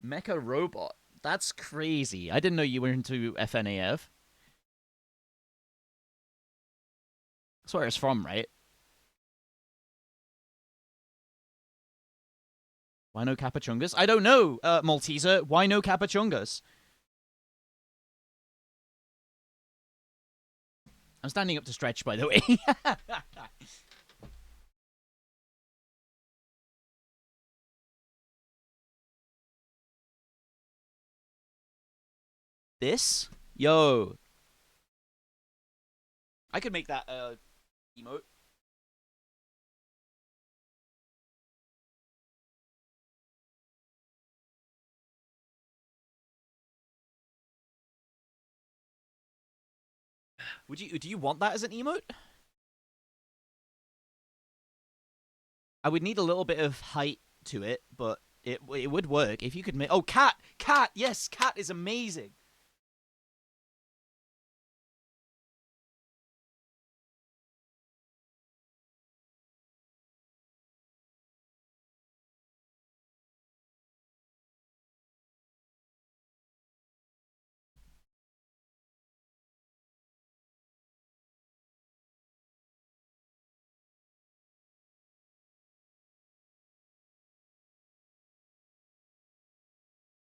Mecha Robot. That's crazy. I didn't know you were into FNAF. That's where it's from, right? Why no Capachungus? I don't know, Malteser. Why no Capachungus? I'm standing up to stretch, by the way. This? Yo. I could make that emote. Do you want that as an emote? I would need a little bit of height to it, but it would work if you could make. Oh, cat, cat. Yes, cat is amazing.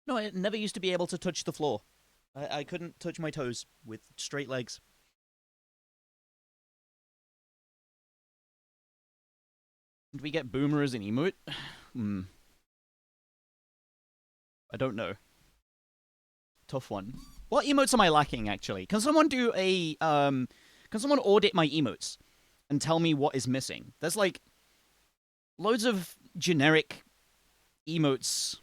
No, I never used to be able to touch the floor. I couldn't touch my toes with straight legs. Did we get Boomer as an emote? I don't know. Tough one. What emotes am I lacking, actually? Can someone do a, Can someone audit my emotes and tell me what is missing? There's, like, loads of generic emotes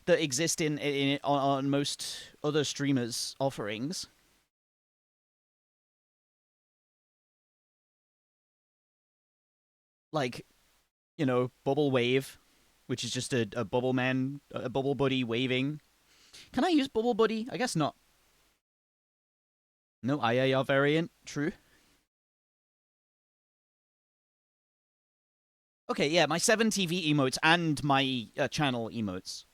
that exist on most other streamers' offerings. Like, you know, Bubble Wave, which is just a Bubble Man, a Bubble Buddy waving. Can I use Bubble Buddy? I guess not. No IAR variant, true. Okay, yeah, my 7TV emotes and my channel emotes.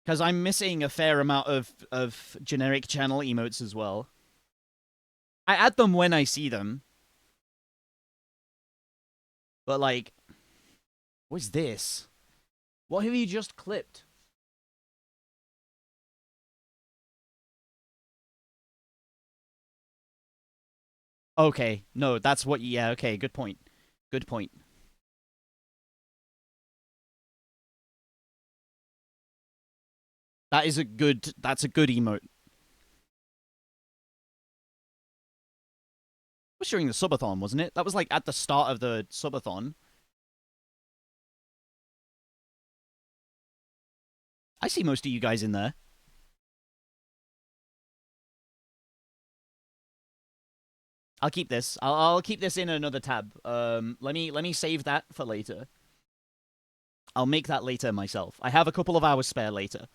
Because I'm missing a fair amount of generic channel emotes as well. I add them when I see them. But, like, what's this? What have you just clipped? Okay, no, that's what, yeah, okay, good point. Good point. That's a good emote. It was during the subathon, wasn't it? That was like at the start of the subathon. I see most of you guys in there. I'll keep this. I'll keep this in another tab. Let me save that for later. I'll make that later myself. I have a couple of hours spare later.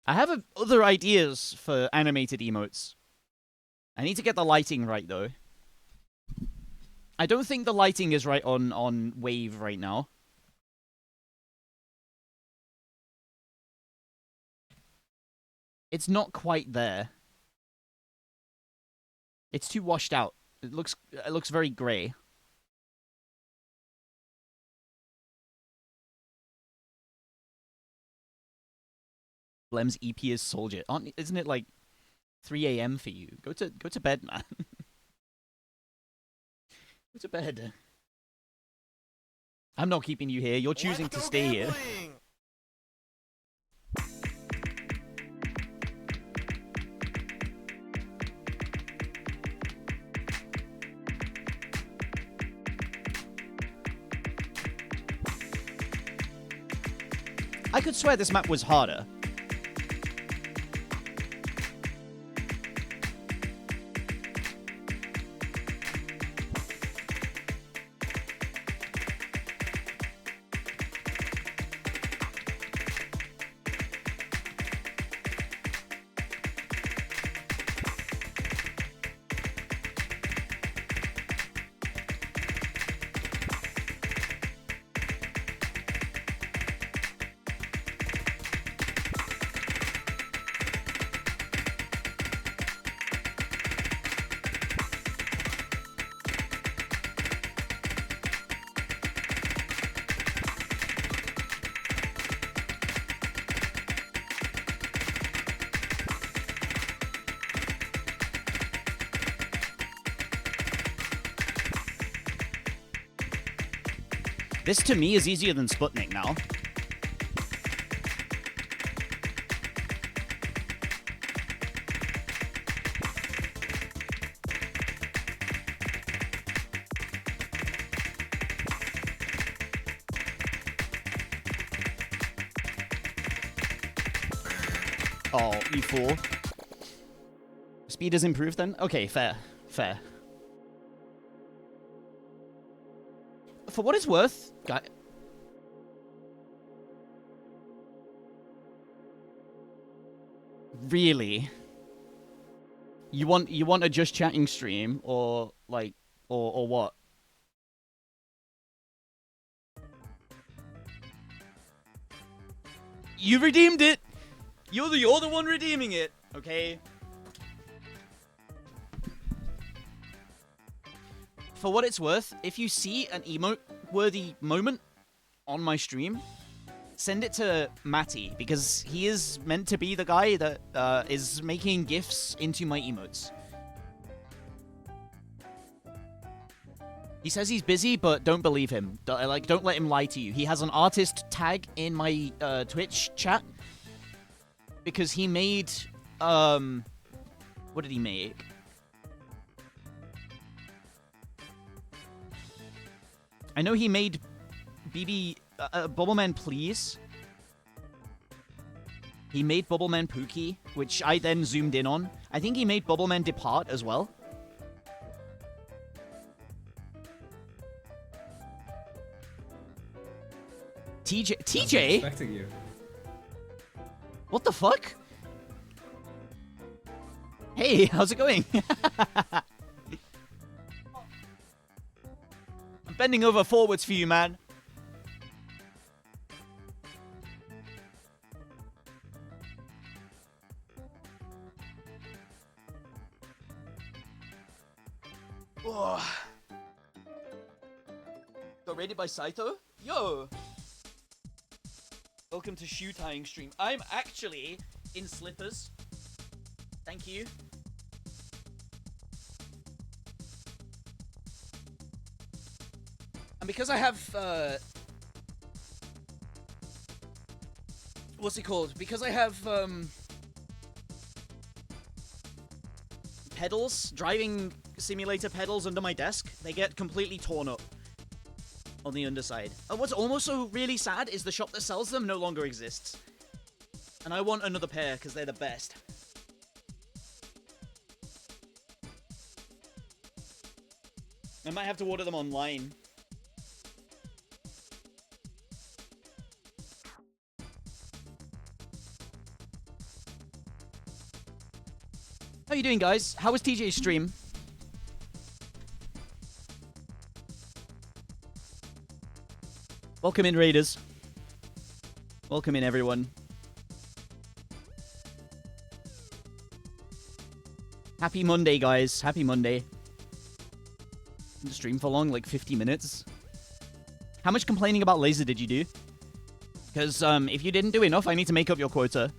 I have other ideas for animated emotes. I need to get the lighting right, though. I don't think the lighting is right on Wave right now. It's not quite there. It's too washed out. It looks very grey. Blem's EP is Soldier. Isn't it like 3 a.m. for you? Go to bed, man. Go to bed. I'm not keeping you here. You're choosing to stay here. I could swear this map was harder. This, to me, is easier than Sputnik now. Oh, E4. Speed has improved then? Okay, fair. Fair. For what it's worth, really? You want a just chatting stream or like or what? You redeemed it. You're the one redeeming it, okay? For what it's worth, if you see an emote-worthy moment on my stream, send it to Matty, because he is meant to be the guy that is making GIFs into my emotes. He says he's busy, but don't believe him. Don't let him lie to you. He has an artist tag in my Twitch chat, because he made, what did he make? I know he made Bubbleman Please. He made Bubbleman Pookie, which I then zoomed in on. I think he made Bubbleman Depart as well. TJ? I'm expecting you. What the fuck? Hey, how's it going? I'm bending over forwards for you, man. Oh. Got raided by Saito? Yo! Welcome to shoe tying stream. I'm actually in slippers. Thank you. And because I have, what's it called? Because I have, pedals, driving simulator pedals under my desk, they get completely torn up on the underside. And what's almost so really sad is the shop that sells them no longer exists. And I want another pair because they're the best. I might have to order them online. How you doing, guys? How was TJ's stream? Welcome in, Raiders. Welcome in, everyone. Happy Monday, guys. Happy Monday. Stream for long, like 50 minutes. How much complaining about laser did you do? Because if you didn't do enough, I need to make up your quota.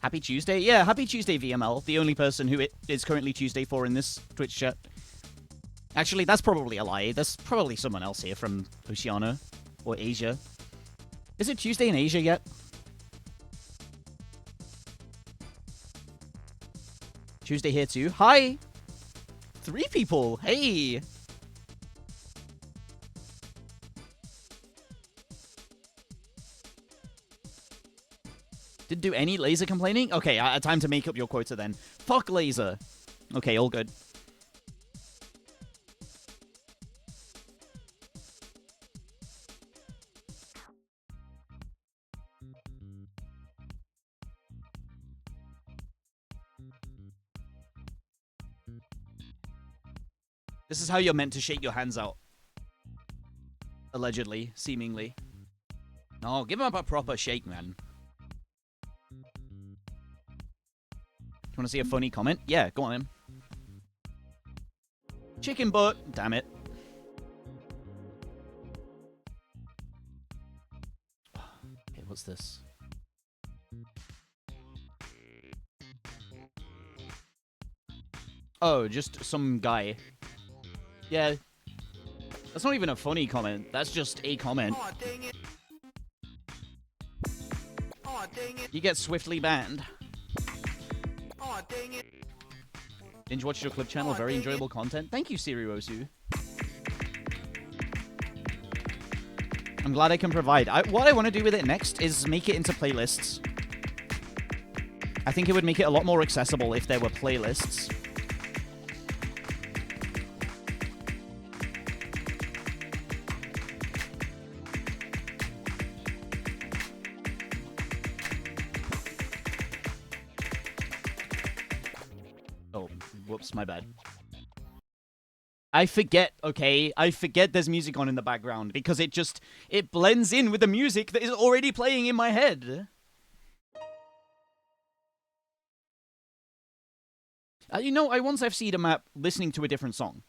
Happy Tuesday? Yeah, happy Tuesday, VML. The only person who it is currently Tuesday for in this Twitch chat. Actually, that's probably a lie. There's probably someone else here from Oceania or Asia. Is it Tuesday in Asia yet? Tuesday here too. Hi! 3 people. Hey! Didn't do any laser complaining? Okay, time to make up your quota then. Fuck laser. Okay, all good. This is how you're meant to shake your hands out. Allegedly, seemingly. No, give him up a proper shake, man. Do you want to see a funny comment? Yeah, go on then. Chicken butt. Damn it. Okay, what's this? Oh, just some guy. Yeah. That's not even a funny comment. That's just a comment. Aw, dang it. Aw, dang it. You get swiftly banned. Aw, dang it. Binge watched your clip channel. Aw, Very dang enjoyable content. Thank you, Siriosu. I'm glad I can provide. What I want to do with it next is make it into playlists. I think it would make it a lot more accessible if there were playlists. Whoops, my bad. I forget, okay? I forget there's music on in the background because it blends in with the music that is already playing in my head. You know, I once FC'd a map listening to a different song.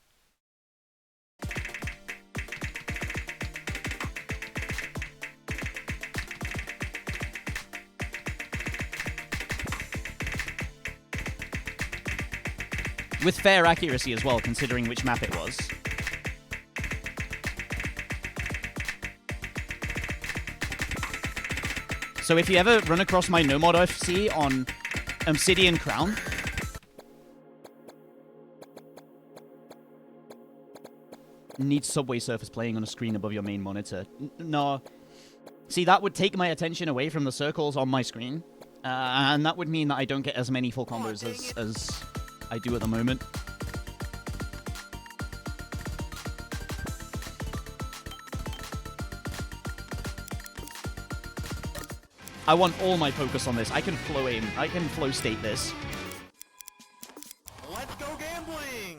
With fair accuracy as well, considering which map it was. So if you ever run across my Nomod FC on Obsidian Crown, need Subway Surfers playing on a screen above your main monitor. No. See, that would take my attention away from the circles on my screen, and that would mean that I don't get as many full combos as I do at the moment. I want all my focus on this. I can flow aim. I can flow state this. Let's go gambling!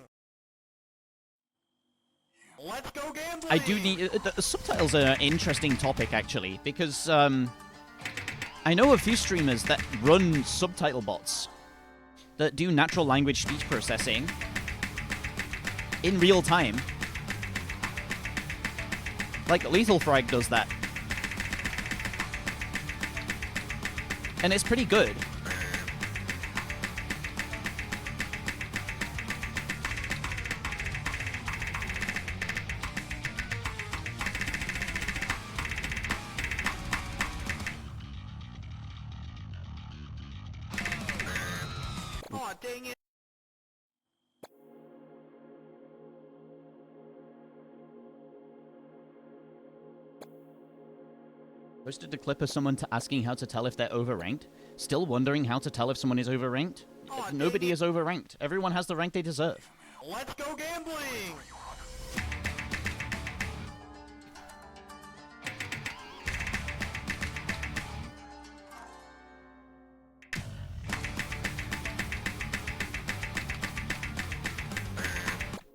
Let's go gambling! I do need... the subtitles are an interesting topic, actually, because I know a few streamers that run subtitle bots that do natural language speech processing in real time. Like, Lethal Frag does that. And it's pretty good. Aw, dang it! Posted a clip of someone asking how to tell if they're overranked. Still wondering how to tell if someone is overranked? Aw, dang Nobody it. is overranked. Everyone has the rank they deserve. Let's go gambling!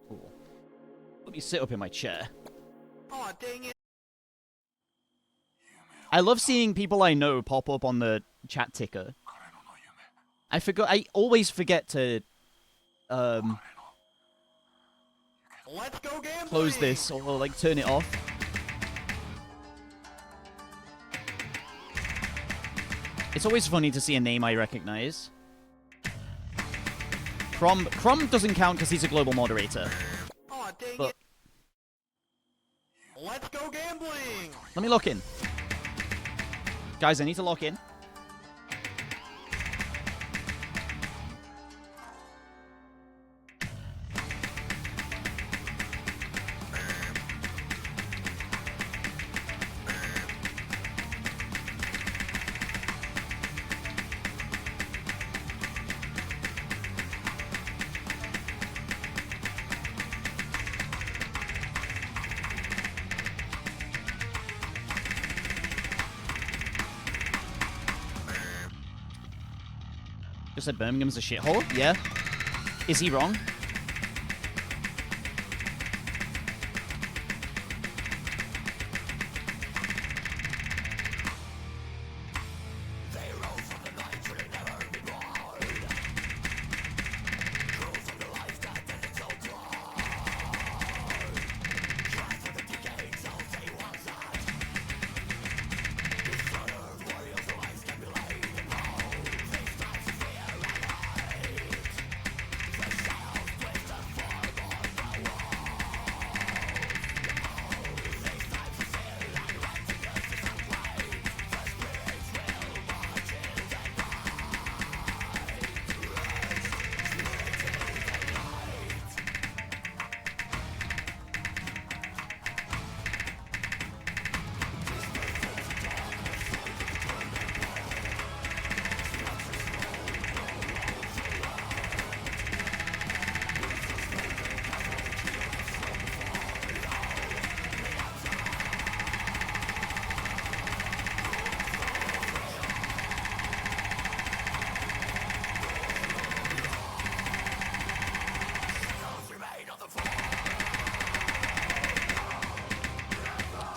Cool. Let me sit up in my chair. Aw, dang it! I love seeing people I know pop up on the chat ticker. I always forget to Let's go gambling! close this or like turn it off. It's always funny to see a name I recognize. Crom doesn't count because he's a global moderator. Aw, dang But it! Let's go gambling! let me lock in. Guys, I need to lock in. Just said Birmingham's a shithole? Yeah. Is he wrong?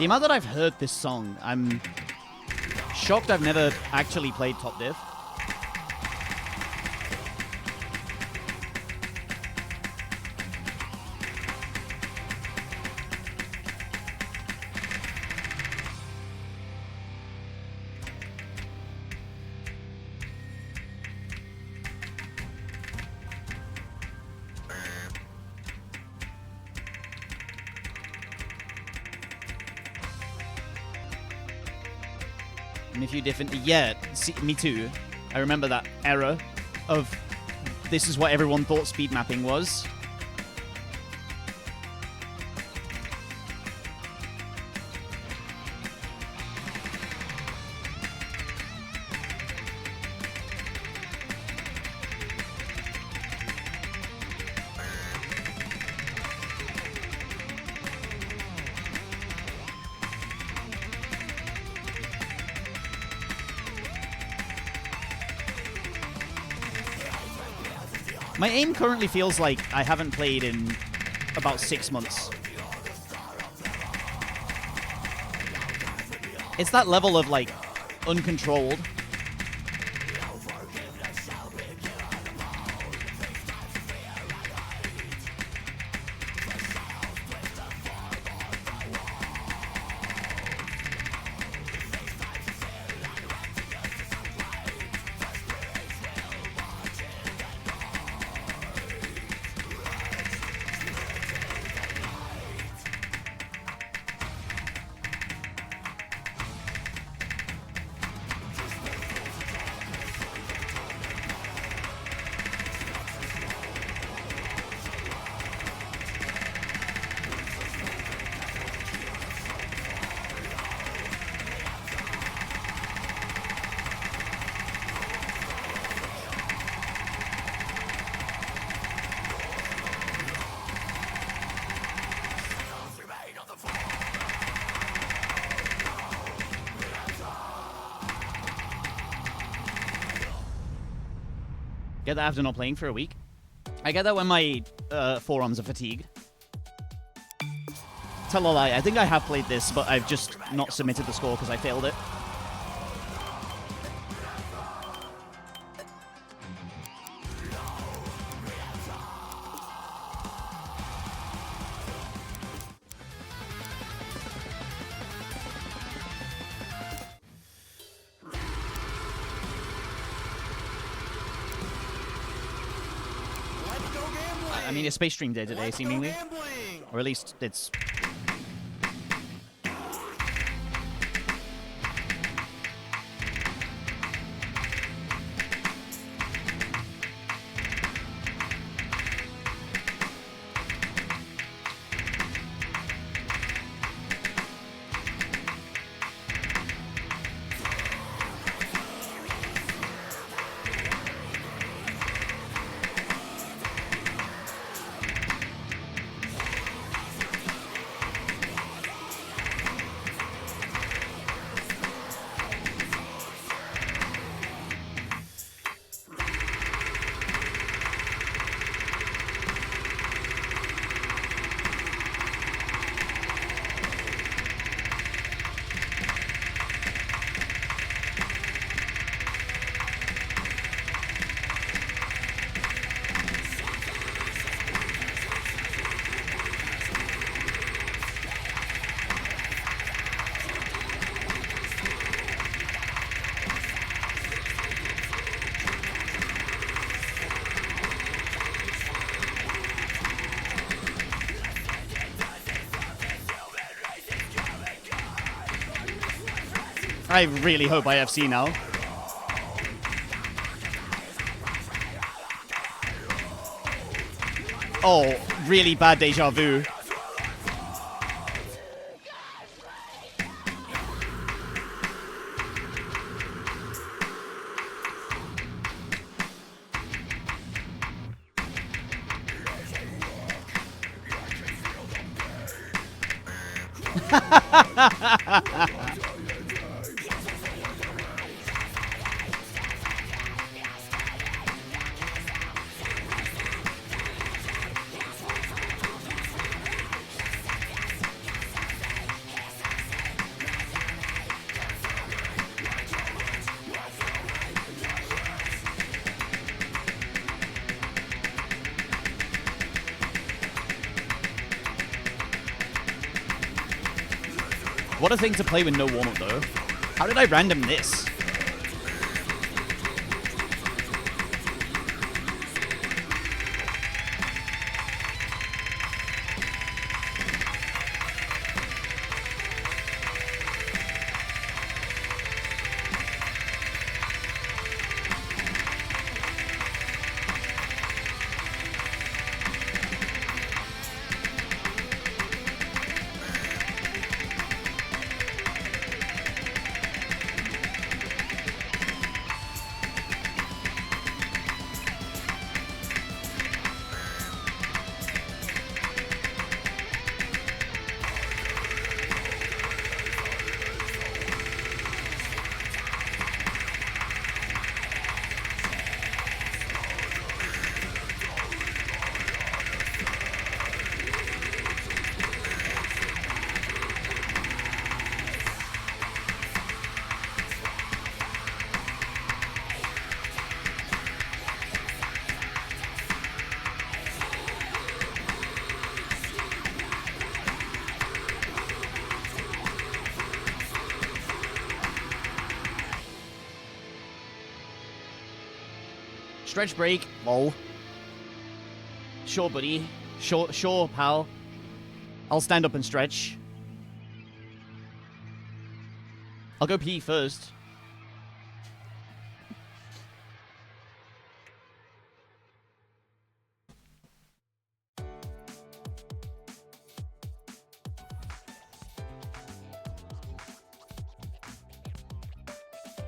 The amount that I've heard this song, I'm shocked I've never actually played Top Div. And if you different, yeah, see, me too. I remember that era of this is what everyone thought speed mapping was. My aim currently feels like I haven't played in about 6 months. It's that level of, like, uncontrolled. Get that after not playing for a week. I get that when my forearms are fatigued. Tell a lie, I think I have played this, but I've just not submitted the score because I failed it. Let's go gambling. I mean, a Space Stream did today, Let's go seemingly. gambling. Or at least it's... I really hope I FC now. Oh, really bad deja vu. What a thing to play with no warm-up, though. How did I random this? Stretch break. Lol. Sure, buddy. Sure, pal. I'll stand up and stretch. I'll go pee first.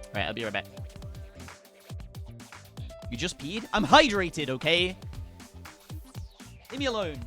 Alright, I'll be right back. You just peed? I'm hydrated, okay? Leave me alone.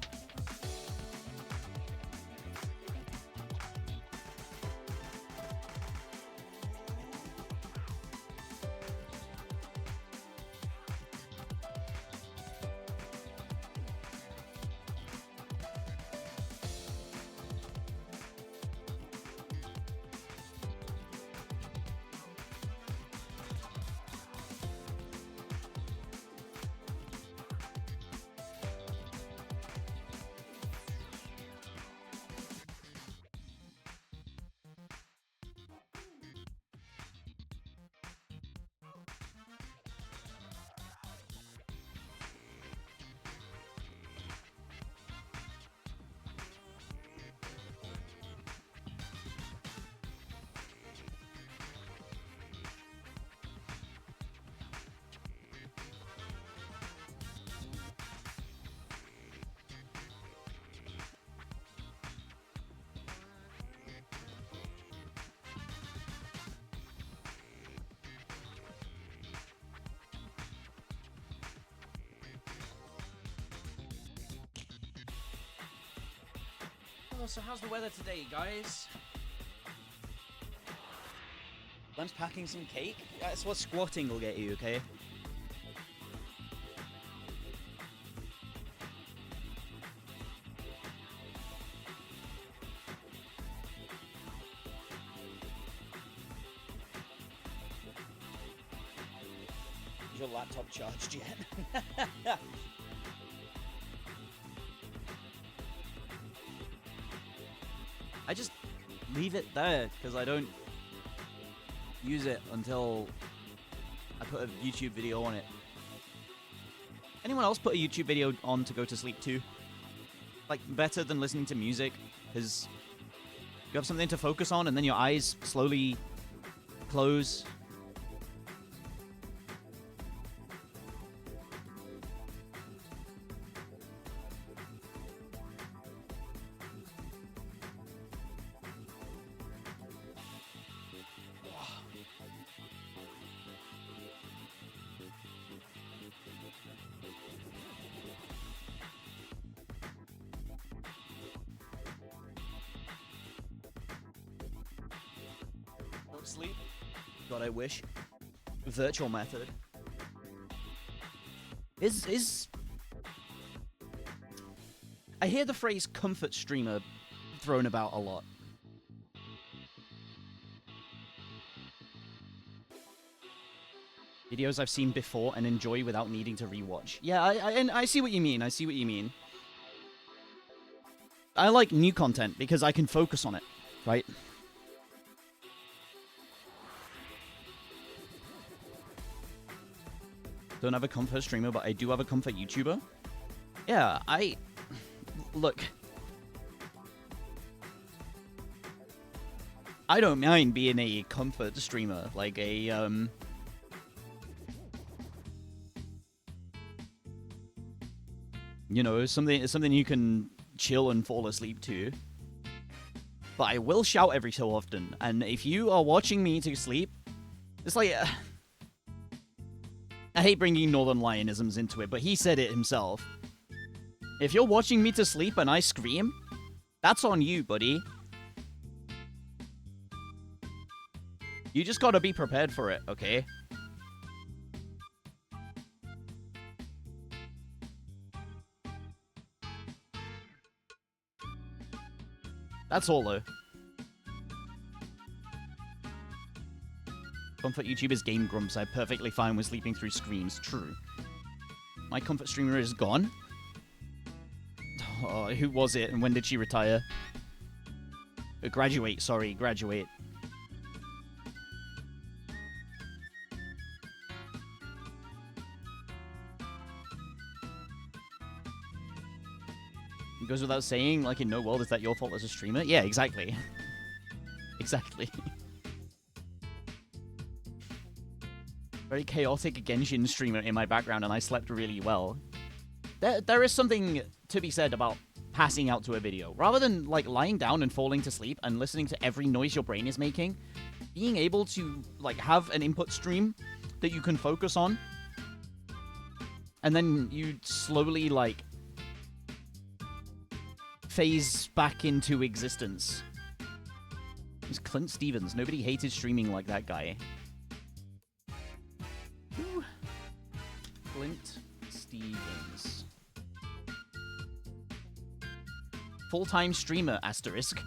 Oh, so how's the weather today, guys? Lem's packing some cake? That's what squatting will get you, okay? Is your laptop charged yet? I just leave it there because I don't use it until I put a YouTube video on it. Anyone else put a YouTube video on to go to sleep too? Like, better than listening to music, because you have something to focus on and then your eyes slowly close. Sleep. God, I wish. Virtual method. Is I hear the phrase comfort streamer thrown about a lot. Videos I've seen before and enjoy without needing to rewatch. Yeah, I see what you mean. I see what you mean. I like new content because I can focus on it, right? don't have a comfort streamer, but I do have a comfort YouTuber. Yeah, look. I don't mind being a comfort streamer, like a, you know, something you can chill and fall asleep to. But I will shout every so often, and if you are watching me to sleep, it's like, I hate bringing Northern Lionisms into it, but he said it himself. If you're watching me to sleep and I scream, that's on you, buddy. You just gotta be prepared for it, okay? That's all, though. Comfort YouTubers Game Grumps. I'm perfectly fine with sleeping through screams. True. My comfort streamer is gone. Oh, who was it and when did she retire? Graduate, sorry, graduate. It goes without saying, like in no world is that your fault as a streamer? Yeah, exactly. Exactly. Very chaotic Genshin streamer in my background and I slept really well. There is something to be said about passing out to a video. Rather than like lying down and falling to sleep and listening to every noise your brain is making, being able to like have an input stream that you can focus on and then you slowly like phase back into existence. It's Clint Stevens. Nobody hated streaming like that guy. Ooh. Clint Stevens. Full-time streamer, asterisk.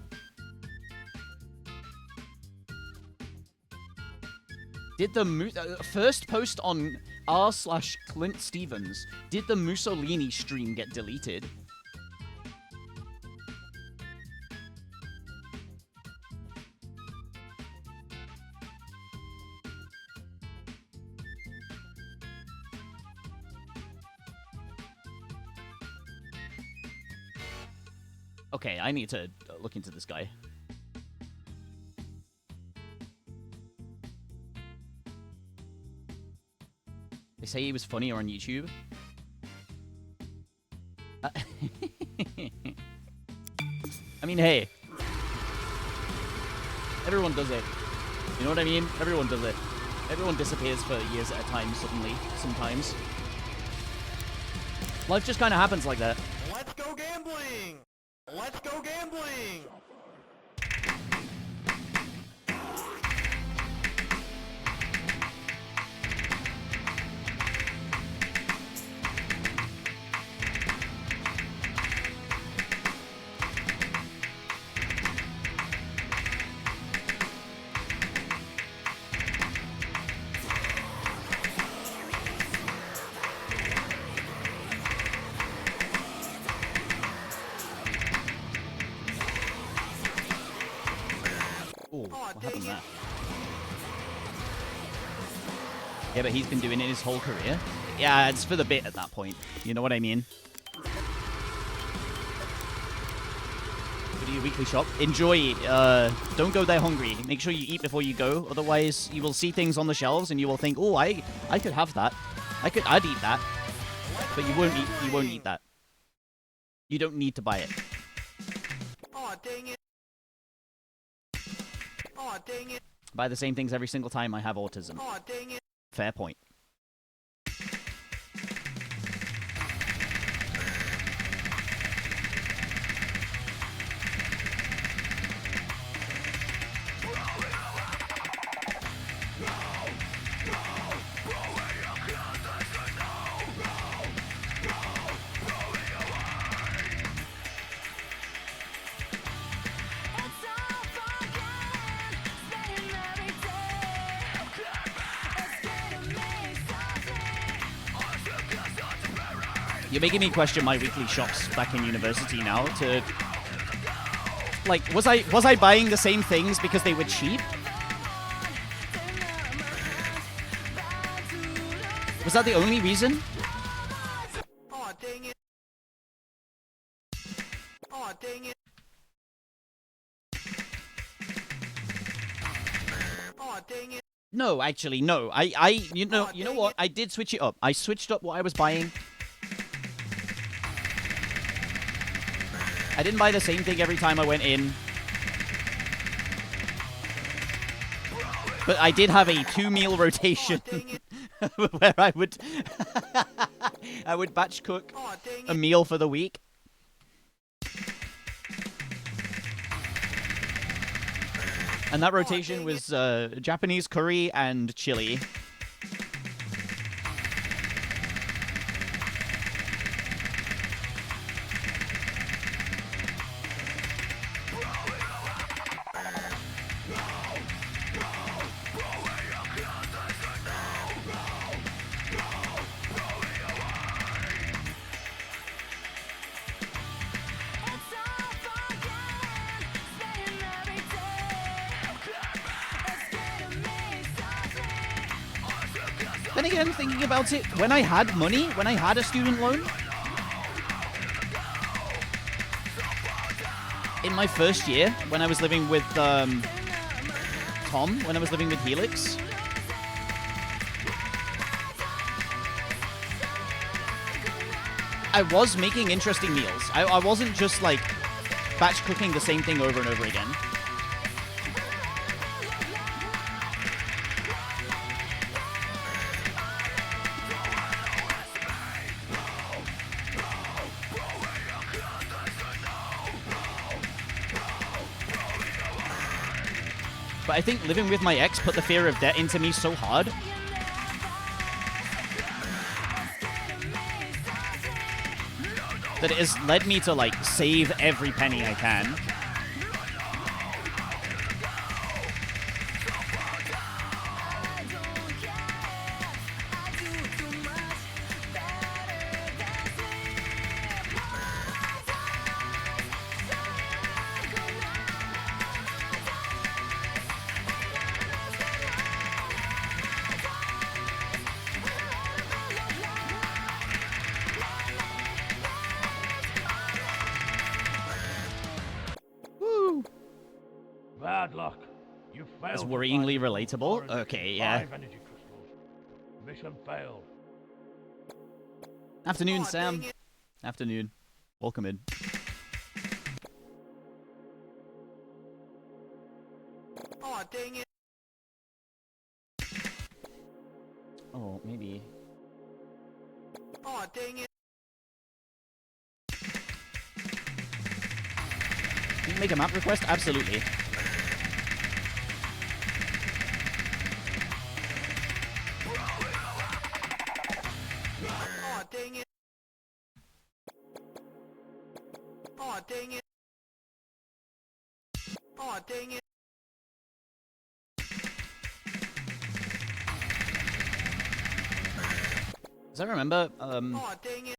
Did the first post on r/Clint Stevens, did the Mussolini stream get deleted? Okay, I need to look into this guy. They say he was funnier on YouTube. I mean, hey. Everyone does it. You know what I mean? Everyone does it. Everyone disappears for years at a time suddenly, sometimes. Life just kind of happens like that. Let's go gambling! Let's go gambling! What happened there? Yeah, but he's been doing it his whole career. Yeah, it's for the bit at that point. You know what I mean? Go to your weekly shop. Enjoy. Don't go there hungry. Make sure you eat before you go. Otherwise, you will see things on the shelves and you will think, "Oh, I could have that. I'd eat that." But you won't eat. You won't eat that. You don't need to buy it. Aw, dang it. Aw, dang it. Buy the same things every single time. I have autism. Aw, dang it. Fair point. You're making me question my weekly shops back in university now to... Like, was I buying the same things because they were cheap? Was that the only reason? Aw, dang it. Aw, dang it. Aw, dang it. No, actually, no. You know what? I did switch it up. I switched up what I was buying. I didn't buy the same thing every time I went in. But I did have a 2-meal rotation where I would I would batch cook a meal for the week. And that rotation was Japanese curry and chili. Then again, thinking about it, when I had money, when I had a student loan, in my first year, when I was living with Tom, when I was living with Helix, I was making interesting meals. I wasn't just like batch cooking the same thing over and over again. But I think living with my ex put the fear of debt into me so hard. That it has led me to, like, save every penny I can. Bad luck. You failed. That's to worryingly find the relatable. orange Okay, and yeah. 5 energy crystals. Mission failed. Afternoon, Aw, Sam. dang it. Afternoon. Welcome in. Aw, dang it. Oh, maybe. Aw, dang it. Can you make a map request? Absolutely. Aw, dang it. Aw, dang it. Aw, dang it. As I remember, Aw, dang it.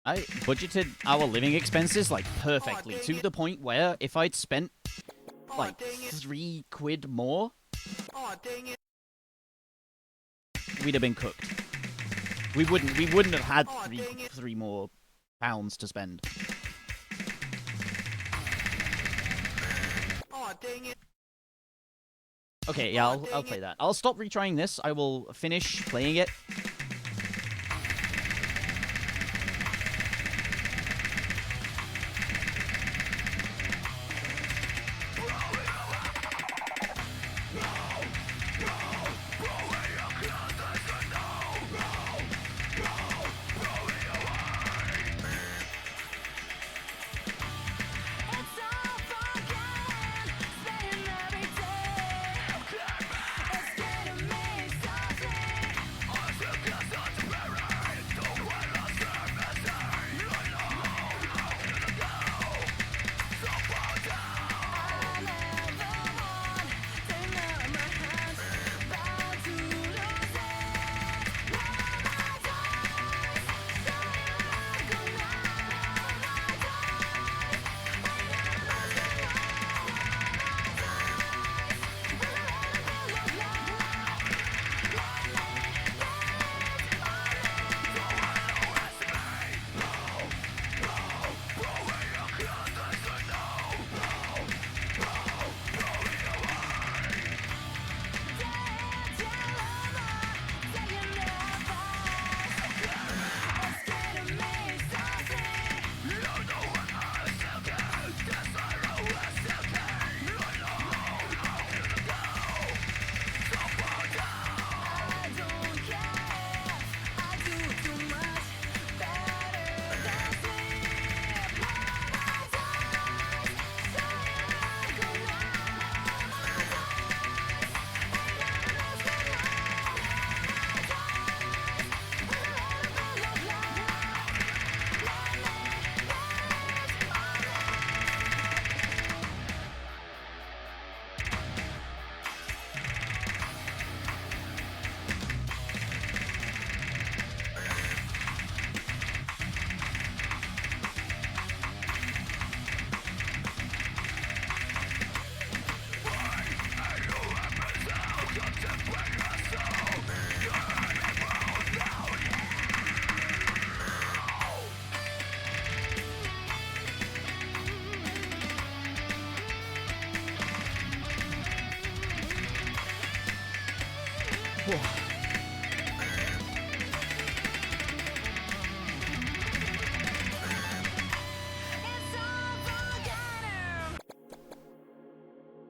I budgeted our living expenses, like, perfectly. Aw, dang To it. the point where if I'd spent, Aw, like, dang it. £3 more, Aw, dang it. we'd have been cooked. We wouldn't have had Aw, dang it. three more pounds to spend. Aw, dang it. Okay, yeah, Aw, I'll dang play it. that. I'll stop retrying this. I will finish playing it.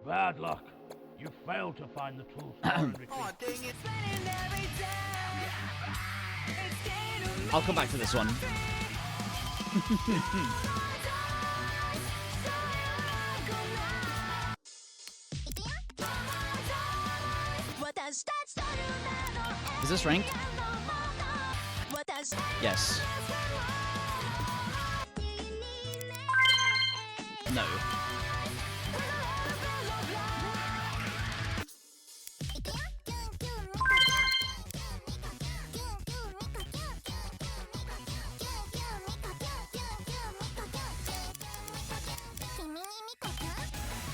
Bad luck. You failed to find the tool store and retreat. Aw, dang it. I'll come back to this one. Is this ranked? Yes. No.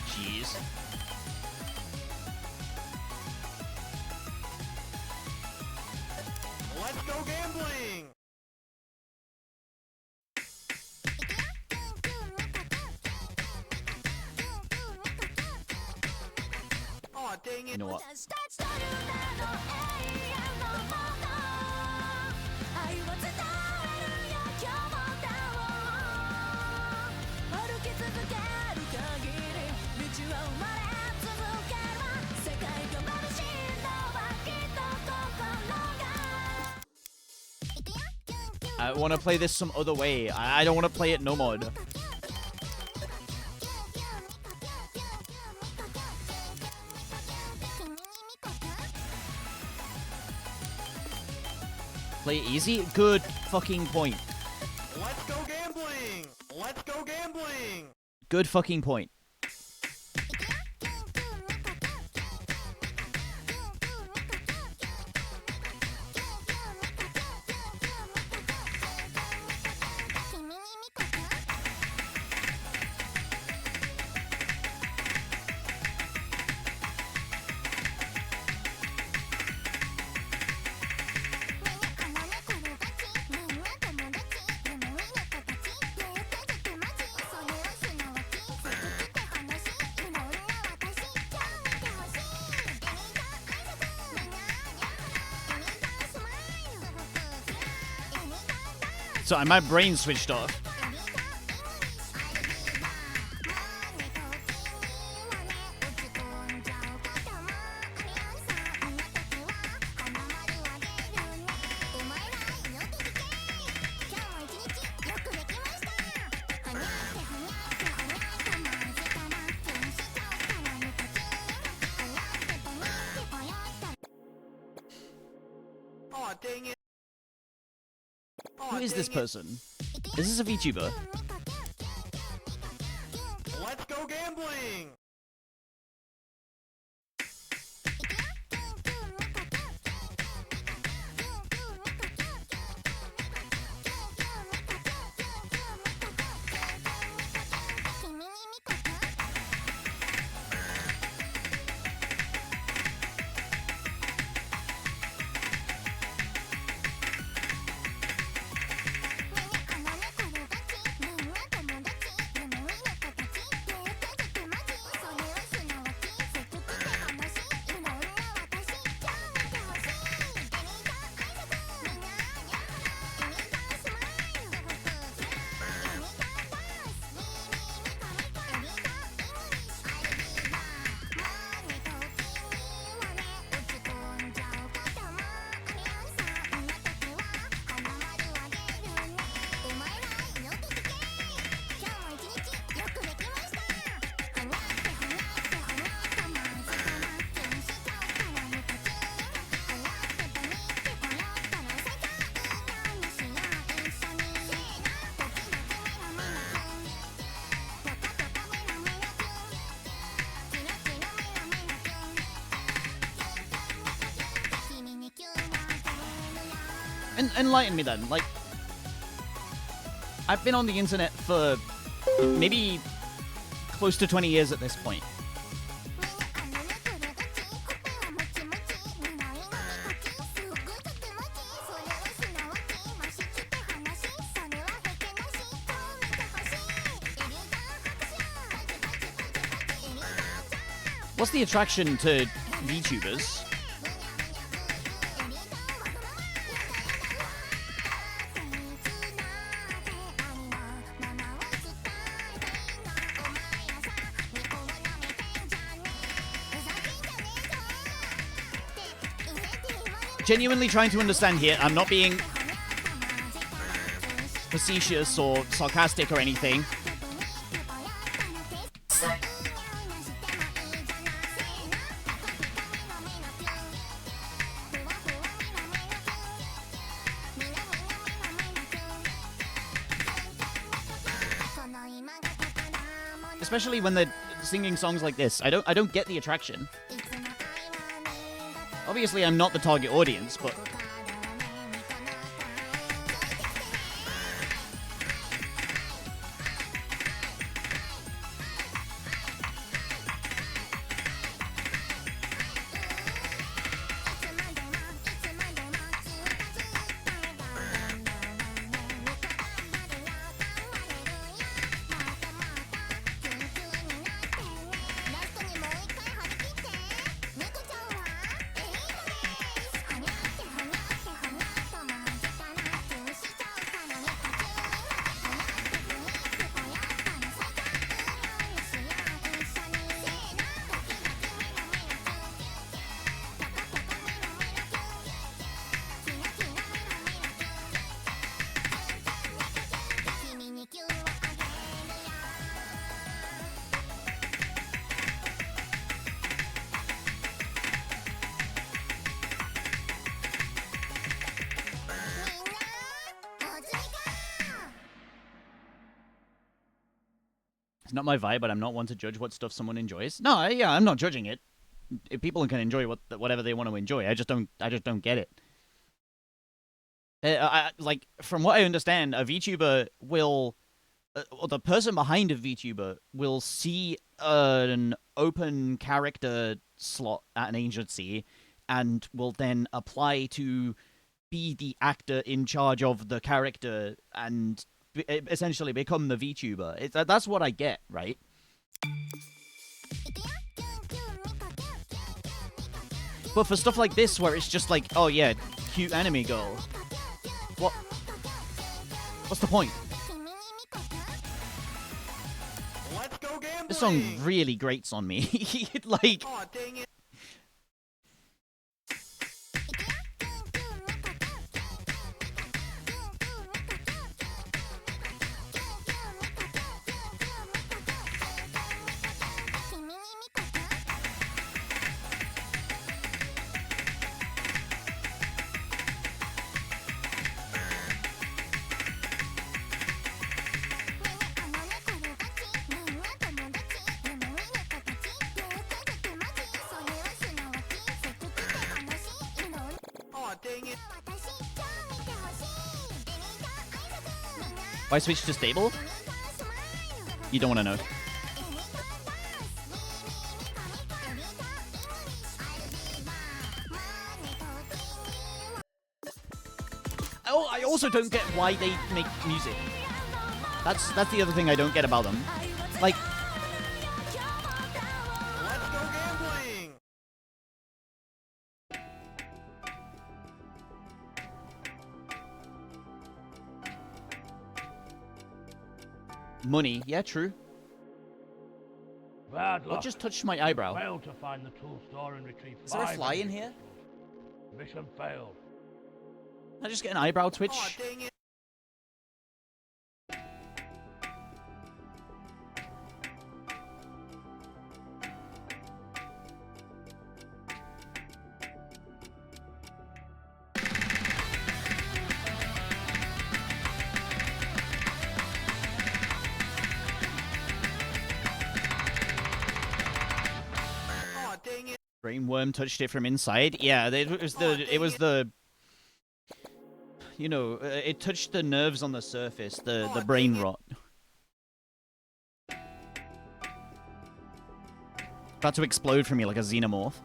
Jeez. Let's go gambling! Aw, dang it. You know what? I want to play this some other way. I don't want to play it no mod. Play it easy? Good fucking point. Let's go gambling! Let's go gambling! Good fucking point. Sorry, my brain switched off. Aw, dang it. Who is this person? Is this a VTuber? Let's go gambling! Enlighten me then. Like, I've been on the internet for maybe close to 20 years at this point. What's the attraction to VTubers? genuinely trying to understand here. I'm not being facetious or sarcastic or anything. Especially when they're singing songs like this. I don't get the attraction. Obviously, I'm not the target audience, but it's not my vibe, but I'm not one to judge what stuff someone enjoys. No, I'm not judging it. If people can enjoy whatever they want to enjoy, I just don't get it. Like, from what I understand, a VTuber will, or the person behind a VTuber will see an open character slot at an agency, and will then apply to be the actor in charge of the character and essentially become the VTuber. That's what I get, right? But for stuff like this, where it's just like, oh yeah, cute anime girl, what's the point? Let's go gambling. This song really grates on me. Like, Aw, dang it. Aw, dang it. why switch to stable? You don't want to know. Oh, I also don't get why they make music. That's the other thing I don't get about them. Like, Let's go gambling. money. Yeah, true. Bad What luck. just touched my eyebrow? Failed to find the tool store and retrieve Is there a 5 fly in energy here? crystals. Mission failed. I just get an eyebrow twitch. Aw, dang it. Aw, dang it. Brainworm touched it from inside. Yeah, it was the you know, it touched the nerves on the surface, the brain rot. About to explode from me like a xenomorph.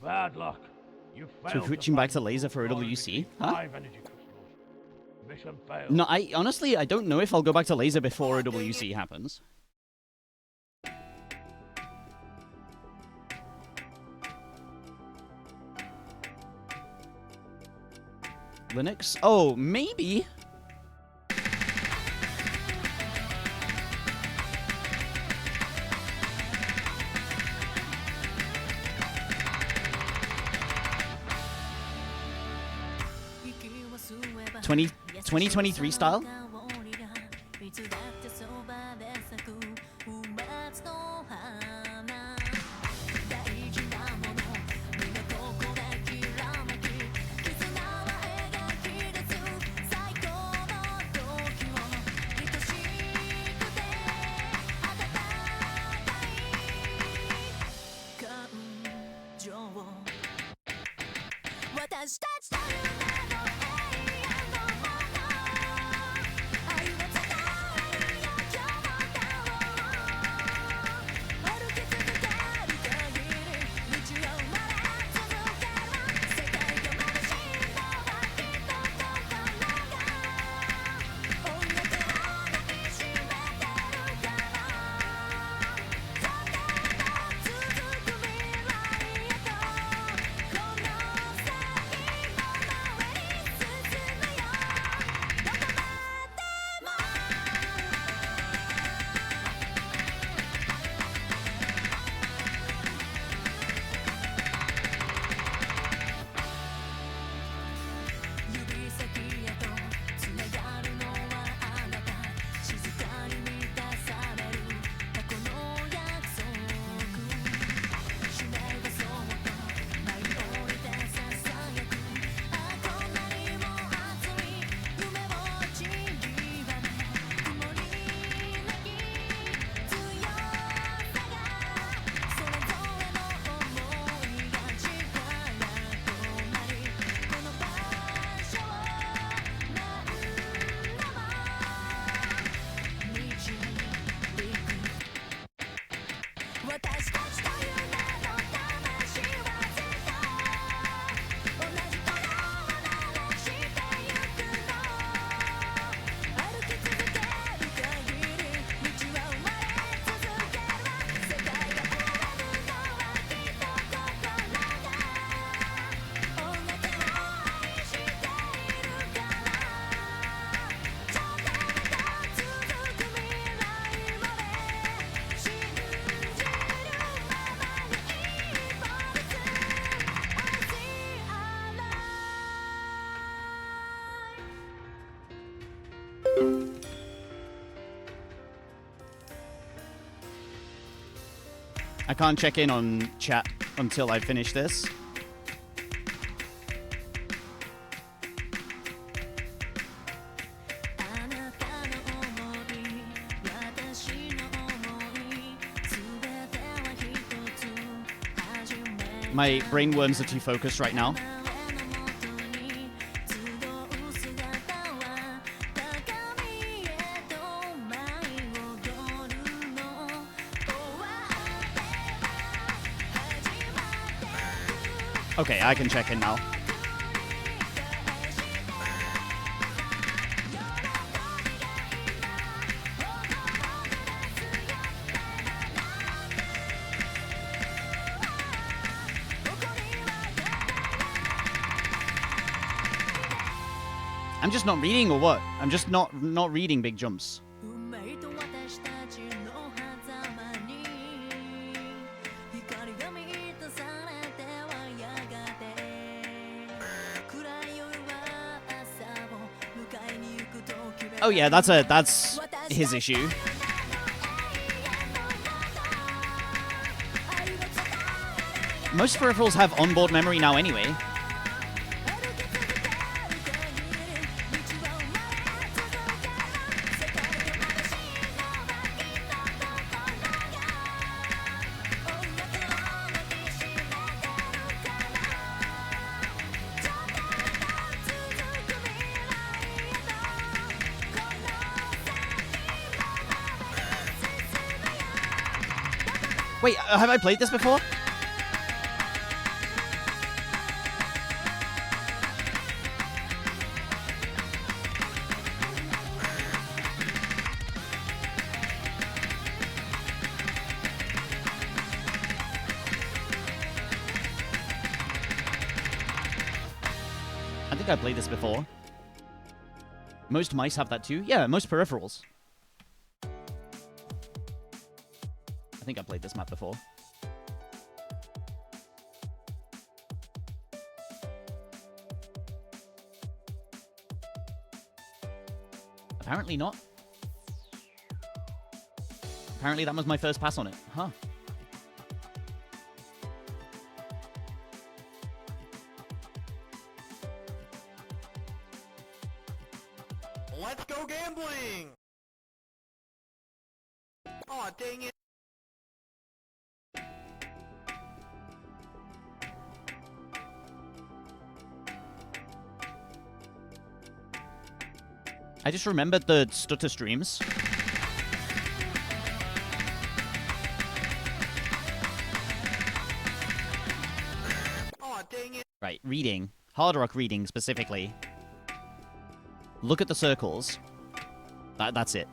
Bad luck. You failed So to switching back find to the laser for source OWC? of Huh? 5 energy crystals. Mission failed. No, I honestly, I don't know if I'll go back to laser before OWC happens. Linux? Oh, maybe. Twenty 2023 style? I can't check in on chat until I finish this. My brain worms are too focused right now. Okay, I can check in now. I'm just not reading or what? I'm just not reading big jumps. Oh yeah, that's his issue. Most peripherals have onboard memory now anyway. Wait, have I played this before? I think I played this before. Most mice have that too. Yeah, most peripherals. I think I played this map before. Apparently not. Apparently that was my first pass on it. Huh. Let's go gambling! Aw, dang it. I just remembered the stutter streams. Aw, dang it. Right, reading. Hard rock reading specifically. Look at the circles. That's it.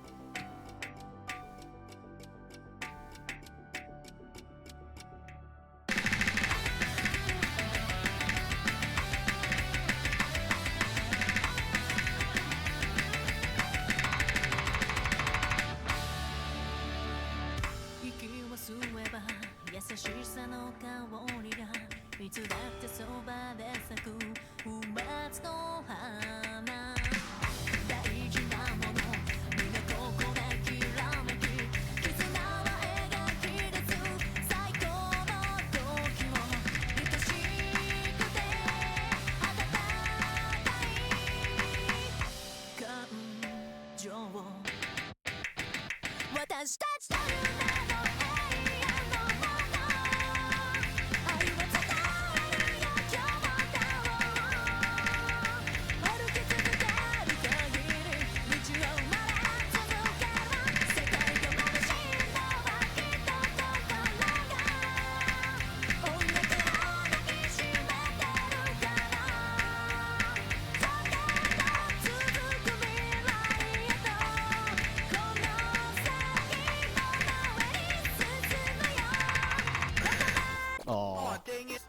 Aw, dang it.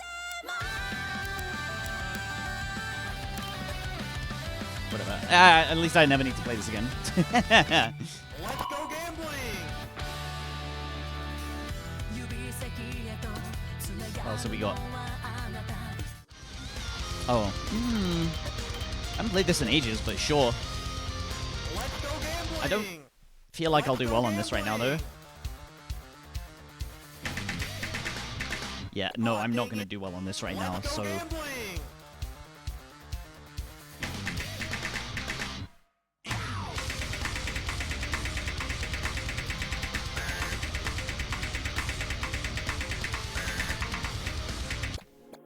Whatever. At least I never need to play this again. Let's go gambling! What else have we got? Oh. I haven't played this in ages, but sure. Let's go gambling! I don't feel like I'll do well on this right now, though. Yeah, no, I'm not going to do well on this right now, Let's go so... gambling!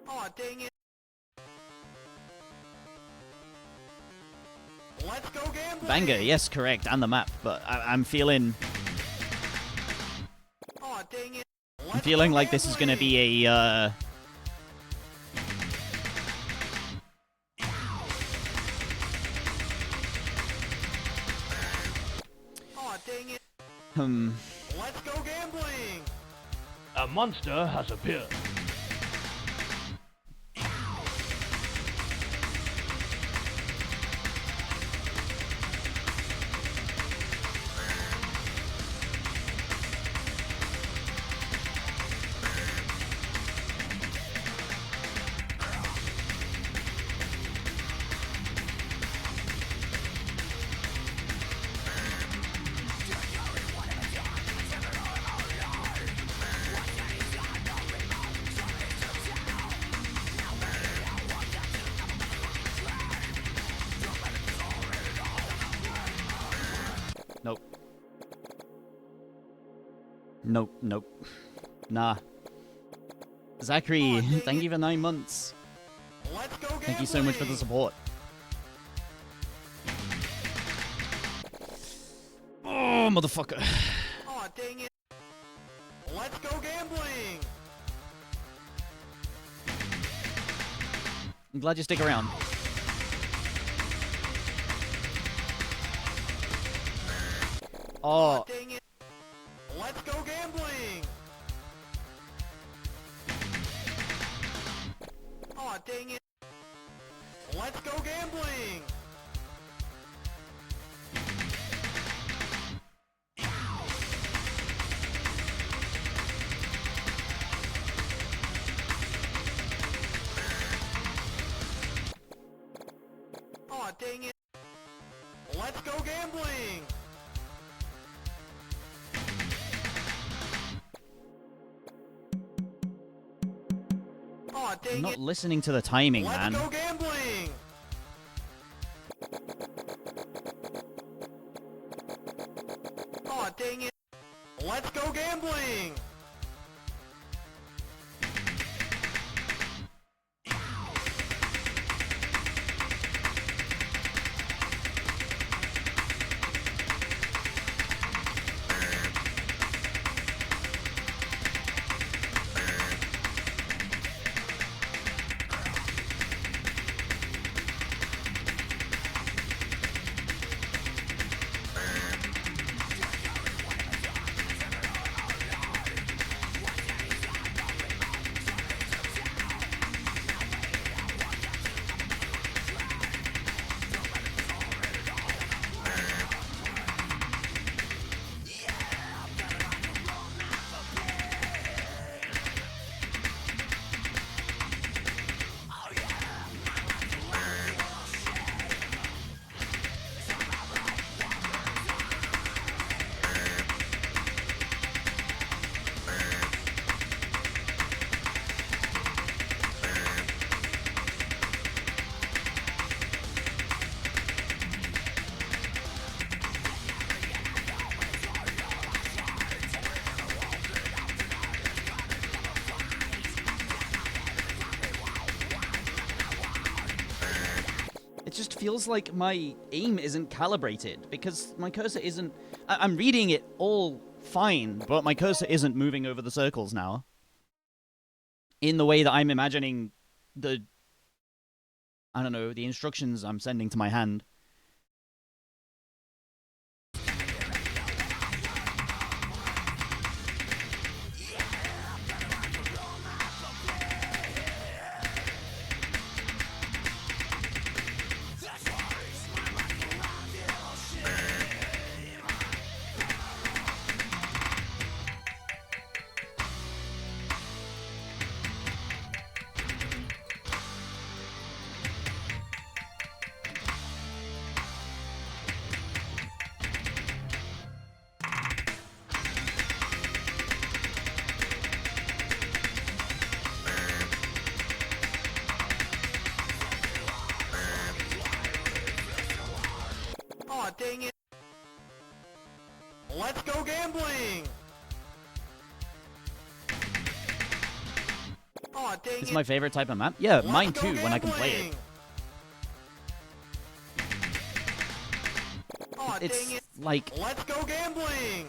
Aw, dang it. Let's go gambling! Banger, yes, correct, and the map, but I'm feeling... Aw, dang it. I'm feeling like this is going to be a, Aw, dang it. Let's go gambling! A monster has appeared. Nope, nope. Nah. Zachary, Aw, dang thank it. you for 9 months. Let's go gambling. Thank you so much for the support. Oh, motherfucker. Aw, dang it. Let's go gambling. I'm glad you stick around. Aw, Oh, dang it. Let's go gambling. Aw, dang it. Let's go gambling. Aw, dang it. Let's go gambling. Aw, I'm dang not it. listening to the timing, Let's man. go gambling. Aw, dang it. Let's go gambling. It just feels like my aim isn't calibrated because my cursor isn't. I'm reading it all fine, but my cursor isn't moving over the circles now. In the way that I'm imagining the. I don't know, the instructions I'm sending to my hand. Aw, dang it. Let's go gambling. Aw, dang It's it. my favorite type of map. Yeah, Let's mine go too, when I can play it. gambling. Aw, It's dang it. like. Let's go gambling.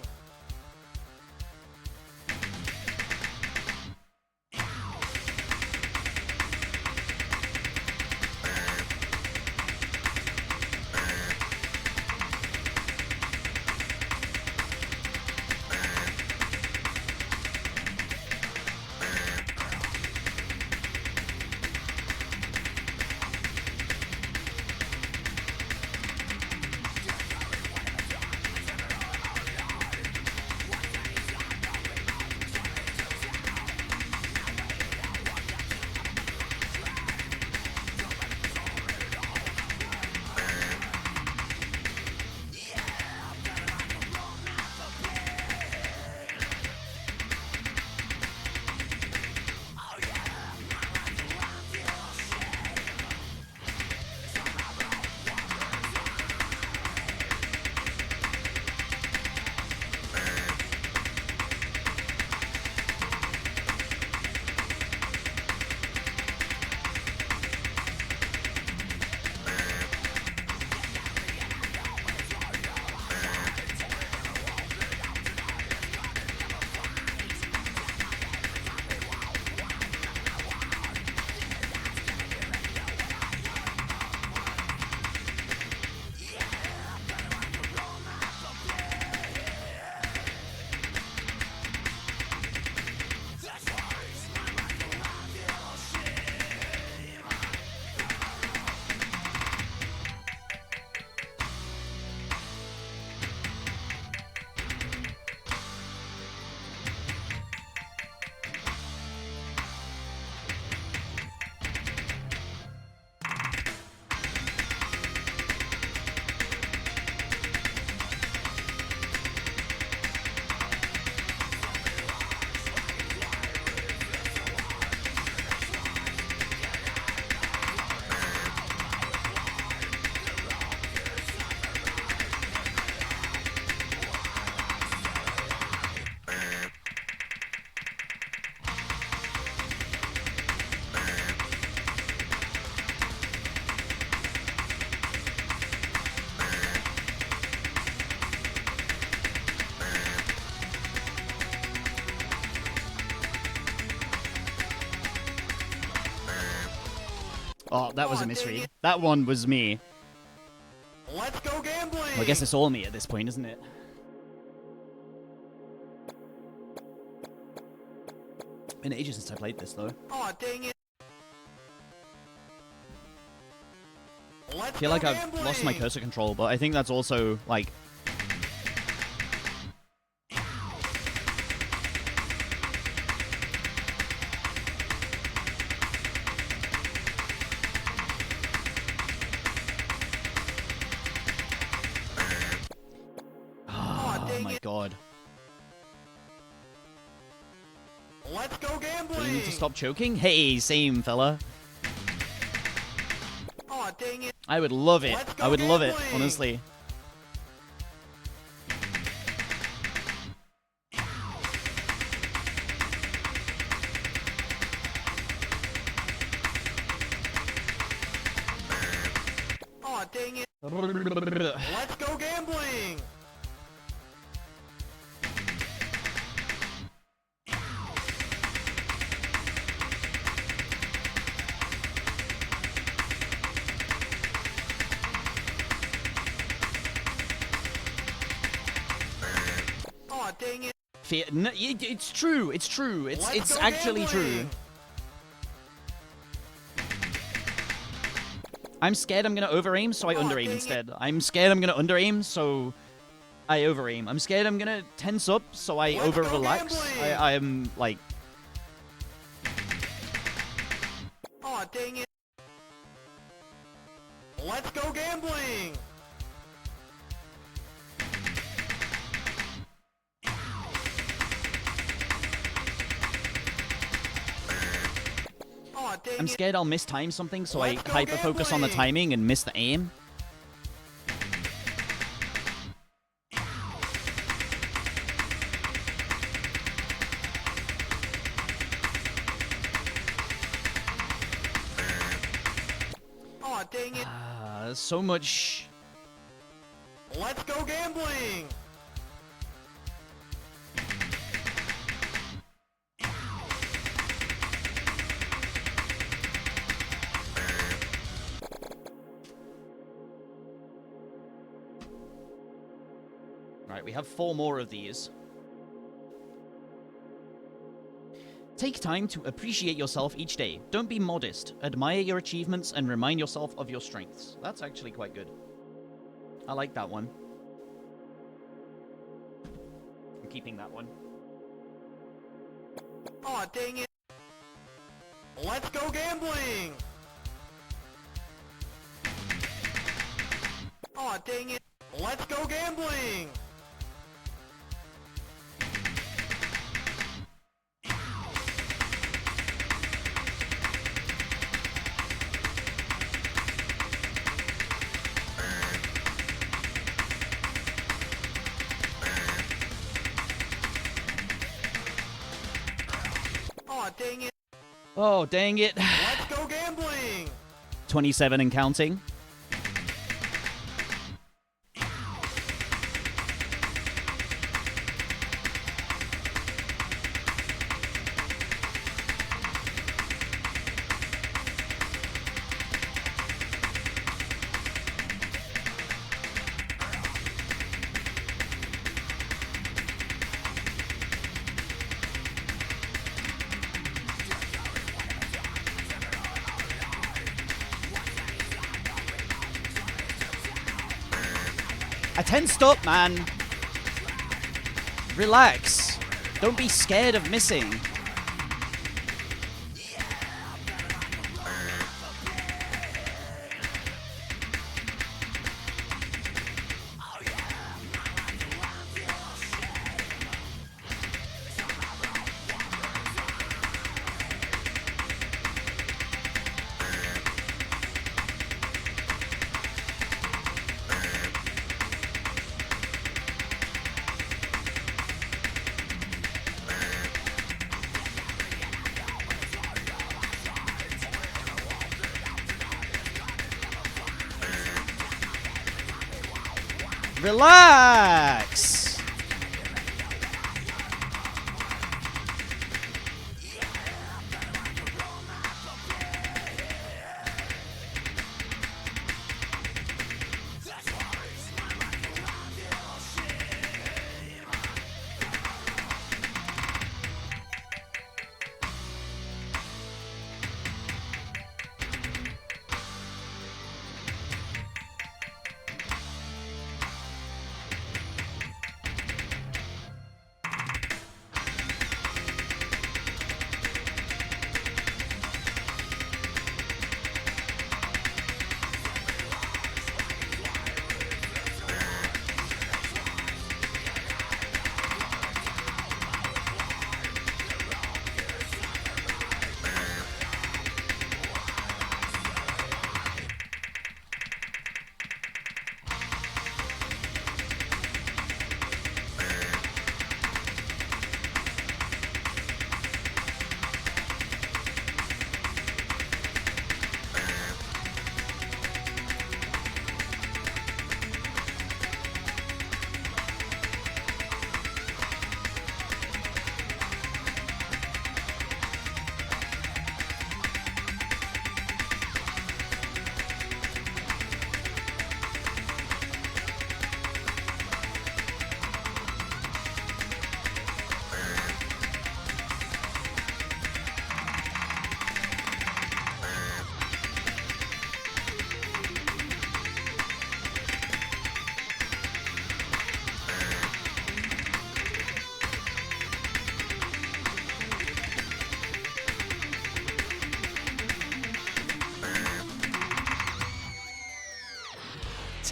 Oh, that was a Aw, dang misread. it. That one was me. Let's go gambling! Well, I guess it's all me at this point, isn't it? Been ages since I played this, though. Aw, dang it. Let's I feel go like I've lost my gambling! cursor control, but I think that's also, like... Aw, Oh dang my it. god. Let's go Do you gambling! need to stop choking? Hey, same fella. Aw, dang it. I would love it. Let's go I would love it, gambling. honestly. Aw, dang it. Let's go gambling! Aw, dang it. It's true. It's true. It's Let's go actually true. gambling. I'm scared I'm gonna over-aim, so I Aw, under-aim dang it. instead. I'm scared I'm gonna under-aim, so I over-aim. I'm scared I'm gonna tense up, so I Let's go over-relax. gambling. I'm like... Aw, dang it. Let's go gambling! Aw, dang I'm it. scared I'll miss-time something, so I Let's go hyper-focus on the gambling. timing and miss the aim. Aw, dang it. So much... Let's go gambling! Right, we have 4 more of these. Take time to appreciate yourself each day. Don't be modest. Admire your achievements and remind yourself of your strengths. That's actually quite good. I like that one. I'm keeping that one. Aw, dang it. Let's go gambling! Aw, dang it. Let's go gambling! Aw, dang it. Oh, dang it. Let's go gambling! 27 and counting. I tensed up, man. Relax. Don't be scared of missing. Relax.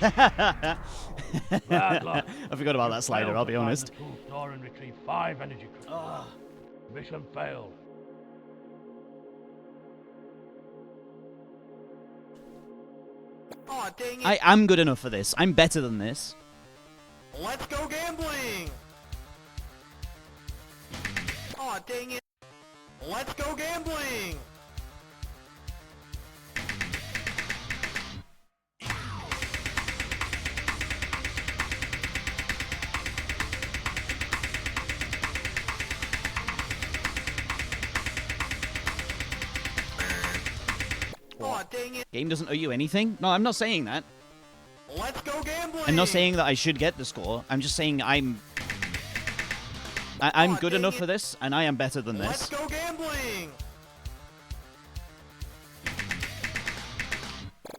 I Bad luck. forgot about that slider, Failed I'll to be find honest. the tool store and retrieve 5 energy crystals. Mission failed. Aw, dang it. I am good enough for this. I'm better than this. Let's go gambling! Aw, dang it. Let's go gambling! Aw, dang it. Game doesn't owe you anything? No, I'm not saying that. Let's go gambling! I'm not saying that I should get the score. I'm just saying I'm Aw, good dang enough it. for this, and I am better than Let's this. go gambling!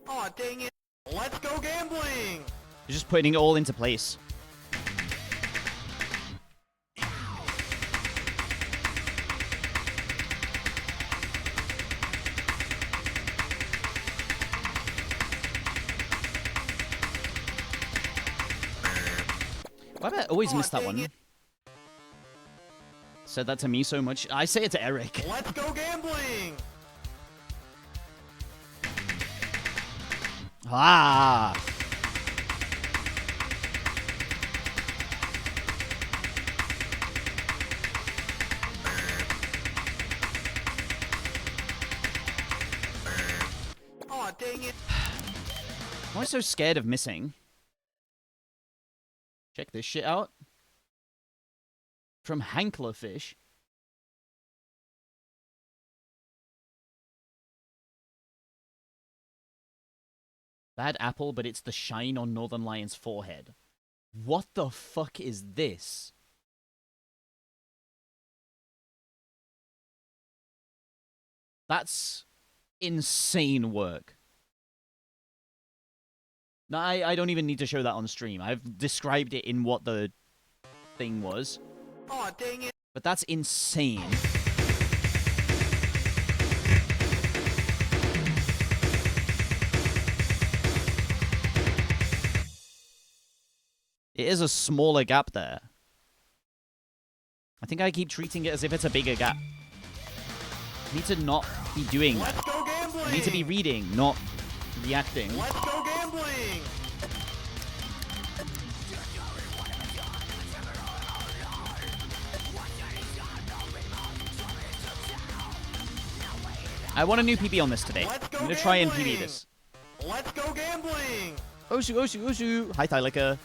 Aw, dang it. Let's go gambling! You're just putting it all into place. Why do I always Aw, miss that dang one? it. Said that to me so much. I say it to Eric. Let's go gambling! Ah! Aw, dang it. Why am I so scared of missing? Check this shit out. From Hanklerfish. Bad apple, but it's the shine on Northern Lion's forehead. What the fuck is this? That's insane work. No, I don't even need to show that on stream. I've described it in what the thing was. Aw, dang it. But that's insane. It is a smaller gap there. I think I keep treating it as if it's a bigger gap. I need to not be doing that. Let's go gambling! I need to be reading, not reacting. Let's go gambling! I want a new PB on this today. Let's go I'm gonna try and PB gambling. this. Let's go gambling! Oshu, Oshu, Oshu! Hi, Thylika.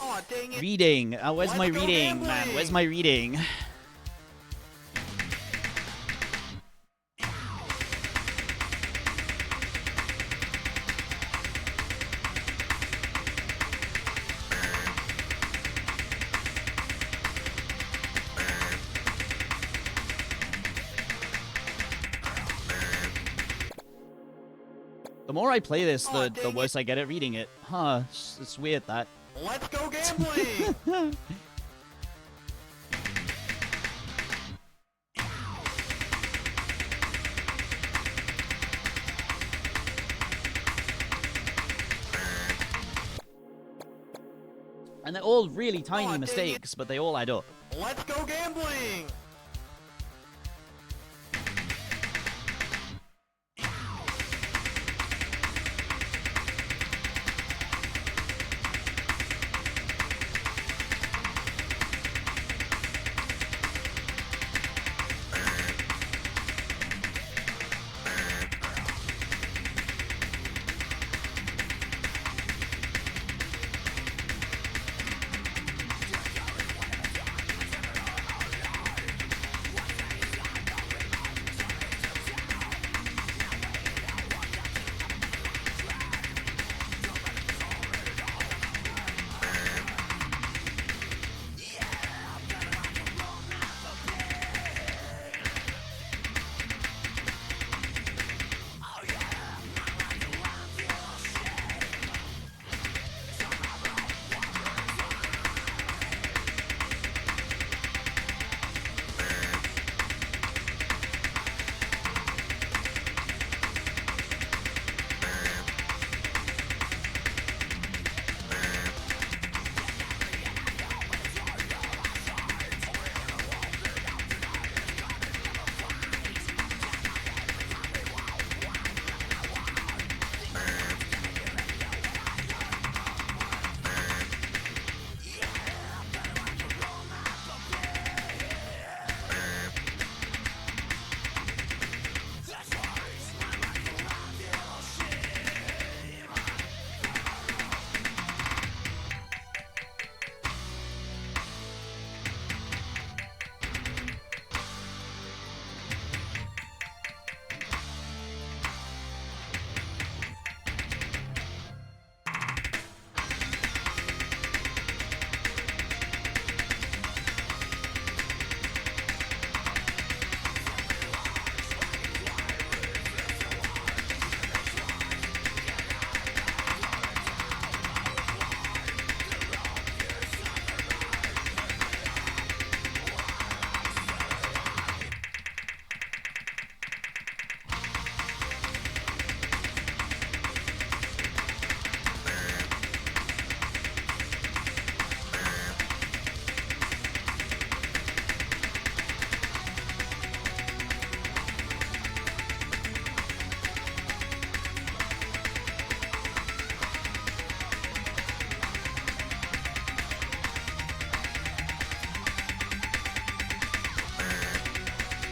Aw, dang it. Reading. Where's my Let's go reading, man? gambling. Where's my reading? The more I play this, Aw, the dang worse I get at reading it. Huh, it's weird that. Let's go gambling! And they're all really tiny Aw, dang it. mistakes, but they all add up. Let's go gambling!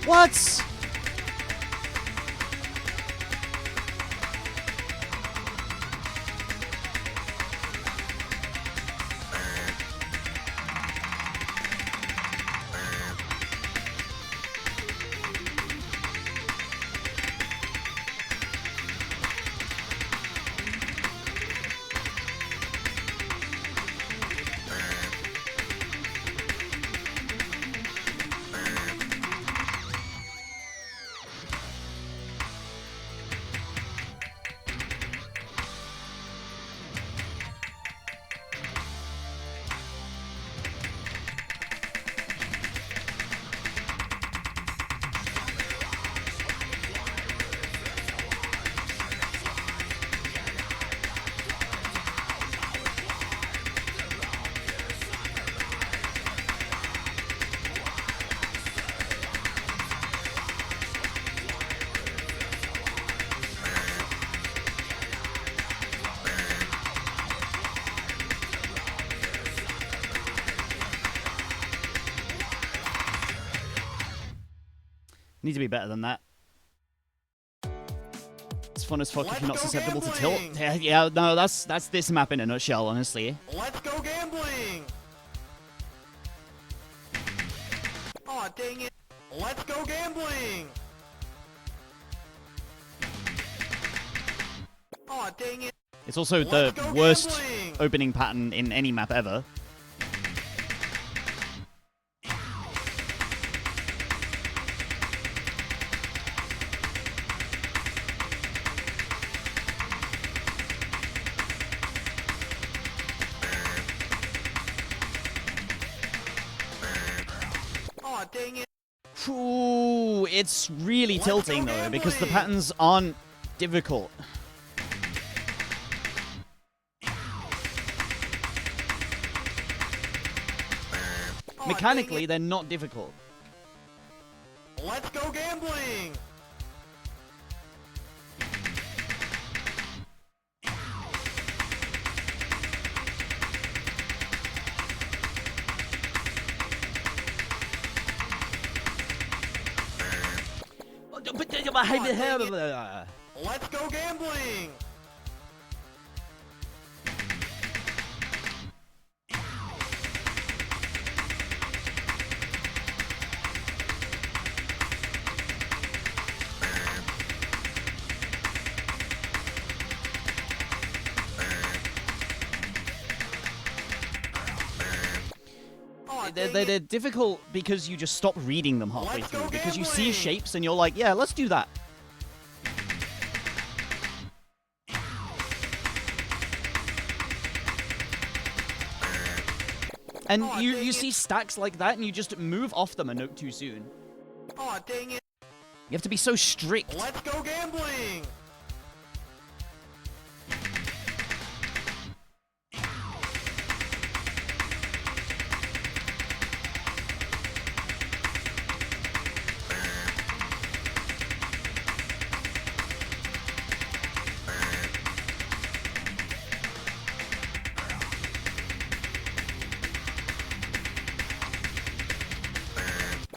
What? Need to be better than that. It's fun as fuck if Let's you're not go susceptible to tilt. gambling! Yeah, no, that's this map in a nutshell, honestly. Let's go gambling! Aw, dang it! Let's go gambling! Aw, dang it! It's also Let's the go worst gambling! opening pattern in any map ever. Aw, dang it! Ooh, it's really Let's tilting go though, because the gambling! patterns aren't difficult. Aw, Mechanically, dang they're not difficult. it. Let's go gambling! Let's go gambling! Aw, dang They're it. difficult because you just stop reading them halfway Let's go through. Because you see gambling! shapes and you're like, yeah, let's do that. And Aw, you dang see it. stacks like that and you just move off them a note too soon. Aw, dang it! You have to be so strict. Let's go gambling!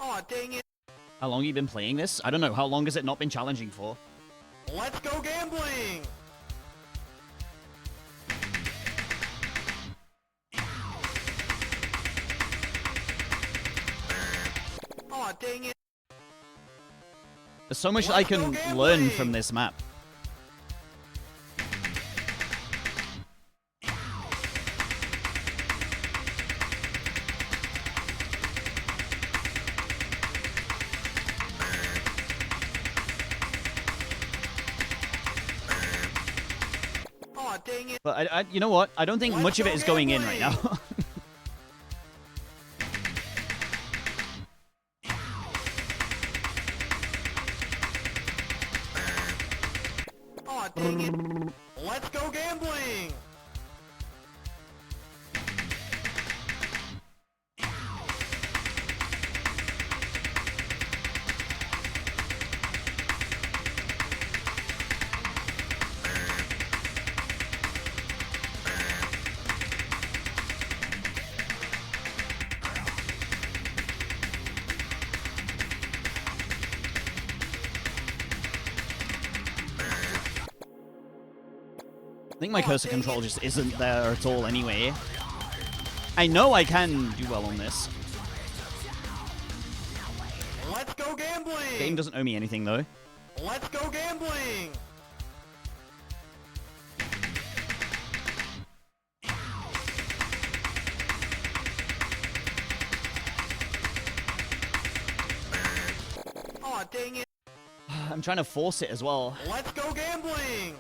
Aw, dang it! How long have you been playing this? I don't know. How long has it not been challenging for? Let's go gambling! Aw, dang it! There's so much Let's I go can gambling! learn from this map. Aw, dang it! But you know what? I don't think Let's much of it go is going in right gambling! now. Aw, dang it! Let's go gambling! think my cursor control just isn't there at all anyway. I know I can do well on this. Let's go gambling! Game doesn't owe me anything, though. Let's go gambling! Aw, dang it! I'm trying to force it as well. Let's go gambling!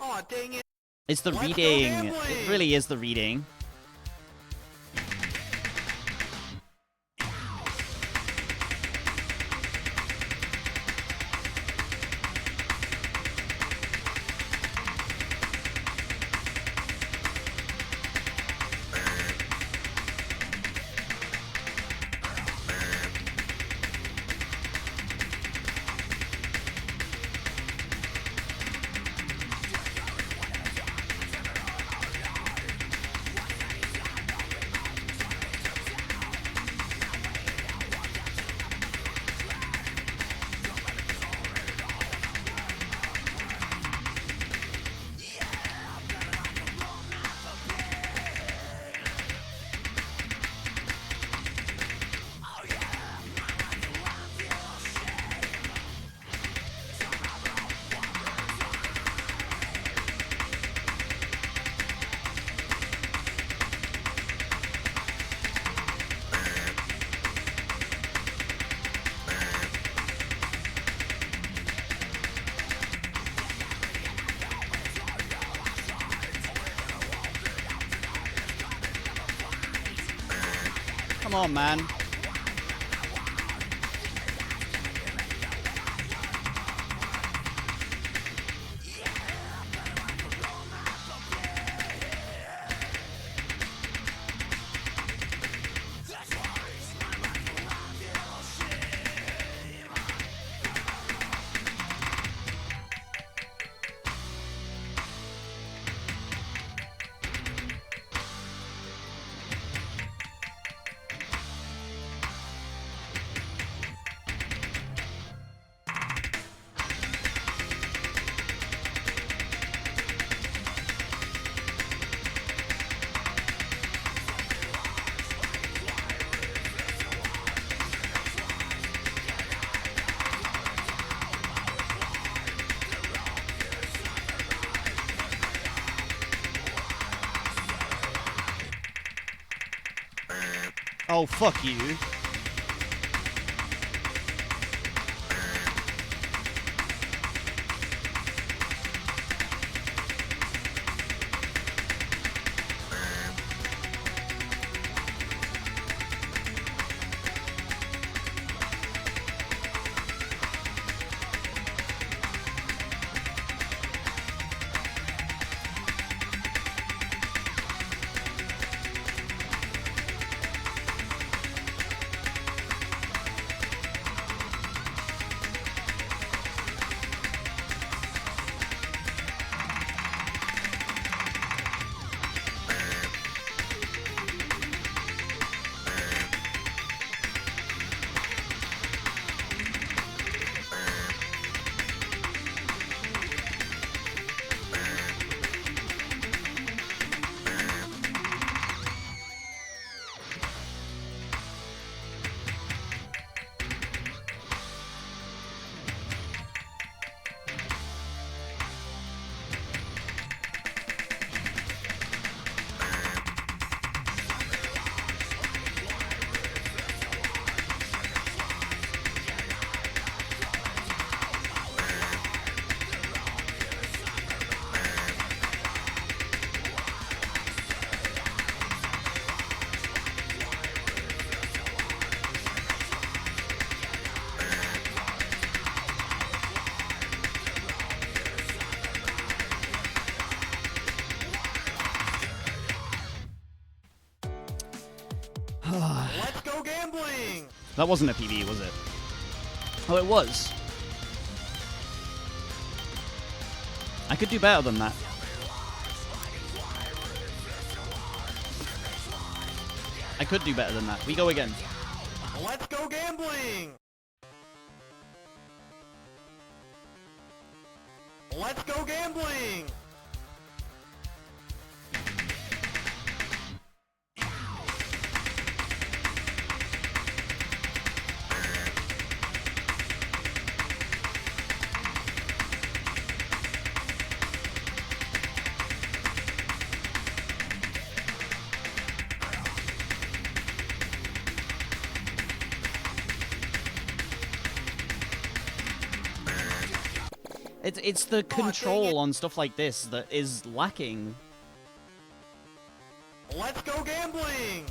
Aw, dang it! It's the Let's go reading. gambling! It really is the reading. Come on, man. Oh, fuck you. Let's go gambling! That wasn't a PB, was it? Oh, it was. I could do better than that. I could do better than that. We go again. Let's go gambling! Let's go gambling! It's the control on stuff like this that is lacking. Let's go gambling!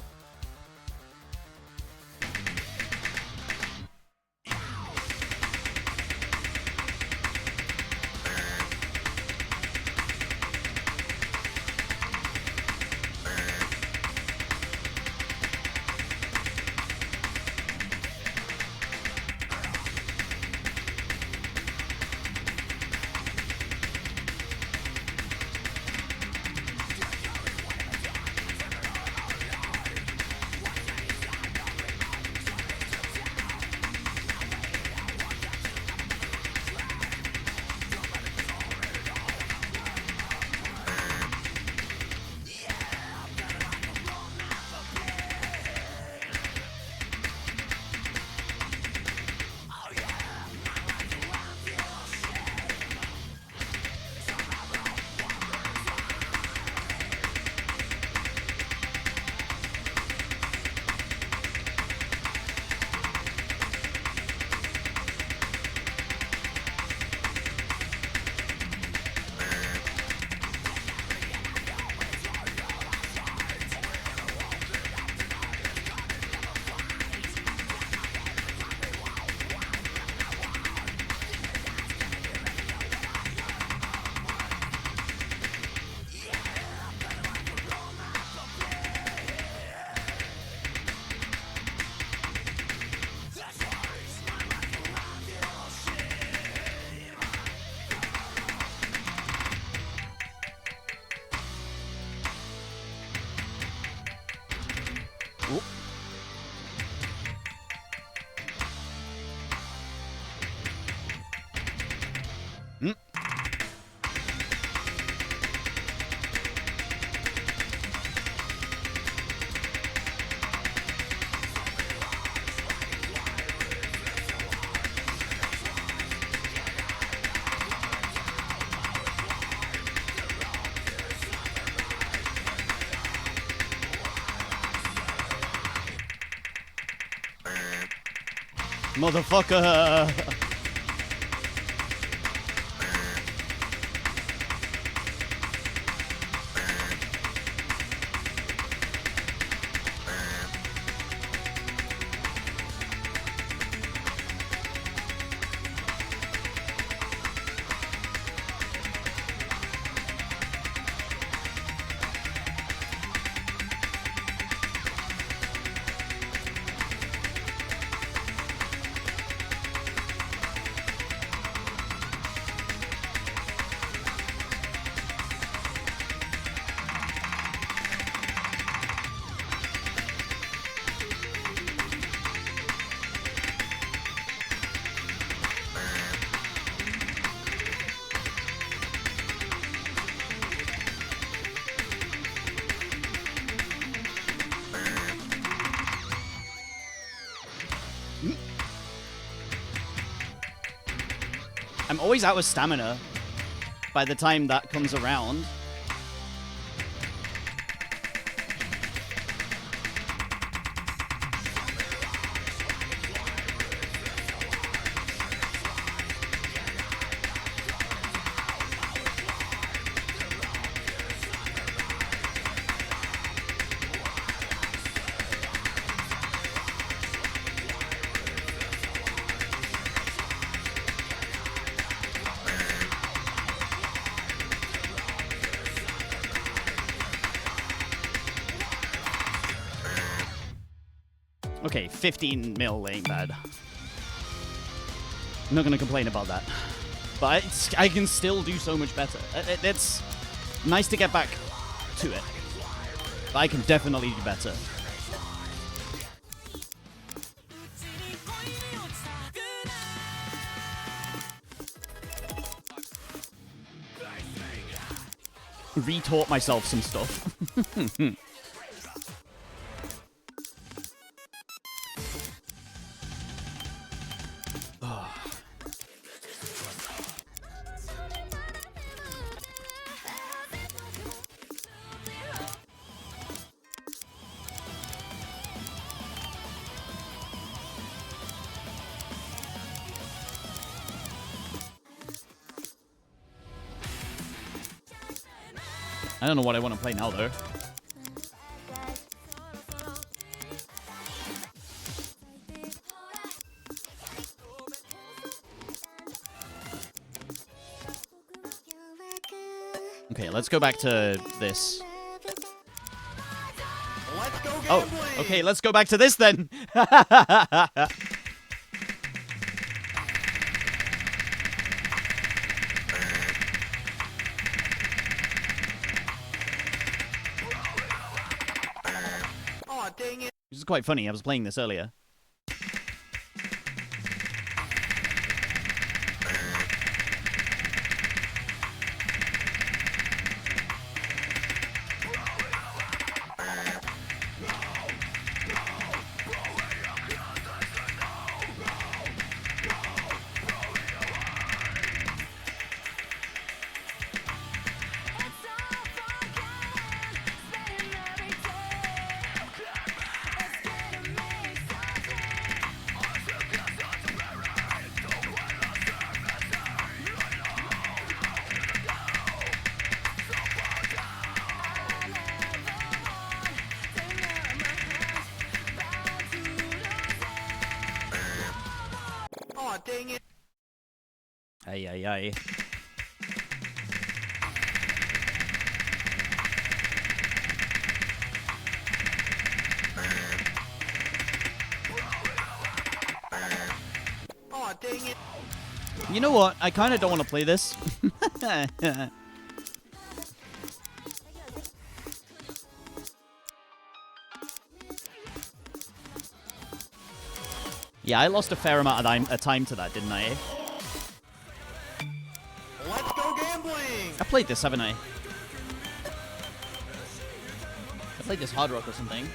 Motherfucker! I'm always out of stamina by the time that comes around. Okay, 15 mil ain't bad. I'm not gonna complain about that. But I can still do so much better. It's nice to get back to it. But I can definitely do better. retaught myself some stuff. I don't know what I want to play now, though. Okay, let's go back to this. Let's go Oh, gambling! okay, let's go back to this then. Aw, dang it. This is quite funny. I was playing this earlier. Aw, dang it. Ay, ay, ay. Aw, dang it. You know what? I kind of don't want to play this. Yeah, I lost a fair amount of time to that, didn't I? Let's go gambling! I played this, haven't I? I played this Hard Rock or something.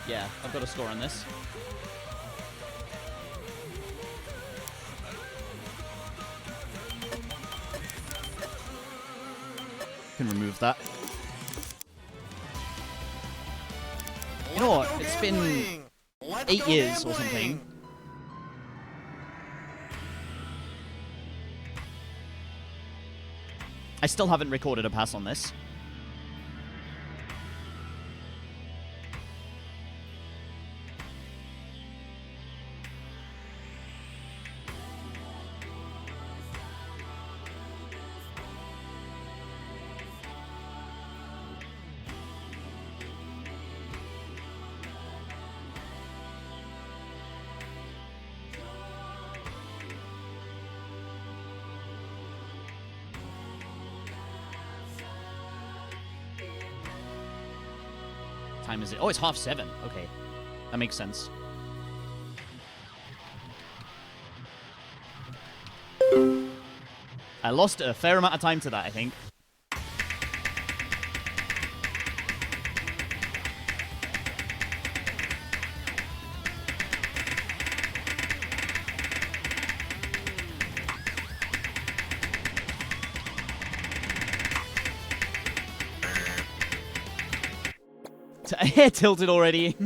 Yeah, I've got a score on this. Can remove that. You know what? It's been 8 years or something. I still haven't recorded a pass on this. Time is it? Oh, it's 7:30. Okay. That makes sense. I lost a fair amount of time to that, I think. Tilted already.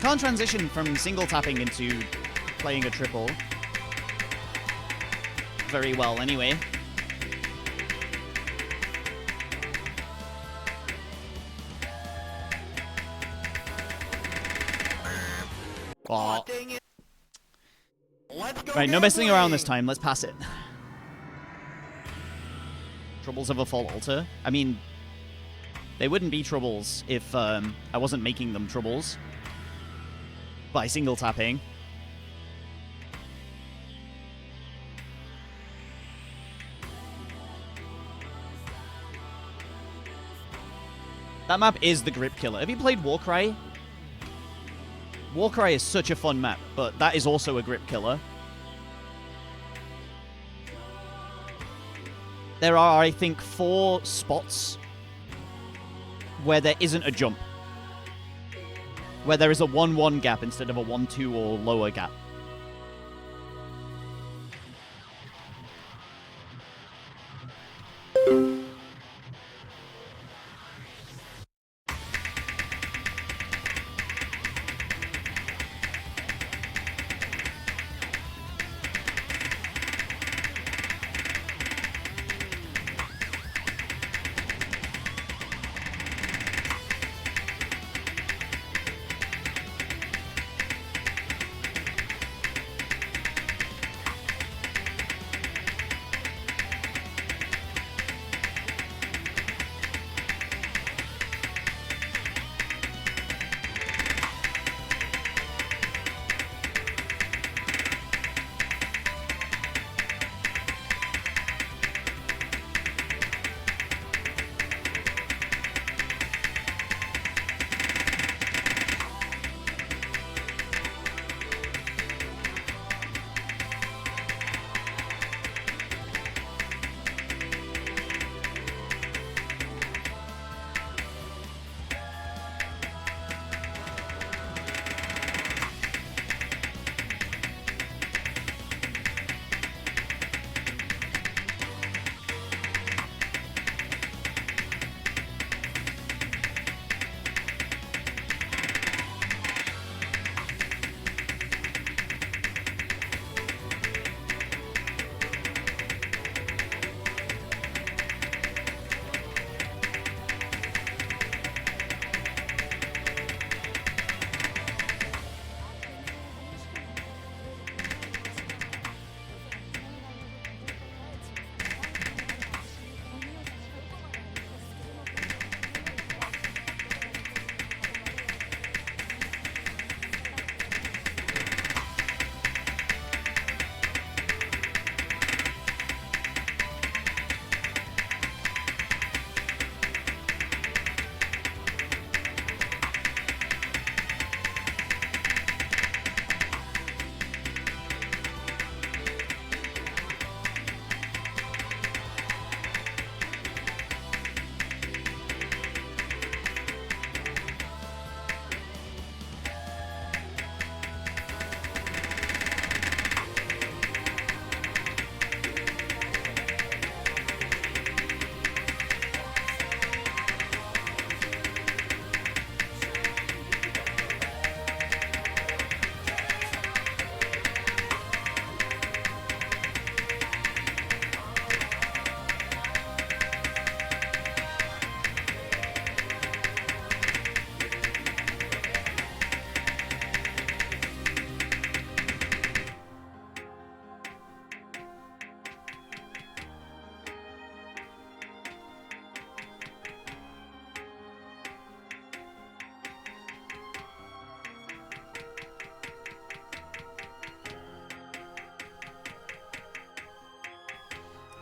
can't transition from single tapping into playing a triple very well anyway. Aw, dang it. Let's go Right, no messing around this gambling. time. Let's pass it. Troubles of a fault altar. I mean, they wouldn't be troubles if I wasn't making them troubles by single tapping. That map is the grip killer. Have you played Warcry? Warcry is such a fun map, but that is also a grip killer. There are, I think, 4 spots where there isn't a jump. Where there is a 1-1 gap instead of a 1-2 or lower gap.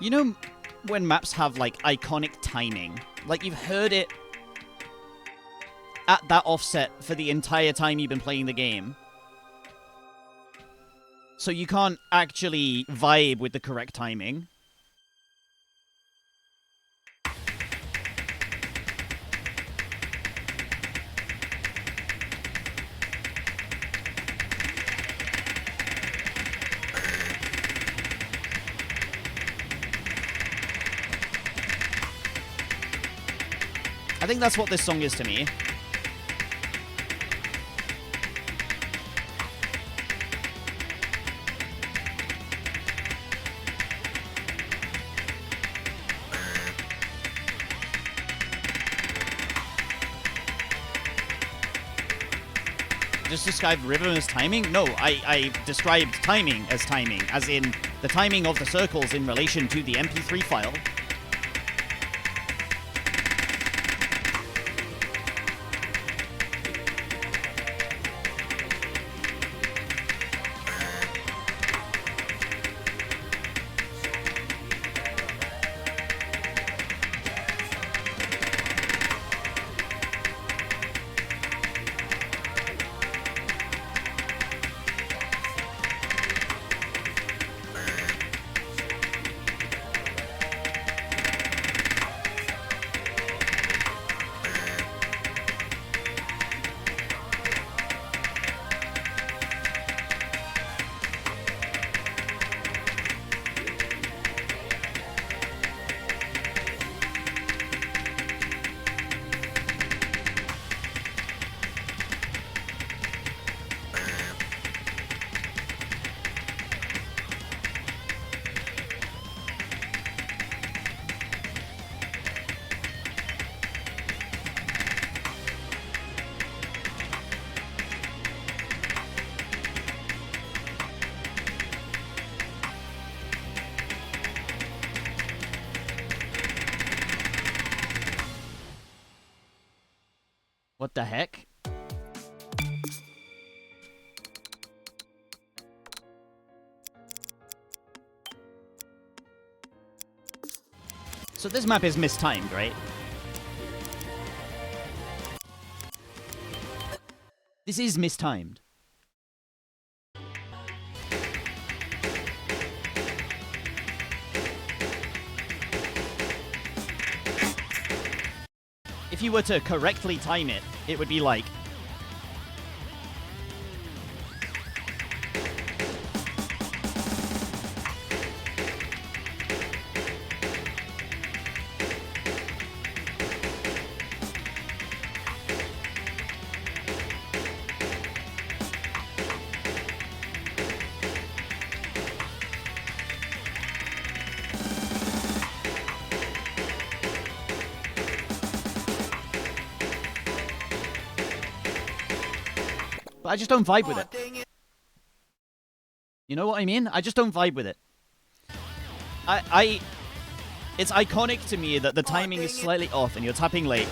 You know when maps have, like, iconic timing? Like, you've heard it at that offset for the entire time you've been playing the game. So you can't actually vibe with the correct timing. I think that's what this song is to me. just described rhythm as timing? No, I described timing, as in the timing of the circles in relation to the MP3 file. What the heck? So this map is mistimed, right? This is mistimed. If you were to correctly time it, it would be like... But I just don't vibe with it. You know what I mean? I just don't vibe with it. It's iconic to me that the timing is slightly off and you're tapping late.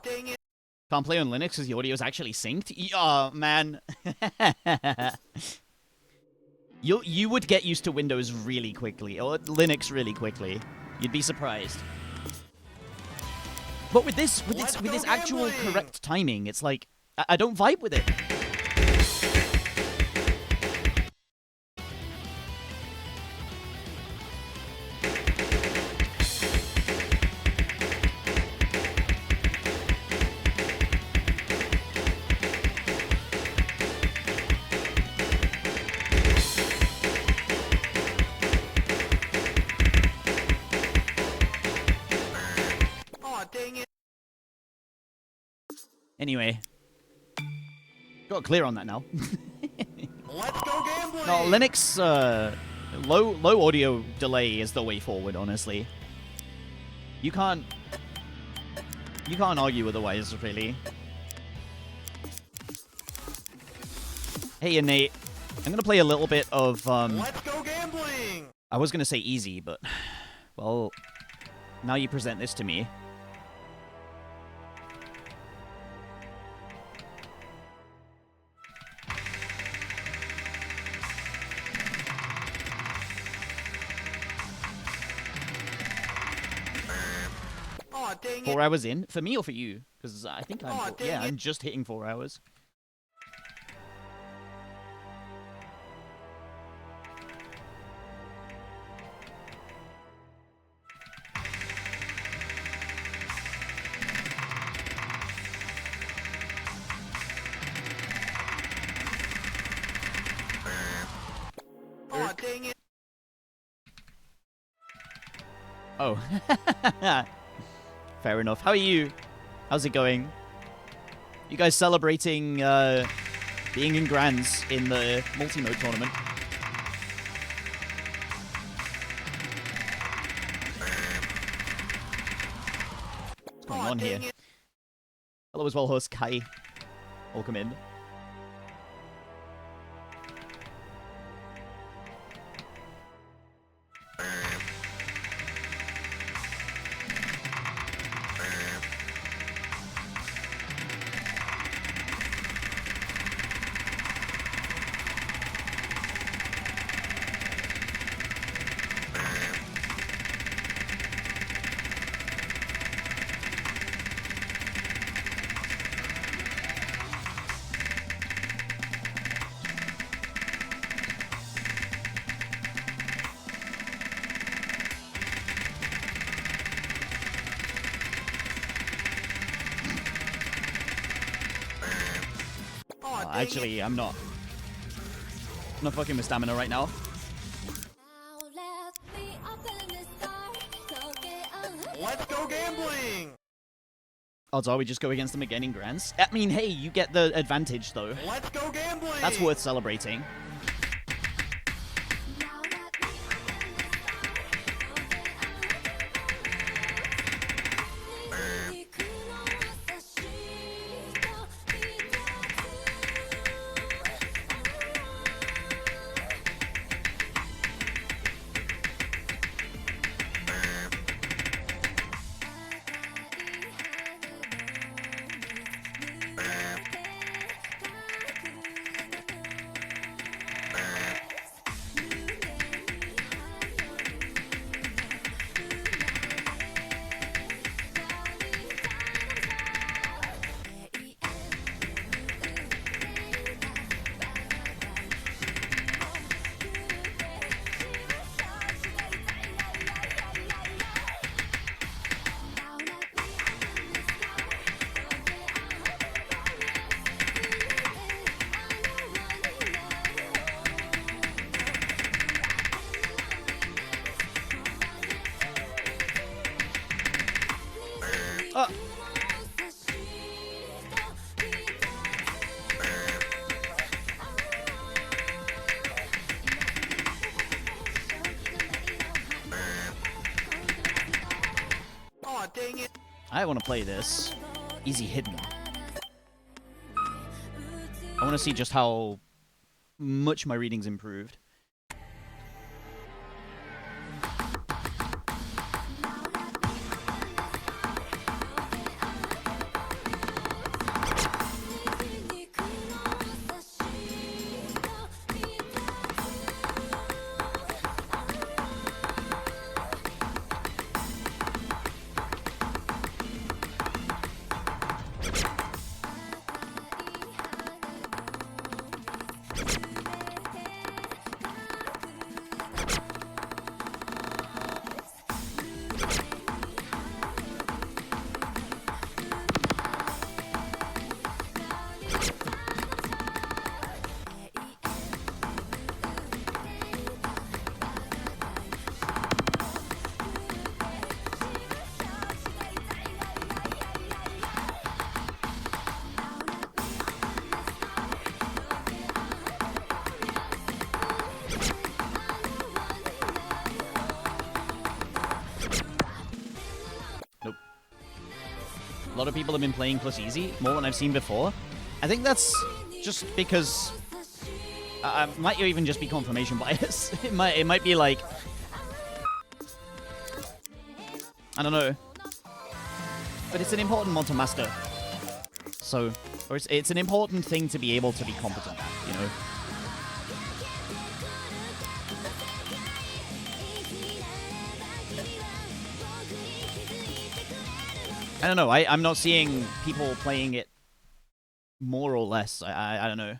Dang it. Can't play on Linux because the audio is actually synced? Oh, man. You would get used to Windows really quickly, or Linux really quickly. You'd be surprised. But with this actual correct timing, it's like, I don't vibe with it. Anyway, got clear on that now. Let's go gambling. No, Linux, low audio delay is the way forward, honestly. You can't argue otherwise, really. Hey, Nate, I'm gonna play a little bit of, Let's go gambling. I was gonna say easy, but, well, now you present this to me. Dang 4 hours in? For me or for you? Because I think I'm... dang yeah, it. I'm just hitting 4 hours. Oh. Fair enough. How are you? How's it going? You guys celebrating being in Grands in the multi-mode tournament? What's going on here? Hello as well, host Kai. Welcome in. Actually, I'm not fucking with stamina right now. Let's go gambling! Odds are we just go against them again in Grands. I mean, hey, you get the advantage though. Let's go gambling! That's worth celebrating. Dang it. I want to play this. Easy hidden. I want to see just how much my reading's improved. A lot of people have been playing plus easy, more than I've seen before. I think that's just because... might even just be confirmation bias. it might be like... I don't know. But it's an important mod to master. So, or it's an important thing to be able to be competent at, you know? I don't know, I'm not seeing people playing it more or less. I don't know.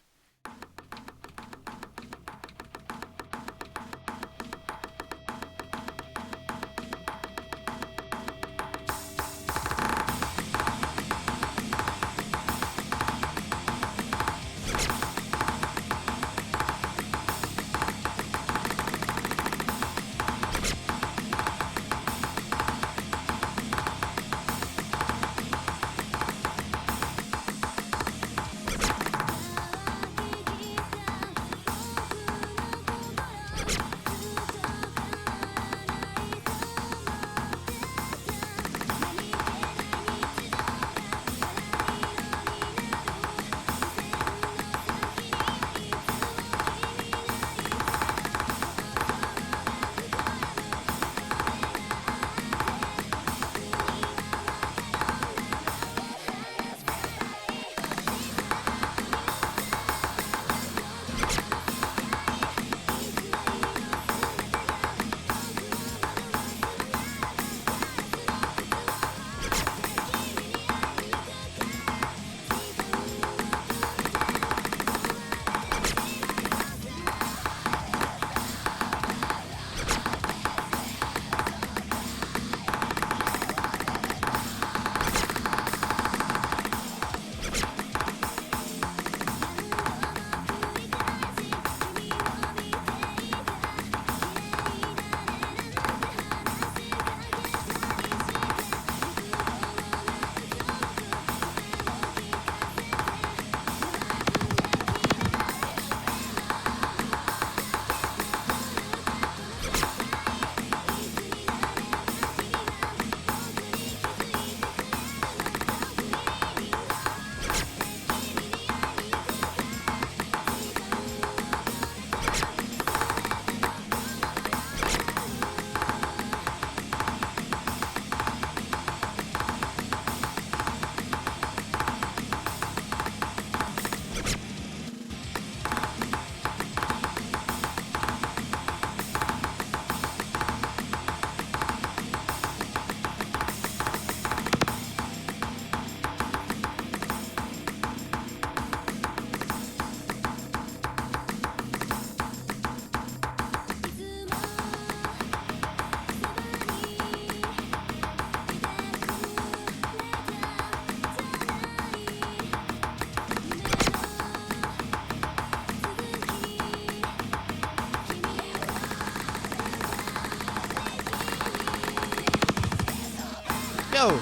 go.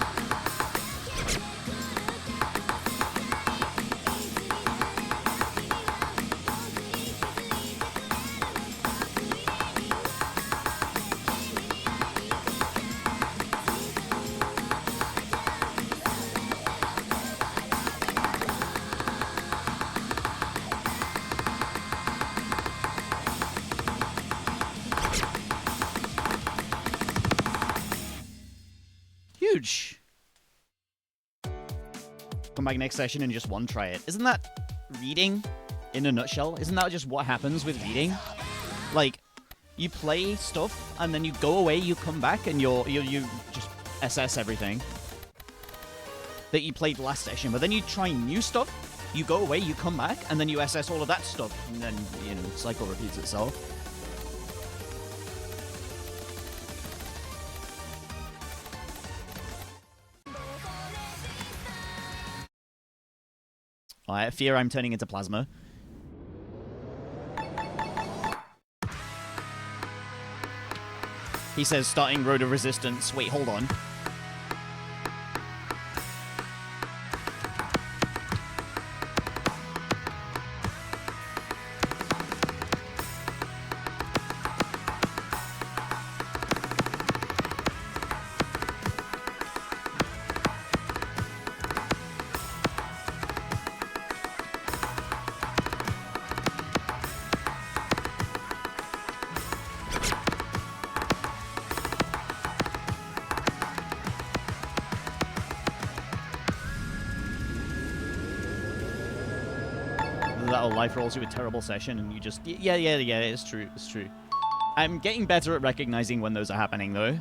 Huge. Come back next session and just one try it. Isn't that reading in a nutshell? Isn't that just what happens with reading? Like, you play stuff and then you go away, you come back and you just assess everything that you played last session. But then you try new stuff, you go away, you come back, and then you assess all of that stuff, and then, you know, the cycle repeats itself. I fear I'm turning into plasma. He says starting Road of Resistance. Wait, hold on. That'll life rolls you a terrible session and you just... Yeah, it's true, it's true. I'm getting better at recognizing when those are happening, though.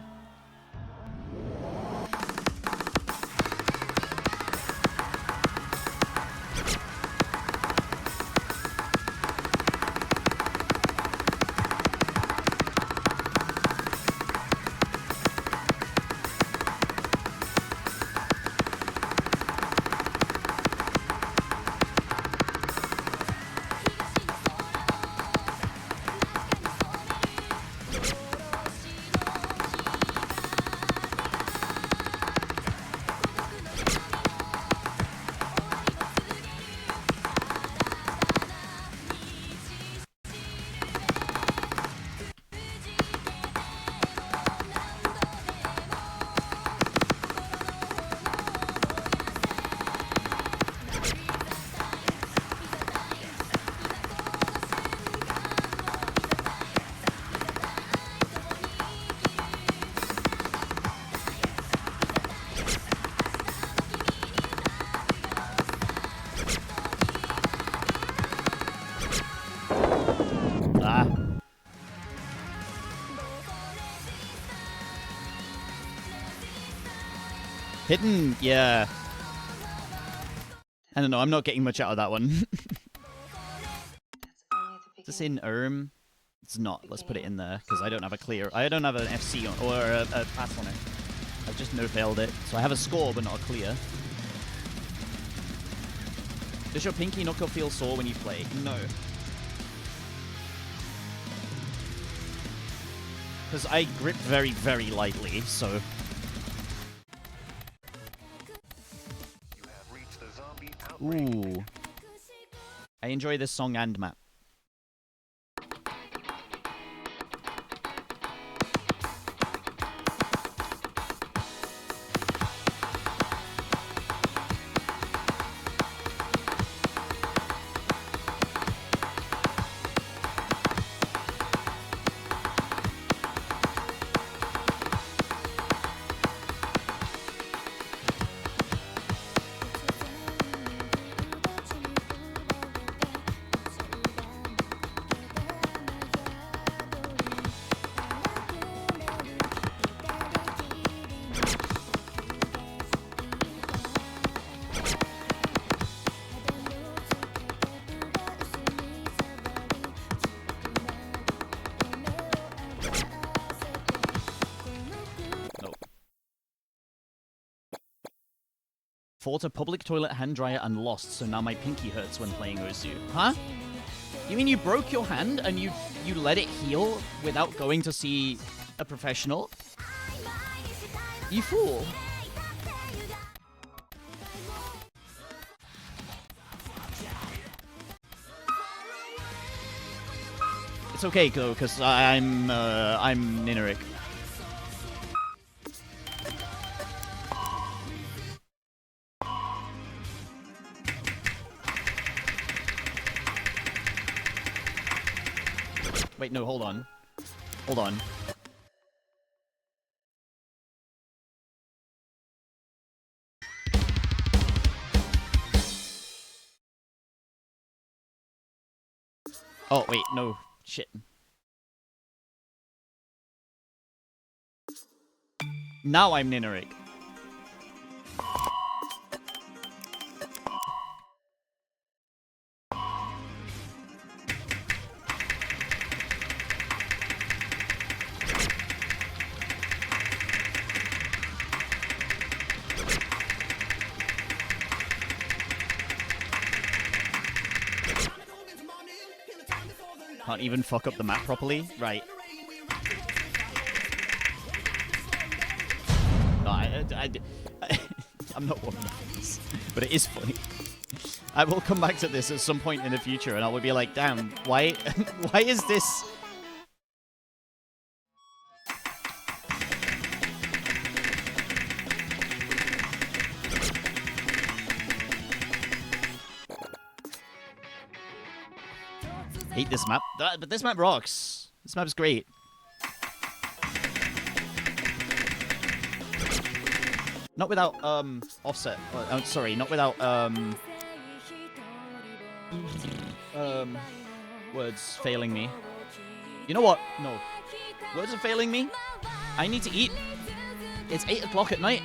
Hidden, yeah. I don't know, I'm not getting much out of that one. Is this in It's not. Let's put it in there, because I don't have a clear. I don't have an FC on, or a pass on it. I've just no-failed it. So I have a score, but not a clear. Does your pinky knuckle feel sore when you play? No. Because I grip very, very lightly, so... Ooh. I enjoy this song and map. Fought a public toilet hand dryer and lost, so now my pinky hurts when playing Osu. Huh? You mean you broke your hand and you let it heal without going to see a professional? You fool. It's okay, though, because I'm Nineric. Wait, no, hold on. Hold on. Oh, wait, no. Shit. Now I'm Nineric. Can't even fuck up the map properly? Right. No, I'm not one of this, but it is funny. I will come back to this at some point in the future, and I will be like, damn, why, why is this... Hate this map, but this map rocks. This map is great. Not without offset. Sorry, not without words failing me. You know what? No, words are failing me. I need to eat. It's 8 o'clock at night.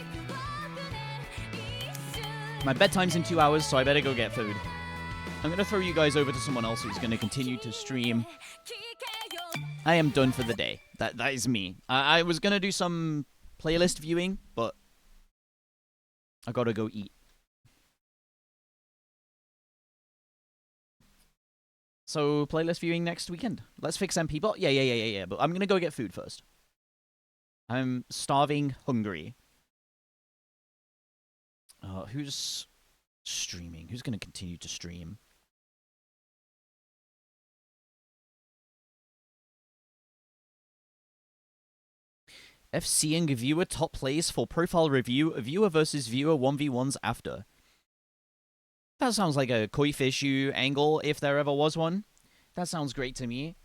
My bedtime's in 2 hours, so I better go get food. I'm going to throw you guys over to someone else who's going to continue to stream. I am done for the day. That is me. I was going to do some playlist viewing, but I got to go eat. So, playlist viewing next weekend. Let's fix MP bot. Yeah. But I'm going to go get food first. I'm starving hungry. Who's streaming? Who's going to continue to stream? FCing viewer top plays for profile review, viewer versus viewer 1v1s after. That sounds like a koi fishu angle if there ever was one. That sounds great to me.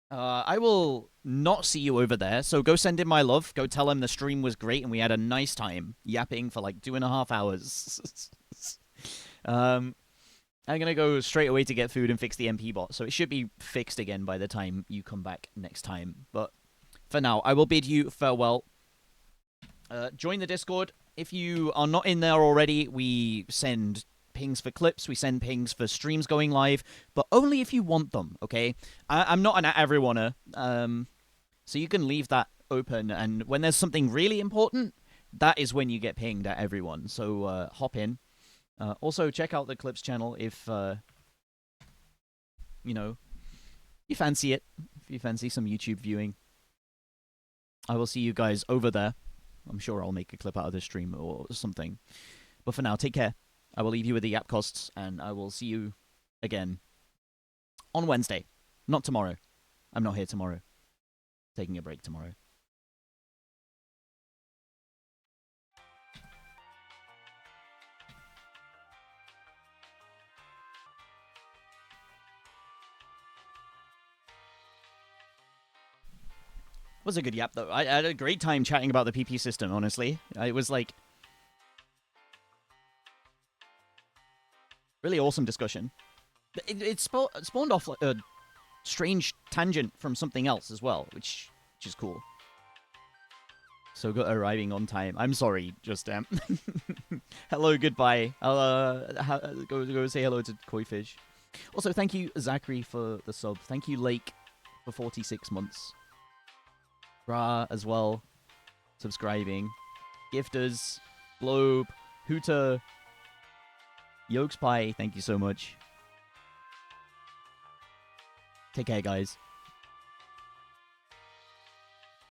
I will not see you over there, so go send him my love. Go tell him the stream was great and we had a nice time yapping for like 2.5 hours. I'm gonna go straight away to get food and fix the MP bot, so it should be fixed again by the time you come back next time. But for now, I will bid you farewell. Join the Discord. If you are not in there already, we send pings for clips, we send pings for streams going live, but only if you want them, okay? I'm not an everyoneer, so you can leave that open, and when there's something really important, that is when you get pinged at everyone, so hop in. Also, check out the Clips channel if, you know, you fancy it, if you fancy some YouTube viewing. I will see you guys over there. I'm sure I'll make a clip out of this stream or something. But for now, take care. I will leave you with the app costs, and I will see you again on Wednesday. Not tomorrow. I'm not here tomorrow. Taking a break tomorrow. Was a good yap, though. I had a great time chatting about the PP system, honestly. It was, like, really awesome discussion. It spawned off like, a strange tangent from something else as well, which is cool. So good arriving on time. I'm sorry, just hello, goodbye. I'll go say hello to Koifish. Also, thank you, Zachary, for the sub. Thank you, Lake, for 46 months. Ra as well, subscribing. Gifters, Globe, Hooter, Yolks Pie, thank you so much. Take care, guys.